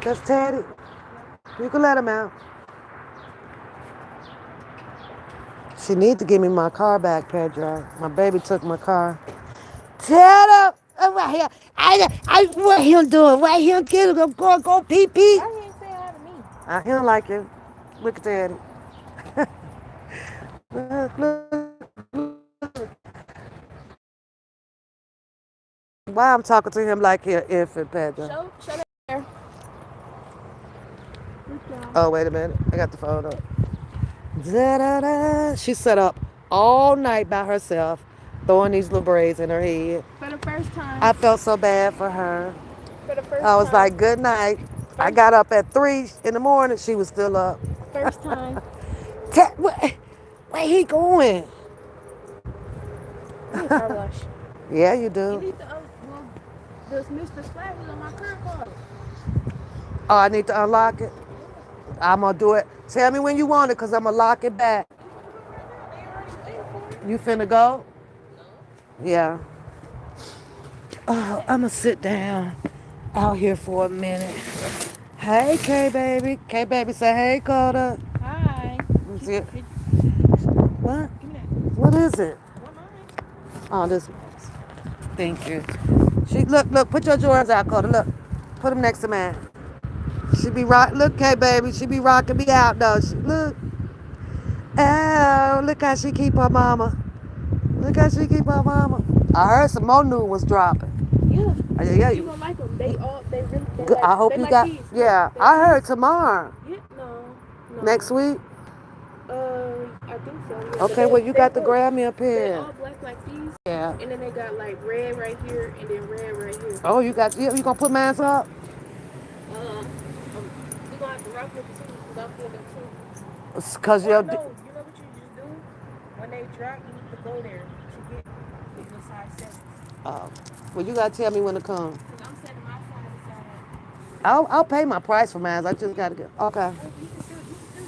That's Teddy. You can let him out. She need to give me my car back, Pedro. My baby took my car. Ted, right here. What him doing? What him getting? Go pee pee. Why he ain't saying hi to me? He don't like you. Look at Daddy. Why I'm talking to him like he an infant, Pedro? Show there. Oh, wait a minute. I got the phone up. Da-da-da. She set up all night by herself, throwing these little braids in her head. For the first time. I felt so bad for her. For the first time. I was like, good night. I got up at 3 in the morning. She was still up. First time. Where he going? I need car wash. Yeah, you do. You need to, does Mr. Splash is on my current car. Oh, I need to unlock it? I'm going to do it. Tell me when you want it, because I'm going to lock it back. You finna go? Yeah. Oh, I'm going to sit down out here for a minute. Hey, K-Baby. K-Baby say, hey, Coda. Hi. What? What is it? Oh, this one. Thank you. Look, put your drawers out, Coda. Look. Put them next to mine. She be rock. Look, K-Baby. She be rocking me out, though. Look. Oh, look how she keep her mama. Look how she keep her mama. I heard some more new ones dropping. Yeah. You gonna like them. They really, good. Like, I hope you like got, these. Yeah, I heard tomorrow. Yeah, no. Next week? I think so. Yeah. Okay, well, you got to grab me up here. They all black like these. Yeah. And then they got like red right here and then red right here. Oh, you gonna put mine up? You gonna have to rock with the two, because I'm feeling too. It's cause Or you're. no, you know what you just do? When they drop, you need to go there to get your size set. Well, you gotta tell me when to come. Because I'm setting my size aside. I'll pay my price for mine. I just gotta get. Okay. Oh, you can still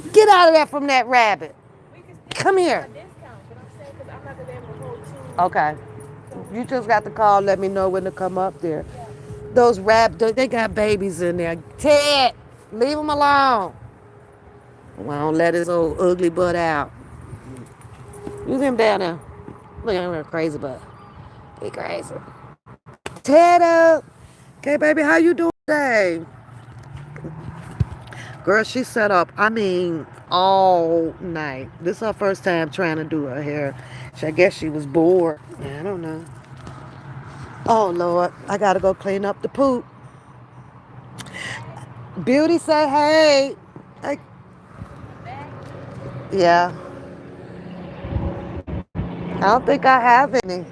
use Get it. out of there from that rabbit. We can still Come use here. my discount. But I'm saying because I'm not going to be able to hold two. Okay. So, You just got to call. Let me know when to come up there. yeah. Those rabbits, they got babies in there. Ted, leave them alone. Well, don't let his old ugly butt out. Use him down there. Look at him, crazy butt. He crazy. Ted up. Okay, baby, how you doing today? Girl, she set up, I mean, all night. This is her first time trying to do her hair. I guess she was bored. I don't know. Oh, Lord. I got to go clean up the poop. Beauty say hey. Hey. Yeah. I don't think I have any.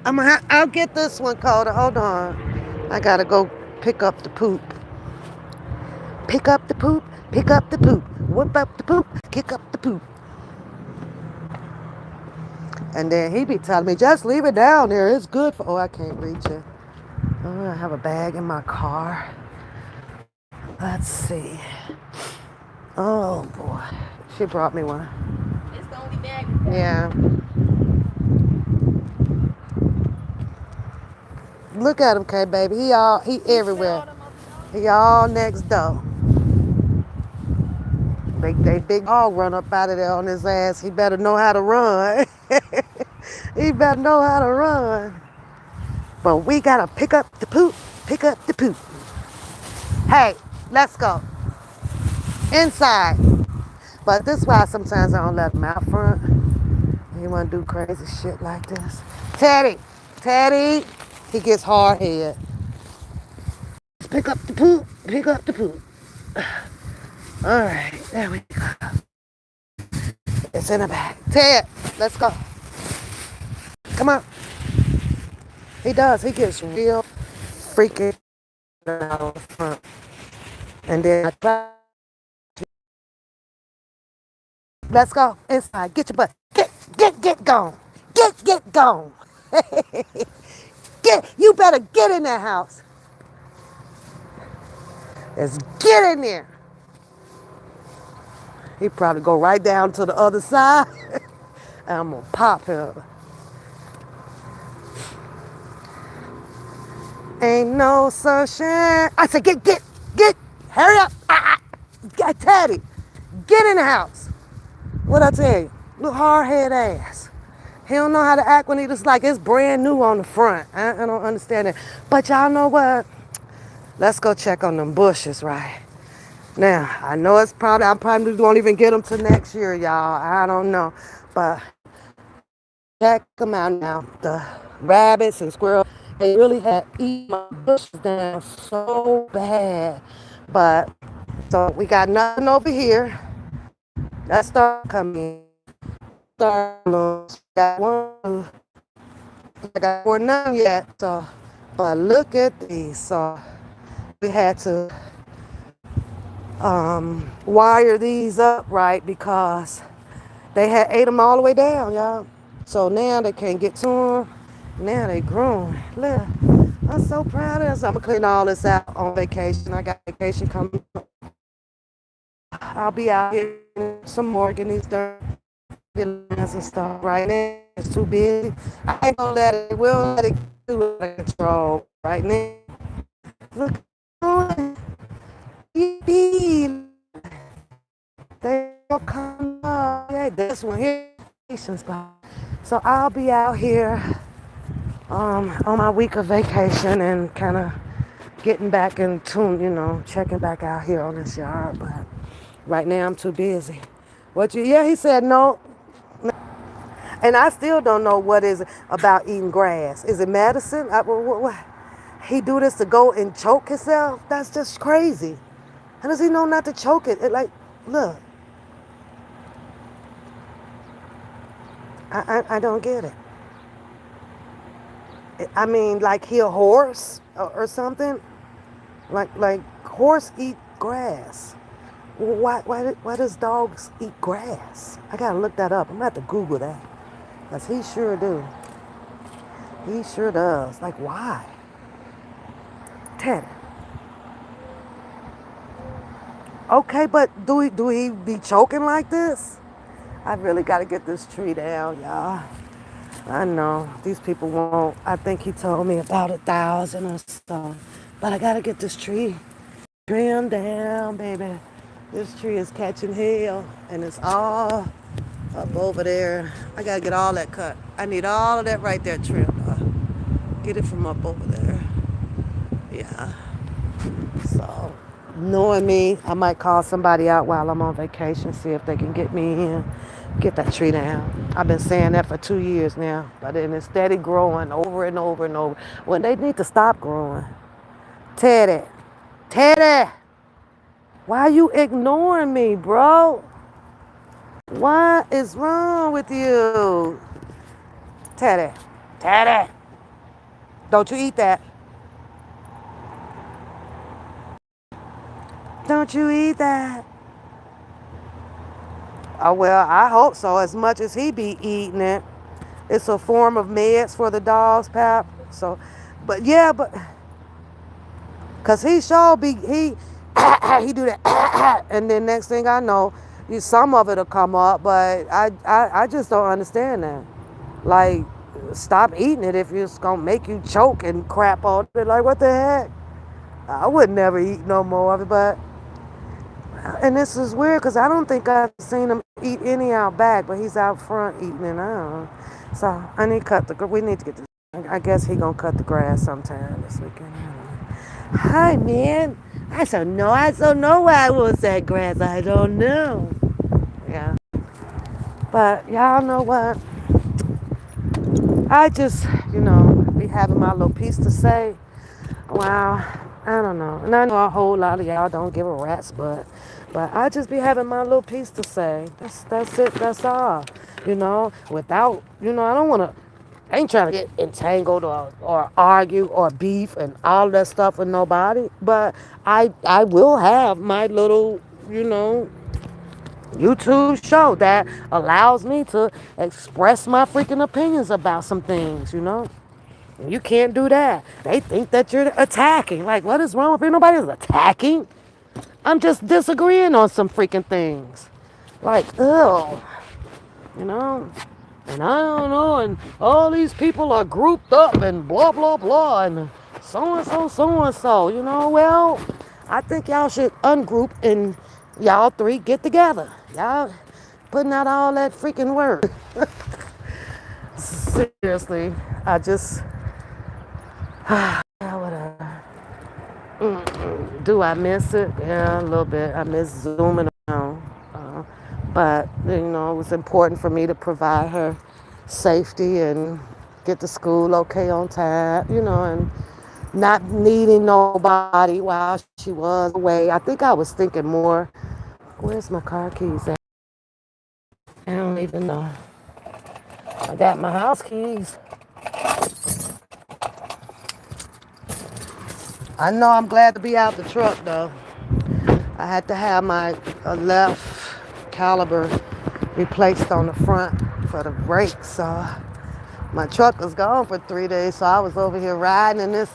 I'll get this one, Coda. Hold on. I got to go pick up the poop. Pick up the poop. Pick up the poop. Whip up the poop. Kick up the poop. And then he be telling me, just leave it down there. It's good for. Oh, I can't reach it. Oh, I have a bag in my car. Let's see. Oh boy, she brought me one. It's the only bag. Yeah. Look at him, K baby. He everywhere. He all next door. They big dog run up out of there on his ass. He better know how to run. He better know how to run. But we gotta pick up the poop. Pick up the poop. Hey, let's go. Inside. But this is why sometimes I don't let him out front. He wanna do crazy shit like this. Teddy, he gets hard head. Pick up the poop, pick up the poop. All right, there we go. It's in the bag. Ted, let's go. Come on. He does. He gets real freaking out on the front. And then I try. Let's go inside. Get your butt. Get gone. Get gone. You better get in that house. Let's get in there. He probably go right down to the other side. And I'm gonna pop him. Ain't no sunshine. I said, get, hurry up. Teddy, get in the house. What I tell you? Little hard head ass. He don't know how to act when he just like it's brand new on the front. I don't understand it. But y'all know what? Let's go check on them bushes, right? Now, I know I probably won't even get them till next year, y'all. I don't know. But check them out now. The rabbits and squirrels, they really had eaten my bushes down so bad. But, so we got nothing over here. Let's start coming. Got one. I got more none yet. So, but look at these. So we had to wire these up right because they had ate them all the way down, y'all. So now they can't get to them. Now they grown. Look, I'm so proud of us. I'm gonna clean all this out on vacation. I got vacation coming up. I'll be out here some more getting these done and stuff. Right now it's too busy. I ain't gonna let it. We'll let it do it control right now. Look, they will come up. Yeah, this one here, spot. So I'll be out here on my week of vacation and kind of getting back in tune, checking back out here on this yard. But right now I'm too busy. Yeah, he said no. And I still don't know what is about eating grass. Is it medicine? What? He do this to go and choke himself? That's just crazy. How does he know not to choke it? Look. I don't get it. I mean, like he a horse or something? Like horse eat grass. Why does dogs eat grass? I gotta look that up. I'm gonna have to Google that. Cause he sure do. He sure does. Like why? Ted. Okay, but do he be choking like this? I really gotta get this tree down, y'all. I know these people won't. I think he told me about 1,000 or so. But I gotta get this tree trimmed down, baby. This tree is catching hell, and it's all up over there. I gotta get all that cut. I need all of that right there trimmed. Get it from up over there. Yeah. So, knowing me, I might call somebody out while I'm on vacation, see if they can get me in, get that tree down. I've been saying that for 2 years now, but then it's steady growing over and over and over. When they need to stop growing. Teddy, Teddy, why are you ignoring me, bro? What is wrong with you? Teddy, Teddy, don't you eat that. Don't you eat that. Oh, well, I hope so, as much as he be eating it. It's a form of meds for the dogs, Pap. So, but yeah, but, cause he sure be, he do that, and then next thing I know, some of it'll come up, but I just don't understand that. Like, stop eating it if it's gonna make you choke and crap all day. Like, what the heck? I would never eat no more of it, but, and this is weird because I don't think I've seen him eat any out back, but he's out front eating it. I don't know. So I need to we need to get I guess he gonna cut the grass sometime this weekend. Hi, man. I don't know. I don't know why I was that grass. I don't know. Yeah. But y'all know what? I just, be having my little piece to say. Wow, I don't know. And I know a whole lot of y'all don't give a rat's butt. But I just be having my little piece to say. That's it. That's all. Without, I don't want to, I ain't trying to get entangled or argue or beef and all that stuff with nobody. But I will have my little, YouTube show that allows me to express my freaking opinions about some things. You can't do that. They think that you're attacking. Like, what is wrong with you? Nobody's attacking. I'm just disagreeing on some freaking things. Like, ugh, you know? And I don't know, and all these people are grouped up and blah, blah, blah, and so-and-so, so-and-so, Well, I think y'all should ungroup and y'all three get together. Y'all putting out all that freaking word. Seriously, I just, whatever. Do I miss it? Yeah, a little bit. I miss zooming around. But, it was important for me to provide her safety and get to school okay on time, and not needing nobody while she was away. I think I was thinking more, where's my car keys at? I don't even know. I got my house keys. I know I'm glad to be out the truck, though. I had to have my left caliber replaced on the front for the brakes. So my truck was gone for 3 days. So I was over here riding in this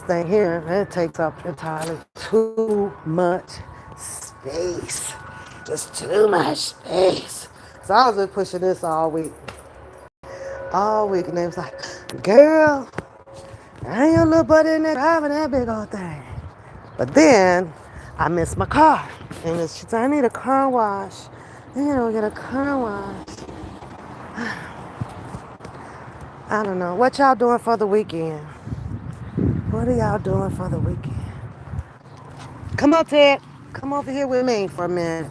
thing here. It takes up entirely too much space. Just too much space. So I was just pushing this all week. All week. And they was like, girl, I ain't your little buddy in there driving that big old thing. But then I missed my car. And she said, I need a car wash. Get a car wash. I don't know. What y'all doing for the weekend? What are y'all doing for the weekend? Come on, Ted. Come over here with me for a minute.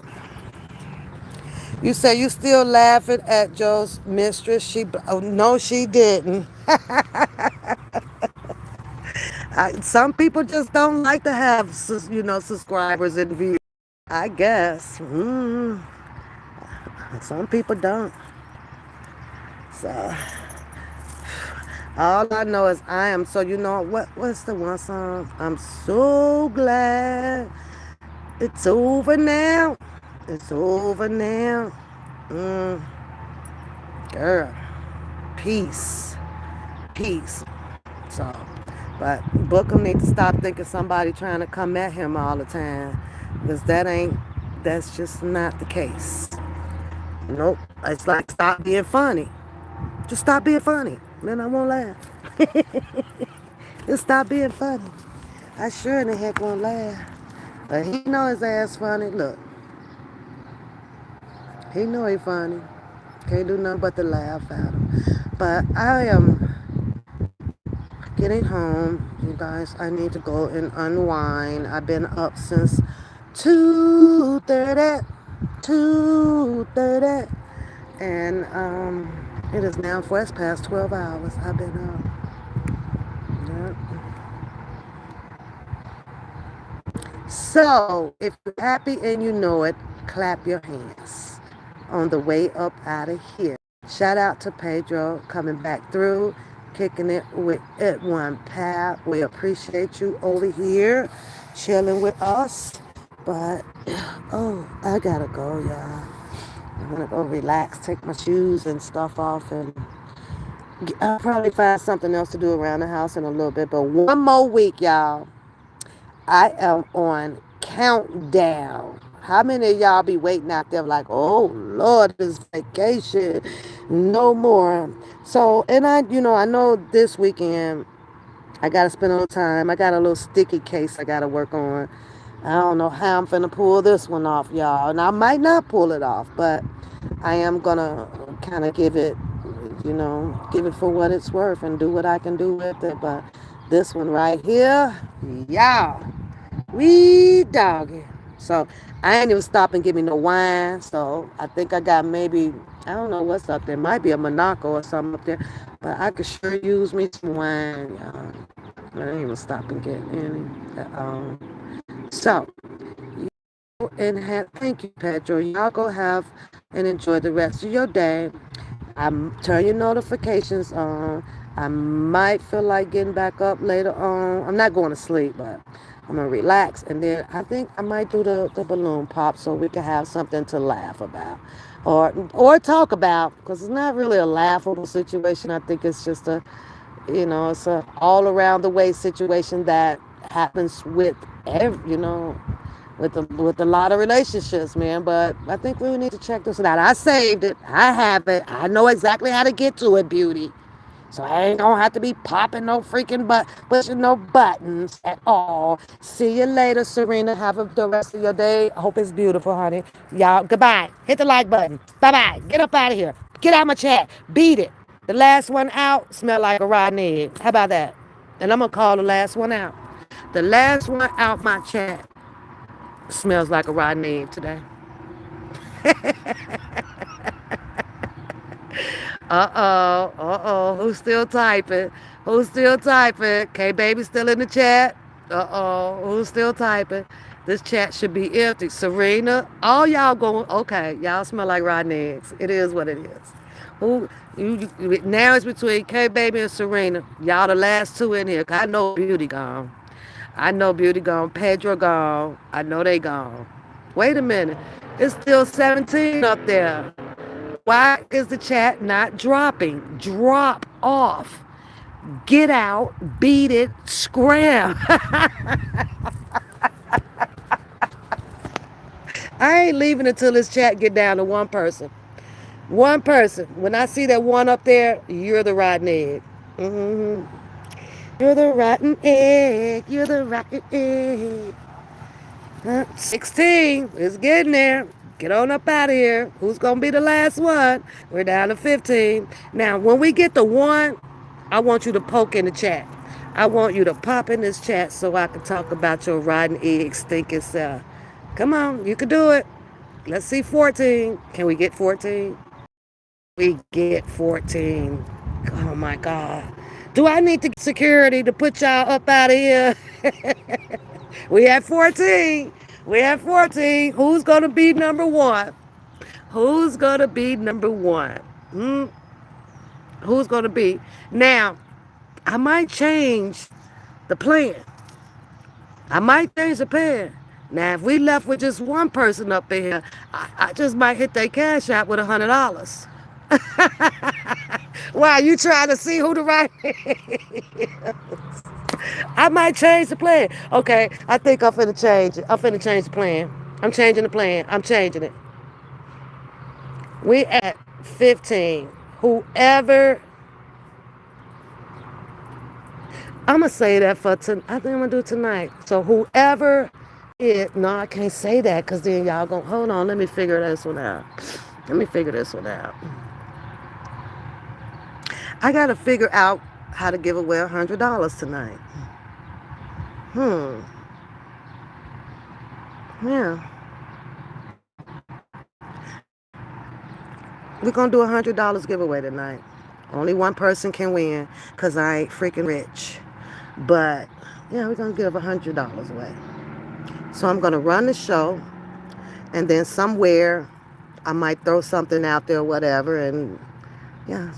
You say you still laughing at Joe's mistress? No, she didn't. Some people just don't like to have, subscribers and views. I guess. Some people don't. So, all I know is I am. So, what's the one song? I'm so glad It's over now. It's over now. Mm, girl, peace, peace. So, but Booker needs to stop thinking somebody trying to come at him all the time, because that's just not the case. Nope. It's like, stop being funny. Just stop being funny. Then I won't laugh. Just stop being funny. I sure in the heck won't laugh. But he know his ass funny. Look, he know he funny. Can't do nothing but to laugh at him. But I am getting home. You guys, I need to go and unwind. I've been up since 2:30. 2:30. And it is now past 12 hours. I've been up. Yep. So, if you're happy and you know it, clap your hands on the way up out of here. Shout out to Pedro coming back through, kicking it with it one pal. We appreciate you over here, chilling with us. But, oh, I gotta go, y'all. I'm gonna go relax, take my shoes and stuff off, and I'll probably find something else to do around the house in a little bit. But one more week, y'all. I am on countdown. How many of y'all be waiting out there like, oh Lord, this vacation, no more. So, and I know this weekend I gotta spend a little time. I got a little sticky case I gotta work on. I don't know how I'm finna pull this one off, y'all. And I might not pull it off, but I am gonna kind of give it for what it's worth and do what I can do with it. But this one right here, y'all. We doggy. So I ain't even stop and give me no wine. So I think I got maybe, I don't know what's up there. Might be a Monaco or something up there. But I could sure use me some wine, y'all. I ain't even stop and get any. So, and thank you, Pedro. Y'all go have and enjoy the rest of your day. Turn your notifications on. I might feel like getting back up later on. I'm not going to sleep, but I'm gonna relax, and then I think I might do the balloon pop so we can have something to laugh about, or talk about, because it's not really a laughable situation. I think it's just it's a all around the way situation that happens with with a lot of relationships, man. But I think we need to check this out. I saved it. I have it. I know exactly how to get to it, beauty. So I ain't gonna have to be popping no freaking pushing no buttons at all. See you later, Serena. Have the rest of your day. I hope it's beautiful, honey. Y'all, goodbye. Hit the like button. Bye-bye. Get up out of here. Get out my chat. Beat it. The last one out smell like a rotten egg. How about that? And I'm gonna call the last one out. The last one out my chat smells like a rotten egg today. Uh-oh. Who's still typing? Who's still typing? K-Baby still in the chat? Uh-oh. Who's still typing? This chat should be empty. Serena, all y'all going, okay, y'all smell like rotten eggs. It is what it is. Now it's between K-Baby and Serena. Y'all the last two in here. I know Beauty gone. I know Beauty gone. Pedro gone. I know they gone. Wait a minute. It's still 17 up there. Why is the chat not dropping? Drop off. Get out, beat it, scram. I ain't leaving until this chat get down to one person. One person. When I see that one up there, you're the rotten egg. Mm-hmm. You're the rotten egg. You're the rotten egg. 16. It's getting there. Get on up out of here. Who's going to be the last one? We're down to 15. Now, when we get to 1, I want you to poke in the chat. I want you to pop in this chat so I can talk about your rotten egg stinking self. Come on, you can do it. Let's see 14. Can we get 14? We get 14. Oh my God. Do I need to get security to put y'all up out of here? We have 14. We have 14. Who's going to be number 1? Who's going to be number 1? Who's going to be? Now, I might change the plan. I might change the plan. Now, if we left with just one person up in here, I just might hit their cash out with $100. Why, you trying to see who the right I might change the plan. Okay, I think I'm finna change it. I'm finna change the plan. I'm changing the plan. I'm changing it. We at 15. Whoever, I'm gonna say that for tonight. I think I'm gonna do tonight. So whoever it, no, I can't say that because then y'all gonna, hold on, let me figure this one out. Let me figure this one out. I gotta figure out how to give away $100 tonight. Yeah. We're gonna do $100 giveaway tonight. Only one person can win because I ain't freaking rich. But yeah, we're gonna give $100 away. So I'm gonna run the show, and then somewhere I might throw something out there, whatever, and yeah.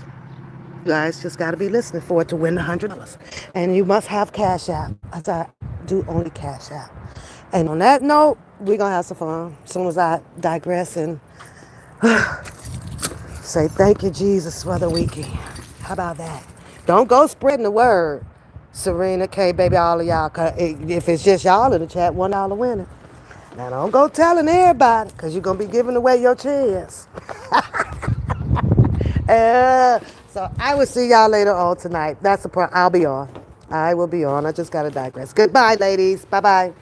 You guys just gotta be listening for it to win the $100. And you must have Cash App. I do only Cash App. And on that note, we're gonna have some fun. As soon as I digress and say thank you, Jesus, for the weekend. How about that? Don't go spreading the word. Serena, K, baby, all of y'all. If it's just y'all in the chat, $1 winning. Now don't go telling everybody, because you're going to be giving away your chance. So I will see y'all later on tonight. That's the part. I'll be on. I will be on. I just got to digress. Goodbye, ladies. Bye-bye.